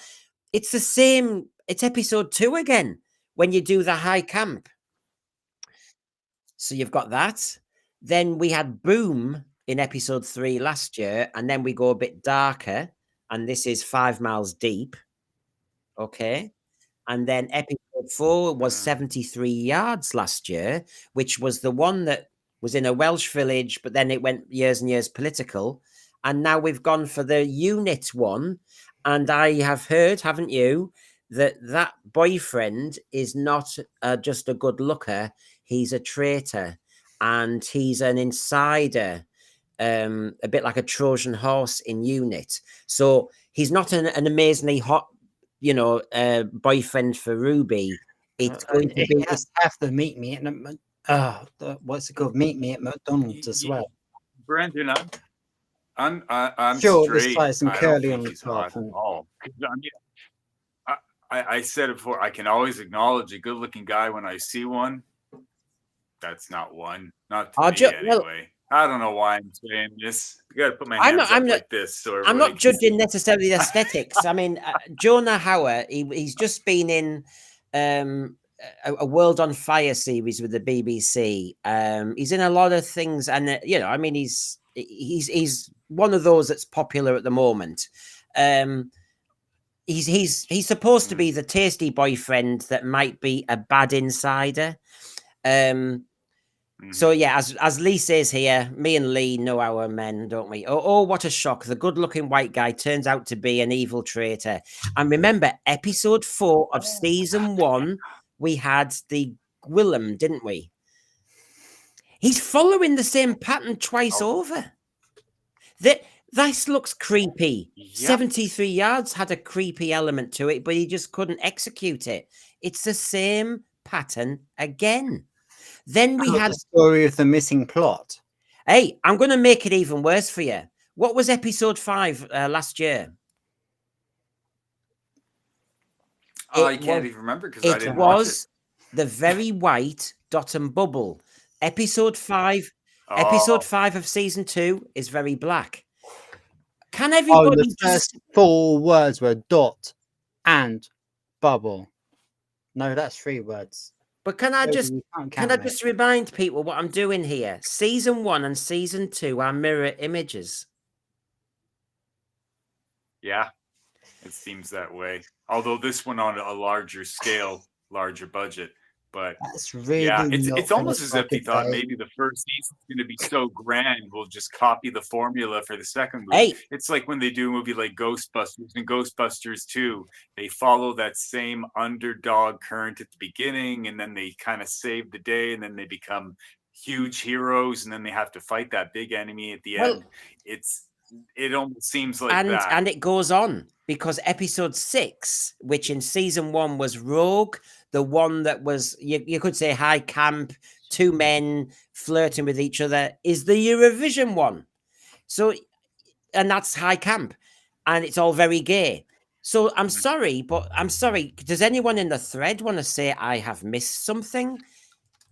it's the same. It's episode 2 again when you do the high camp. So you've got that. Then we had Boom in episode 3 last year, and then we go a bit darker, and this is 5 Miles Deep. Okay. And then episode 4 was 73 Yards last year, which was the one that was in a Welsh village, but then it went years and years political. And now we've gone for the unit one. And I have heard, haven't you, that boyfriend is not just a good looker. He's a traitor, and he's an insider, a bit like a Trojan horse in unit. So he's not an amazingly hot, boyfriend for Ruby. It's going to be. He has to have the meet me at what's it called? Meet me at McDonald's as well. Brendan, I'm sure straight. This guy's some curly on the top. I said it before. I can always acknowledge a good-looking guy when I see one. That's not one. Not to me, anyway. I don't know why I'm saying this. I got to put my hands up like this. So I'm not judging necessarily the aesthetics. I mean, Jonah Hauer, he's just been in a World on Fire series with the BBC. He's in a lot of things, and I mean, he's one of those that's popular at the moment. He's supposed to be the tasty boyfriend that might be a bad insider. So yeah, as Lee says here, me and Lee know our men, don't we? Oh, what a shock. The good-looking white guy turns out to be an evil traitor. And remember, episode 4 of season 1, we had the Gwillem, didn't we? He's following the same pattern twice over. This looks creepy. Yep. 73 Yards had a creepy element to it, but he just couldn't execute it. It's the same pattern again. Then we had the story of the missing plot. Hey, I'm going to make it even worse for you. What was episode 5 last year? I can't even remember because I didn't watch it. It was The Very White Dot and Bubble. Episode 5. Episode 5 of season 2 is Very Black. Can everybody the first 4 words were dot and bubble. No, that's 3 words. But can I just remind people what I'm doing here? Season 1 and season 2 are mirror images. Yeah, it seems that way. Although this one on a larger scale, larger budget. But That's really yeah, not it's gonna almost as if they fucking thought say. maybe the first season's gonna be so grand, we'll just copy the formula for the second movie. Hey, It's like when they do a movie like Ghostbusters and Ghostbusters 2, they follow that same underdog current at the beginning, and then they kind of save the day, and then they become huge heroes, and then they have to fight that big enemy at the well, end. It almost seems like that. and it goes on because episode 6, which in season 1 was Rogue, the one that was you could say high camp, two men flirting with each other, is the Eurovision one. So, and that's high camp, and it's all very gay. So I'm sorry, but I'm sorry. Does anyone in the thread want to say I have missed something?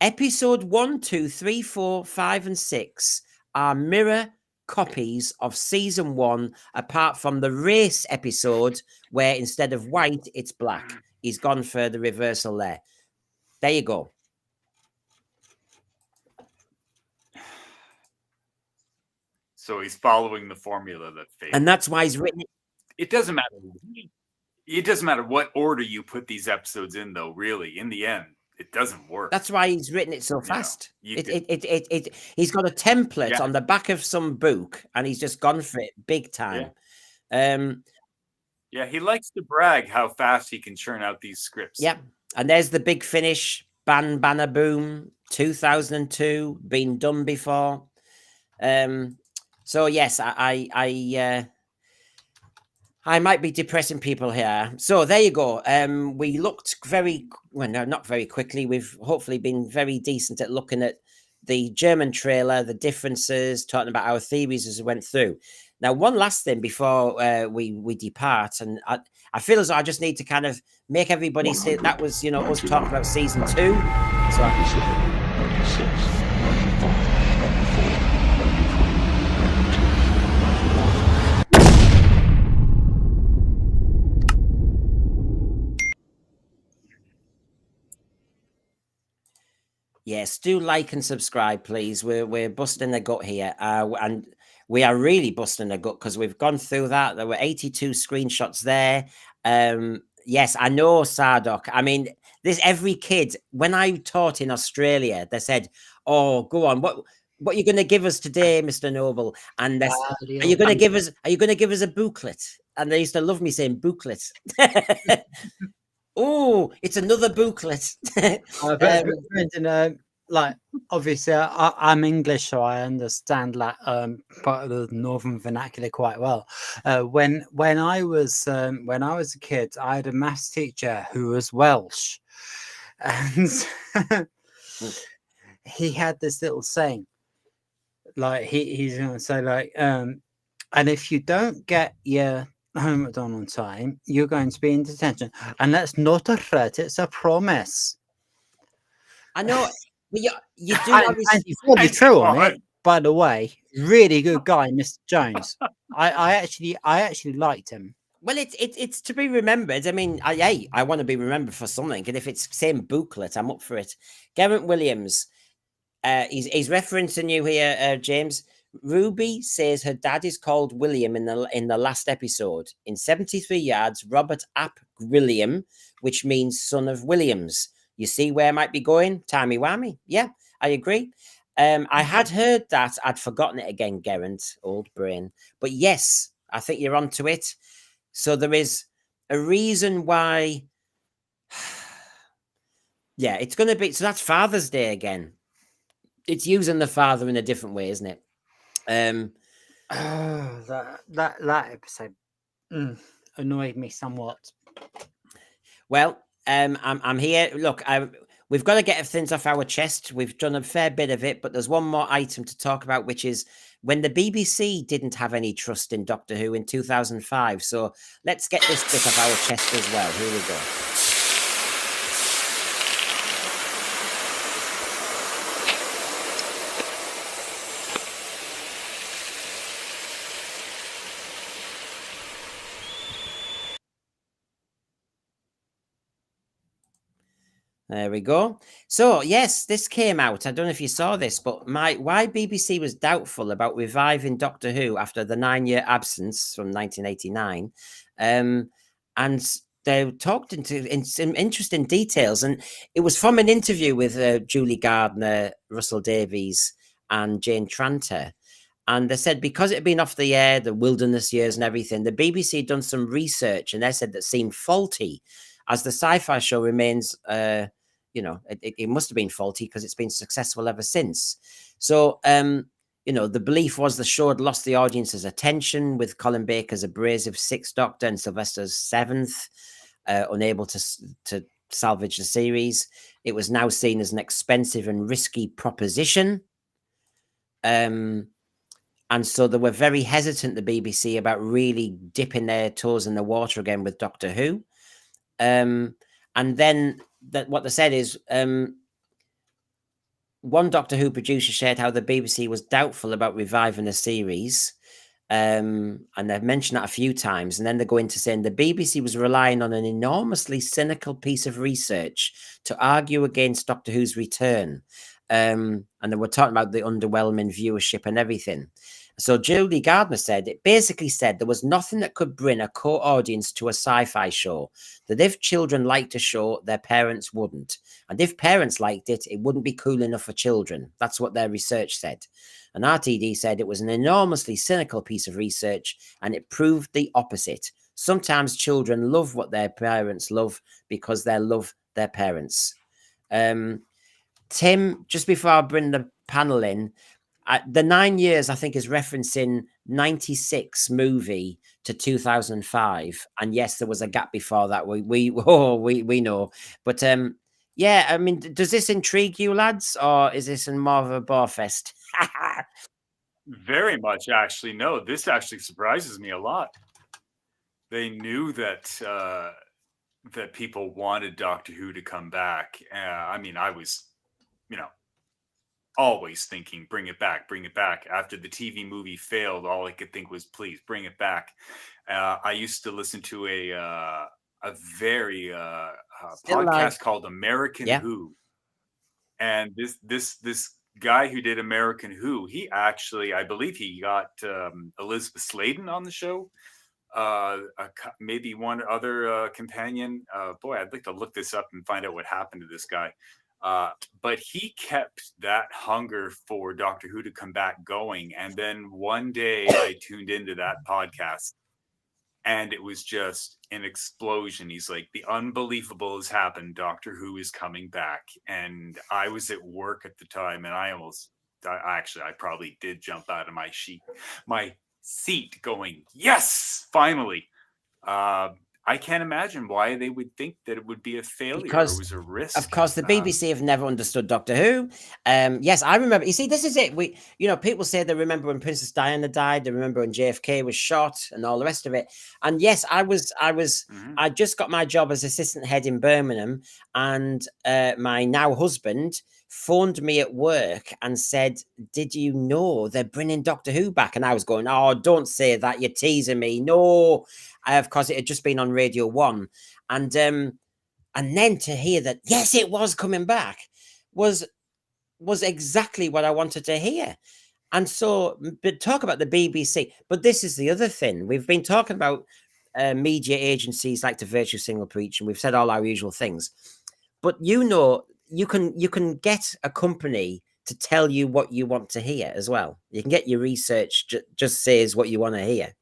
Episode 1, 2, 3, 4, 5, and 6 are mirror copies of season 1, apart from the race episode where instead of white, it's black. He's gone for the reversal there. There you go. So he's following the formula that failed. And that's why he's written it. It doesn't matter. It doesn't matter what order you put these episodes in, though, really. In the end, it doesn't work. That's why he's written it so fast. You He's got a template Yeah. on the back of some book, and he's just gone for it big time. Yeah, he likes to brag how fast he can churn out these scripts. Yeah, and there's the big finish. Ban Banner Boom, 2002, been done before. So yes, I might be depressing people here. So there you go. We looked not very quickly. We've hopefully been very decent at looking at the German trailer, the differences, talking about our theories as we went through. Now, one last thing before we depart, and I feel as though I just need to kind of make everybody say that was, us talking about season 2. Yes, do like and subscribe, please. We're busting the gut here, and we are really busting the gut because we've gone through that. There were 82 screenshots there. Yes, I know, Sardoc. I mean, every kid. When I taught in Australia, they said, "Oh, go on, what are you going to give us today, Mr. Noble?" And are you going to give us a booklet? And they used to love me saying booklet. Oh, it's another booklet. Brendan, like obviously I'm English, so I understand part of the northern vernacular quite well. When I was a kid, I had a maths teacher who was Welsh, and he had this little saying, like he's gonna say like, and if you don't get your homework done on time, you're going to be in detention, and that's not a threat; it's a promise. I know. You do And he's really true on it, by the way. Really good guy, Mr. Jones. I actually liked him. Well, it's to be remembered. I mean, I want to be remembered for something, and if it's same booklet, I'm up for it. Garrett Williams, he's referencing you here, James. Ruby says her dad is called William in the last episode. In 73 yards, Robert Ap William, which means son of Williams. You see where I might be going? Timey-wimey. Yeah, I agree. I had heard that. I'd forgotten it again, Gerrant, old brain. But yes, I think you're onto it. So there is a reason why. Yeah, it's going to be. So that's Father's Day again. It's using the father in a different way, isn't it? That episode annoyed me somewhat. Well, I'm here. Look, we've got to get things off our chest. We've done a fair bit of it, but there's one more item to talk about, which is when the BBC didn't have any trust in Doctor Who in 2005. So let's get this bit off our chest as well. Here we go. There we go. So, yes, this came out. I don't know if you saw this, but why BBC was doubtful about reviving Doctor Who after the 9-year absence from 1989. And they talked in some interesting details, and it was from an interview with Julie Gardner, Russell Davies, and Jane Tranter. And they said because it had been off the air, the wilderness years and everything, the BBC had done some research, and they said that seemed faulty, as the sci-fi show remains, it must have been faulty because it's been successful ever since. So, the belief was the show had lost the audience's attention, with Colin Baker's abrasive Sixth Doctor and Sylvester's Seventh unable to salvage the series. It was now seen as an expensive and risky proposition. And so they were very hesitant, the BBC, about really dipping their toes in the water again with Doctor Who. And then what they said is one Doctor Who producer shared how the BBC was doubtful about reviving the series. And they've mentioned that a few times. And then they go into saying the BBC was relying on an enormously cynical piece of research to argue against Doctor Who's return. And they were talking about the underwhelming viewership and everything. So Julie Gardner said, it basically said there was nothing that could bring a core audience to a sci-fi show, that if children liked a show, their parents wouldn't. And if parents liked it, it wouldn't be cool enough for children. That's what their research said. And RTD said it was an enormously cynical piece of research, and it proved the opposite. Sometimes children love what their parents love because they love their parents. Tim, just before I bring the panel in, the 9 years, I think, is referencing 96 movie to 2005. And yes, there was a gap before that. We know. But yeah, I mean, does this intrigue you, lads? Or is this more of a bore fest? Very much, actually. No, this actually surprises me a lot. They knew that that people wanted Doctor Who to come back. I mean, I was, always thinking, bring it back, bring it back. After the TV movie failed, all I could think was, please bring it back. I used to listen to a very podcast called American Who, and this guy who did American Who, he actually, I believe he got Elizabeth Sladen on the show, maybe one other companion. Boy, I'd like to look this up and find out what happened to this guy. But he kept that hunger for Doctor Who to come back going. And then one day I tuned into that podcast, and it was just an explosion. He's like, the unbelievable has happened. Doctor Who is coming back. And I was at work at the time, and I probably did jump out of my seat going, yes, finally. I can't imagine why they would think that it would be a failure. Because it was a risk. Of course, the BBC have never understood Doctor Who. Yes, I remember. You see, this is it. People say they remember when Princess Diana died. They remember when JFK was shot and all the rest of it. And yes, I just got my job as assistant head in Birmingham, and my now husband phoned me at work and said, did you know they're bringing Doctor Who back? And I was going, oh, don't say that. You're teasing me. No. Of course, it had just been on Radio 1. And then to hear that, yes, it was coming back was exactly what I wanted to hear. And so, but talk about the BBC. But this is the other thing. We've been talking about media agencies like to virtue single preach, and we've said all our usual things. But you can get a company to tell you what you want to hear as well. You can get your research just says what you want to hear.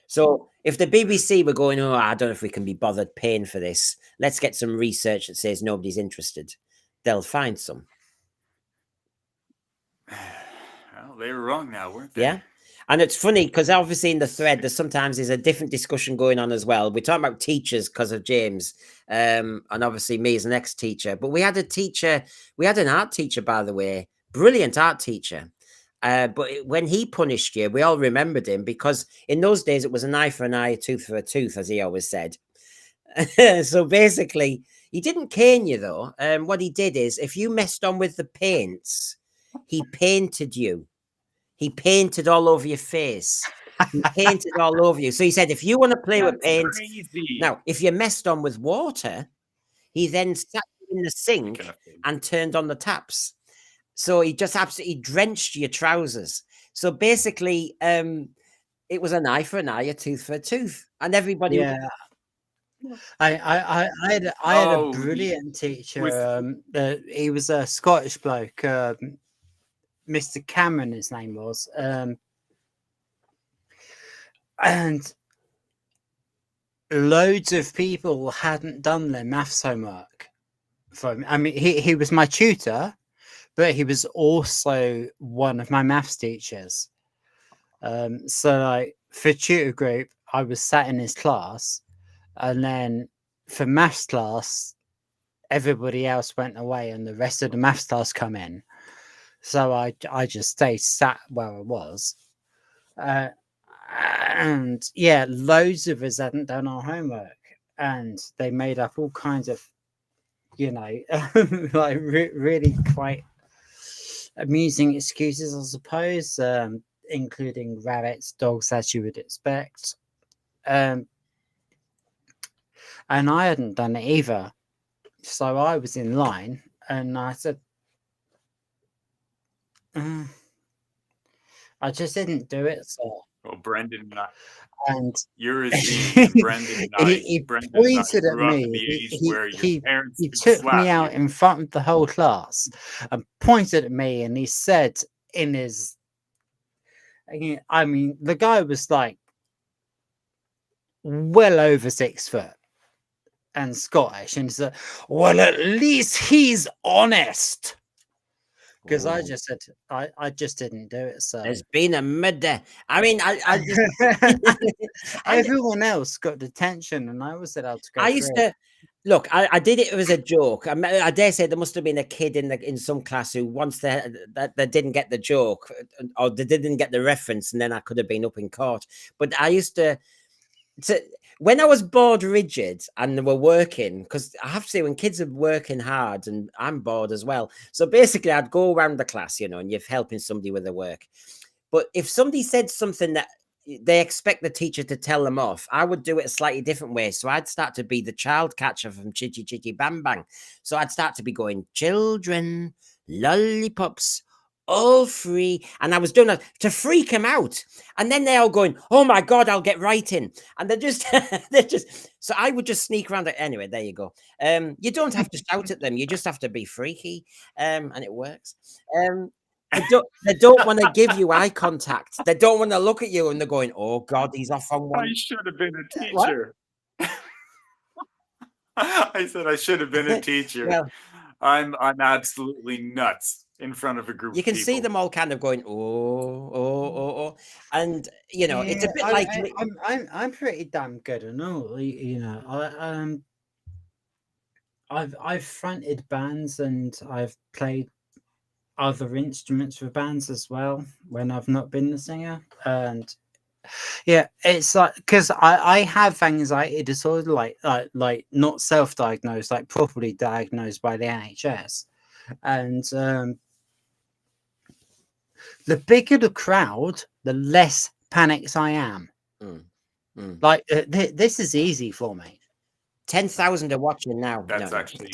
So if the BBC were going, oh, I don't know if we can be bothered paying for this, let's get some research that says nobody's interested, they'll find some. Well, they were wrong now, weren't they? Yeah. And it's funny because obviously in the thread, there's a different discussion going on as well. We're talking about teachers because of James, and obviously me as an ex-teacher. But we had an art teacher, by the way, brilliant art teacher. But when he punished you, we all remembered him because in those days it was an eye for an eye, a tooth for a tooth, as he always said. So basically, he didn't cane you though. What he did is, if you messed on with the paints, he painted you. He painted all over your face. He painted all over you. So he said, if you want to play with paint, now if you messed on with water, he then sat in the sink and turned on the taps. So he just absolutely drenched your trousers. So basically, it was an eye for an eye, a tooth for a tooth, and everybody. Yeah, I had a Oh, brilliant teacher. with He was a Scottish bloke, Mr. Cameron, his name was, and loads of people hadn't done their maths homework. From I mean, he was my tutor, but he was also one of my maths teachers. So like for tutor group, I was sat in his class, and then for maths class, everybody else went away, and the rest of the maths class come in. So I just stayed sat where I was, and yeah, loads of us hadn't done our homework, and they made up all kinds of, like really quite amusing excuses, I suppose, including rabbits, dogs, as you would expect. And I hadn't done it either. So I was in line and I said, I just didn't do it. So, well, Brendan and I, and you're as mean, and Brendan and I, he Brendan and I pointed at grew up me. in the age where your parents He could took me slap out you. in front of the whole class and pointed at me, and he said in his, I mean, the guy was like well over 6 foot and Scottish, and he said, "Well, at least he's honest." Because I Oh, just said I just didn't do it. So there's been a murder. I mean, I just I, everyone else got detention, and I was allowed to go I used through. to look. I did it as a joke. I dare say there must have been a kid in some class who once they didn't get the joke or they didn't get the reference, and then I could have been up in court. But I used to when I was bored rigid and they were working, because I have to say when kids are working hard and I'm bored as well. So basically, I'd go around the class, and you're helping somebody with their work. But if somebody said something that they expect the teacher to tell them off, I would do it a slightly different way. So I'd start to be the child catcher from Chitty Chitty Bang Bang. So I'd start to be going, children, lollipops, all free. And I was doing it to freak them out. And then they're all going, oh my God, I'll get right in. And so I would just sneak around it. Anyway, there you go. You don't have to shout at them. You just have to be freaky. And it works. They don't want to give you eye contact. They don't want to look at you and they're going, oh God, he's off on one. I should have been a What? teacher. I said I should have been a teacher. Well, I'm absolutely nuts in front of a group you of can people. see them all kind of going, oh. And, it's a bit like... I'm pretty damn good and all, I've fronted bands and I've played other instruments for bands as well when I've not been the singer. And yeah, it's like, because I have anxiety disorder, like not self-diagnosed, like properly diagnosed by the NHS. And the bigger the crowd, the less panicked I am. Like this is easy for me. 10,000 are watching now. That's No. actually...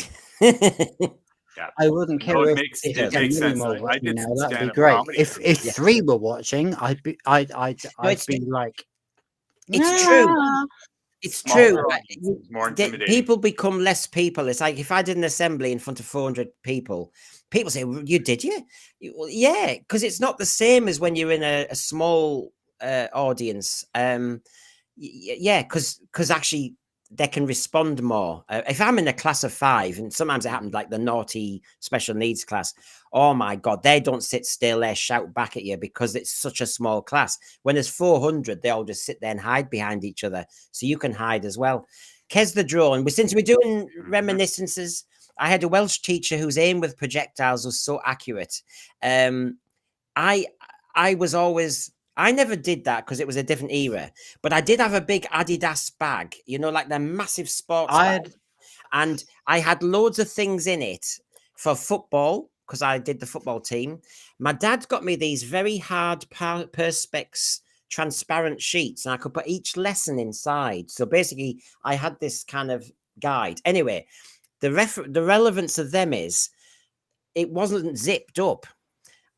Yeah. I wouldn't care No, it if makes many more sense. I watching did now. some That'd be stand-up great. comedy If for a bit. 3 were watching, I'd be like, It's true. It's Smaller true. audiences, more intimidating. People become less people. It's like if I did an assembly in front of 400 people, people say, you did you? Well, yeah, because it's not the same as when you're in a small audience. Yeah, because actually they can respond more. If I'm in a class of 5, and sometimes it happened like the naughty special needs class, oh my God, they don't sit still, they shout back at you because it's such a small class. When there's 400, they all just sit there and hide behind each other. So you can hide as well. Kes the drone, since we're doing reminiscences, I had a Welsh teacher whose aim with projectiles was so accurate. I was always... I never did that because it was a different era, but I did have a big Adidas bag, like the massive sports bag. And I had loads of things in it for football because I did the football team. My dad got me these very hard Perspex transparent sheets, and I could put each lesson inside. So basically, I had this kind of guide. Anyway, the relevance of them is it wasn't zipped up.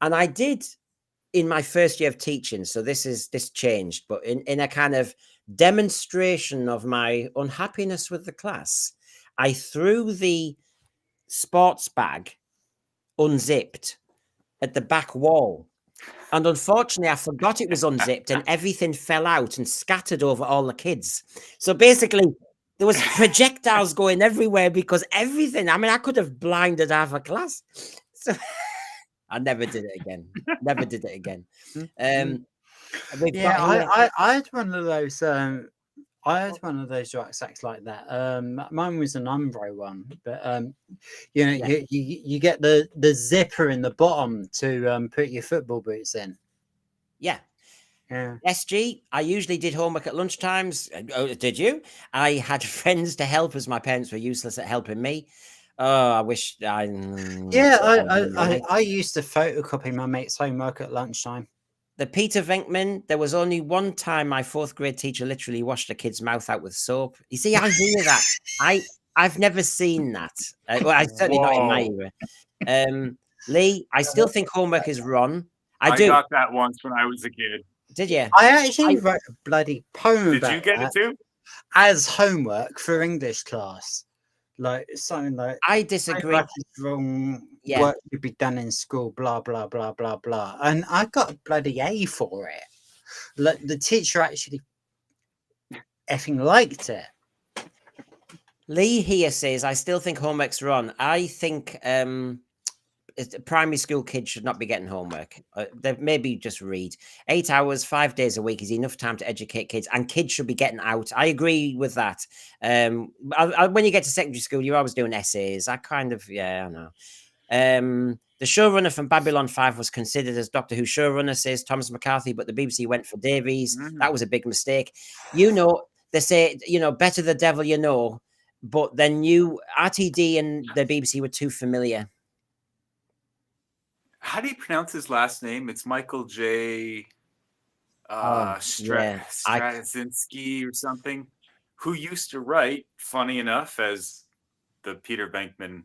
And I did in my first year of teaching, so this changed, but in a kind of demonstration of my unhappiness with the class, I threw the sports bag unzipped at the back wall. And unfortunately, I forgot it was unzipped and everything fell out and scattered over all the kids. So basically, there was projectiles going everywhere because everything, I mean, I could have blinded half a class. So I never did it again. Never did it again. We've Yeah, got here, I had one of those. I had one of those rucksacks like that. Mine was an Umbro one, but you know, yeah. you get the zipper in the bottom to put your football boots in. Yeah. Yeah. SG, I usually did homework at lunchtimes. Oh, did you? I had friends to help as my parents were useless at helping me. Oh, I wish I. Yeah, Right. I used to photocopy my mate's homework at lunchtime. The Peter Venkman, there was only one time my fourth grade teacher literally washed a kid's mouth out with soap. You see, I hear that. I've never seen that. Well, I certainly not in my Whoa. era. Lee, I still think homework is wrong. I do. got that once when I was a kid. Did you? I actually wrote a bloody poem Did about you get that it too? as homework for English class. Like something like I disagree. homework is wrong, Yeah. work should be done in school, blah blah blah blah blah. And I got a bloody A for it. Like the teacher actually effing liked it. Lee here says, I still think homework's wrong. I think primary school kids should not be getting homework. They maybe just read. 8 hours, 5 days a week is enough time to educate kids, and kids should be getting out. I agree with that. When you get to secondary school, you're always doing essays. I know. The showrunner from Babylon 5 was considered as Doctor Who showrunner, says Thomas McCarthy, but the BBC went for Davies. That was a big mistake. You know, they say, better the devil you know, but then RTD and the BBC were too familiar. How do you pronounce his last name? It's Michael J. Straczynski or something, who used to write, funny enough, as the Peter Venkman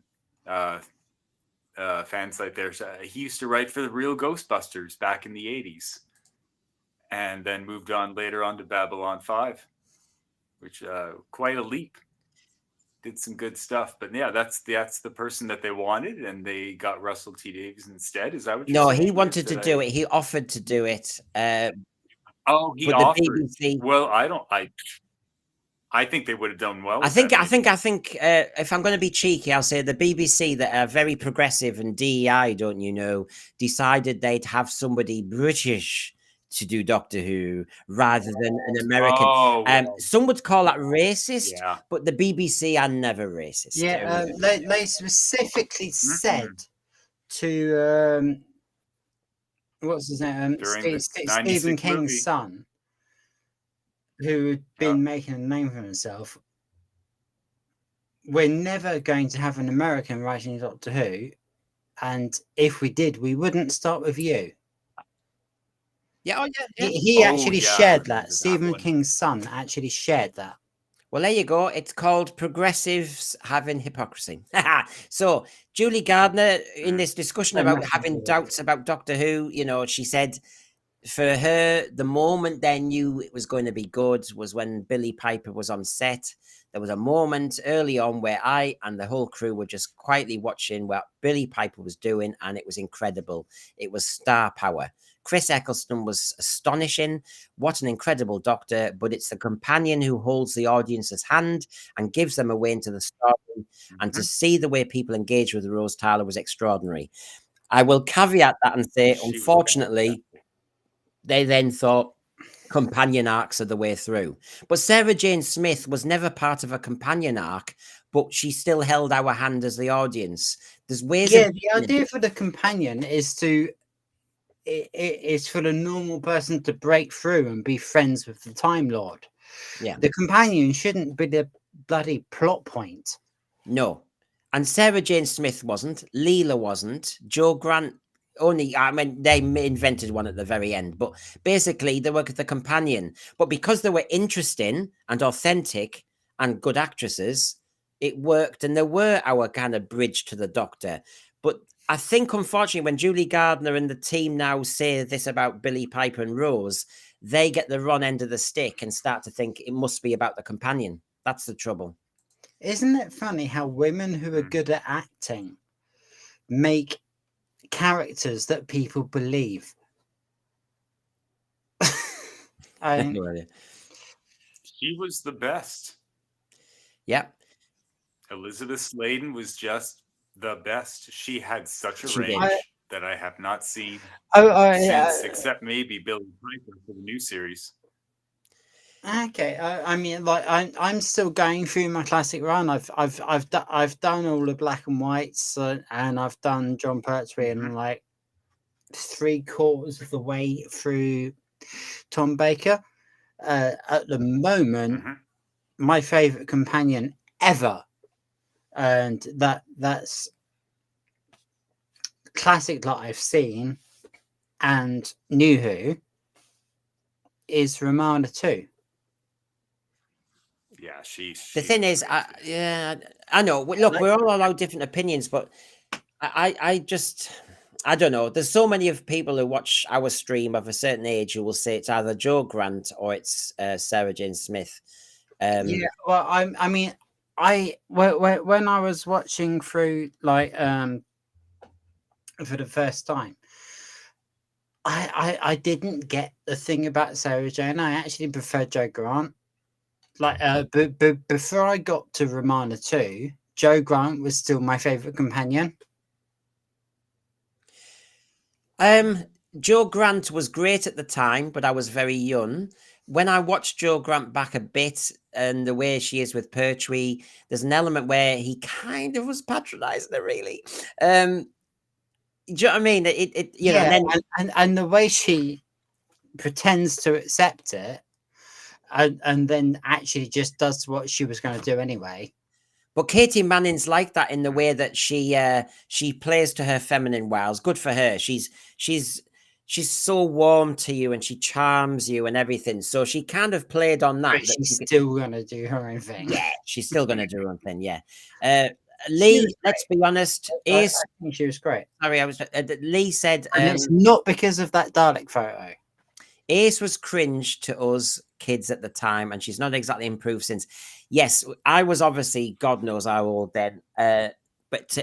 fan site there. He used to write for the real Ghostbusters back in the 80s, and then moved on later on to Babylon 5, which quite a leap. Did some good stuff, but yeah, that's the person that they wanted, and they got Russell T Davies instead. Is that what you're saying? No, he wanted to do it. He offered to do it. He with offered. The BBC. Well, I think they would have done well. I think if I'm going to be cheeky, I'll say the BBC, that are very progressive and DEI, don't you know, decided they'd have somebody British to do Doctor Who rather than an American. Some would call that racist, but the BBC are never racist. Yeah, they specifically said to what's his name, Stephen King's movie. Son, who had been making a name for himself. We're never going to have an American writing Doctor Who, and if we did, we wouldn't start with you. Yeah, yeah. He actually shared that. Stephen King's son actually shared that. Well, there you go. It's called progressives having hypocrisy. So Julie Gardner, in this discussion about having doubts about Doctor Who, she said for her, the moment they knew it was going to be good was when Billy Piper was on set. There was a moment early on where I and the whole crew were just quietly watching what Billy Piper was doing, and it was incredible. It was star power. Chris Eccleston was astonishing. What an incredible Doctor, but it's the companion who holds the audience's hand and gives them a way into the story. And to see the way people engage with Rose Tyler was extraordinary. I will caveat that and say, unfortunately, they then thought companion arcs are the way through. But Sarah Jane Smith was never part of a companion arc, but she still held our hand as the audience. There's ways. Yeah, the idea for the companion is to it's for the normal person to break through and be friends with the Time Lord. Yeah. The companion shouldn't be the bloody plot point. No. And Sarah Jane Smith wasn't. Leela wasn't. Joe Grant they invented one at the very end. But basically, they were the companion. But because they were interesting and authentic and good actresses, it worked. And they were our kind of bridge to the Doctor. But I think, unfortunately, when Julie Gardner and the team now say this about Billy Piper and Rose, they get the wrong end of the stick and start to think it must be about the companion. That's the trouble. Isn't it funny how women who are good at acting make characters that people believe? No idea. She was the best. Yeah. Elizabeth Sladen was just the best. She had such a She did. range that I have not seen yeah. since, except maybe Billy Piper for the new series. Okay, I mean, like I'm still going through my classic run. I've done all the black and whites, and I've done John Pertwee, and like 3/4 of the way through Tom Baker. At the moment, my favorite companion ever, and that's classic that I've seen and New Who is Romana too. Yeah, the thing is, I know. Look, we're all allowed different opinions, but I just, I don't know. There's so many of people who watch our stream of a certain age who will say it's either Joe Grant or it's Sarah Jane Smith. Yeah, well, I mean, when I was watching through like for the first time, I didn't get the thing about Sarah Jane. I actually preferred Joe Grant. Like, but before I got to Romana 2, Joe Grant was still my favorite companion. Joe Grant was great at the time, but I was very young. When I watched Joe Grant back a bit and the way she is with Pertwee, there's an element where he kind of was patronizing her, really. Do you know what I mean? You know, and the way she pretends to accept it, and then actually just does what she was going to do anyway. But Katie Manning's like that in the way that she plays to her feminine wiles. Good for her. She's so warm to you and she charms you and everything. So she kind of played on that. But she's still going to do her own thing. Yeah, she's still going to do her own thing. Yeah. Lee, let's be honest. Ace, I think she was great. Sorry, I was. Lee said, and it's not because of that Dalek photo. Ace was cringe to us kids at the time, and she's not exactly improved since. Yes, I was obviously God knows how old then.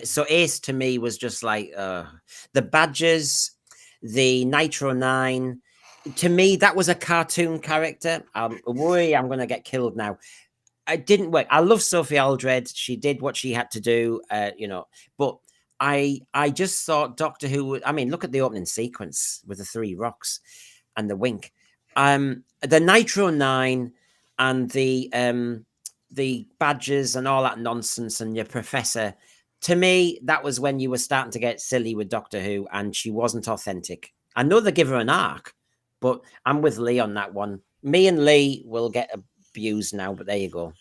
So Ace to me was just like the Badgers, the Nitro 9. To me, that was a cartoon character. Worry, I'm going to get killed now. It didn't work. I love Sophie Aldred. She did what she had to do, you know. But I just thought Doctor Who. I mean, look at the opening sequence with the 3 rocks and the wink. The Nitro 9 and the badges and all that nonsense and your professor. To me, that was when you were starting to get silly with Doctor Who, and she wasn't authentic. I know they give her an arc, but I'm with Lee on that one. Me and Lee will get abused now, but there you go.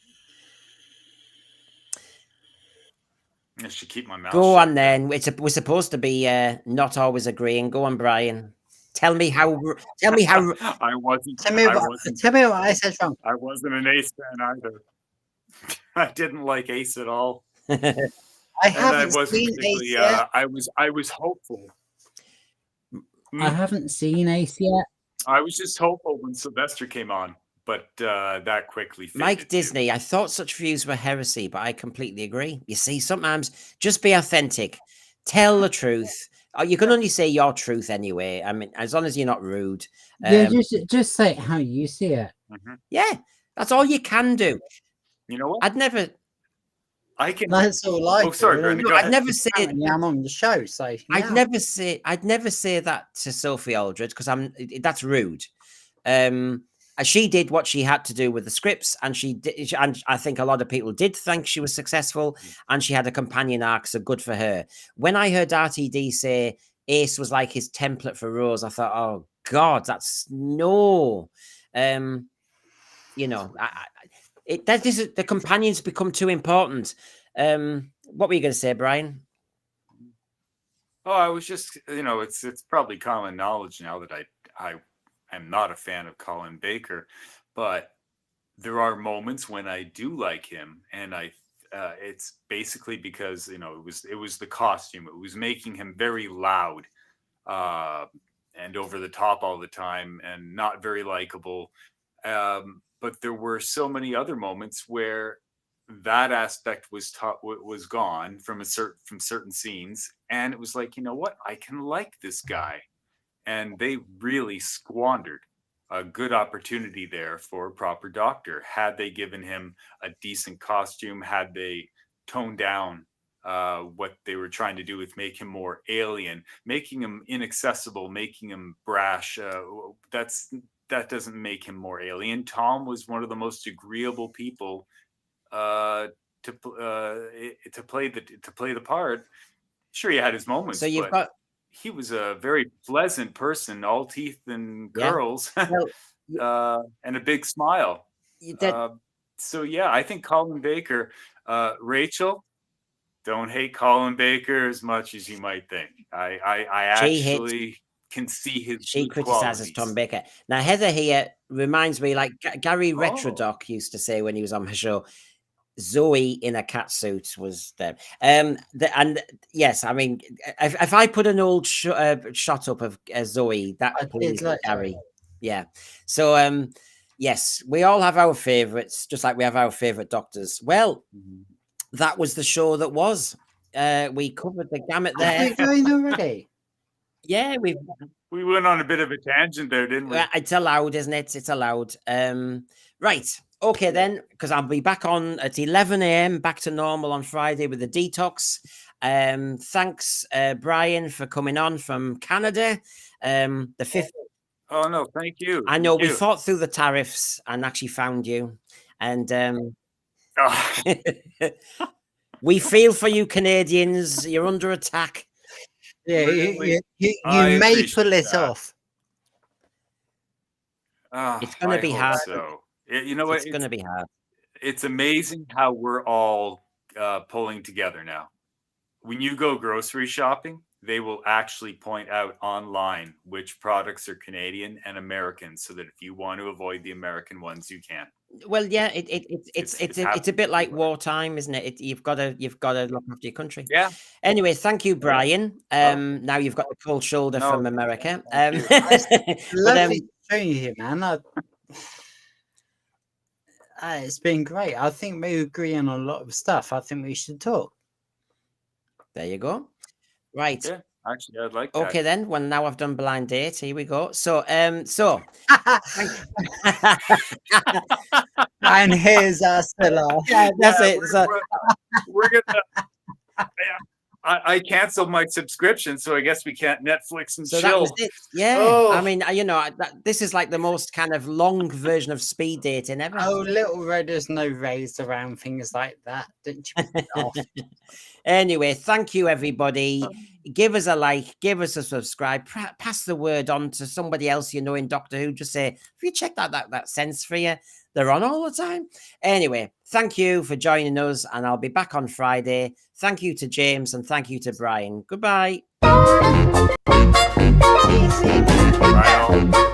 I should keep my mouth Go shut on then. We're supposed to be not always agreeing. Go on, Brian. Tell me how. I wasn't. Tell me what I said wrong. I wasn't an Ace fan either. I didn't like Ace at all. I haven't seen Ace yet. I was hopeful. I haven't seen Ace yet. I was just hopeful when Sylvester came on, but that quickly faded. Mike Disney, I thought such views were heresy, but I completely agree. You see, sometimes just be authentic. Tell the truth. You can only say your truth anyway. I mean, as long as you're not rude. Yeah, just say how you see it. Yeah, that's all you can do. You know what? I'd never. I can. That's all I. Oh, sorry, Brandon. No, I'd never say. I'm on the show, so yeah. I'd never say that to Sophie Aldred because that's rude. She did what she had to do with the scripts, and she did, and I think a lot of people did think she was successful, and she had a companion arc, so good for her. When I heard RTD say Ace was like his template for Rose, I thought, oh God, that's no. You know, the companions become too important. What were you going to say, Brian? Oh, I was just, you know, it's probably common knowledge now that I am not a fan of Colin Baker, but there are moments when I do like him, and I it's basically because it was the costume. It was making him very loud and over the top all the time and not very likable. But there were so many other moments where that aspect was gone from certain scenes, and it was like, you know what, I can like this guy. And they really squandered a good opportunity there for a proper Doctor. Had they given him a decent costume, had they toned down what they were trying to do with make him more alien, making him inaccessible, making him brash, that doesn't make him more alien. Tom was one of the most agreeable people to play the part. Sure, he had his moments, So you've but got he was a very pleasant person, all teeth and curls, well, and a big smile. that So yeah, I think Colin Baker, Rachel, don't hate Colin Baker as much as you might think. I actually can see his she good criticizes qualities. Tom Baker. Now Heather here reminds me, like Gary Oh. Retrodoc used to say when he was on her show, Zoe in a cat suit was there. And yes, I mean, if I put an old shot up of Zoe, that I did pleased like Gary. Yeah. So yes, we all have our favorites, just like we have our favorite Doctors. Well, that was the show that was. We covered the gamut there. We're going already. Yeah, we went on a bit of a tangent there, didn't we? It's allowed, isn't it? It's allowed. Right. Okay, then, because I'll be back on at 11 a.m. back to normal on Friday with the detox. Thanks, Brian, for coming on from Canada. The 5th. Oh no, thank you. I know we fought through the tariffs and actually found you, and Oh, we feel for you, Canadians. You're under attack. Yeah, Really? you I may appreciate pull it that. off. It's gonna I be hope hard. So you know what? It's going to be hard. It's amazing how we're all pulling together now. When you go grocery shopping, they will actually point out online which products are Canadian and American, so that if you want to avoid the American ones, you can. Well, yeah, it's a bit like wartime, isn't it? You've got to look after your country. Yeah. Anyway, thank you, Brian. Now you've got the cold shoulder No, from America. thank Lovely showing you here, man. It's been great. I think we agree on a lot of stuff. I think we should talk. There you go. Right. Yeah, actually, I'd like that. Okay, then. Well, now I've done blind date. Here we go. So, And here's us. yeah, that's it. So, we're gonna. I canceled my subscription, so I guess we can't Netflix and so chill. that was it. Yeah. Oh. I mean, this is like the most kind of long version of speed dating ever. Oh, Little Red, there's no raised around things like that. Didn't you? Put it off? Anyway, thank you, everybody. Give us a like, give us a subscribe, pass the word on to somebody else you know in Doctor Who. Just say, have you checked out that sense for you? They're on all the time. Anyway, thank you for joining us, and I'll be back on Friday. Thank you to James and thank you to Brian. Goodbye. Right on.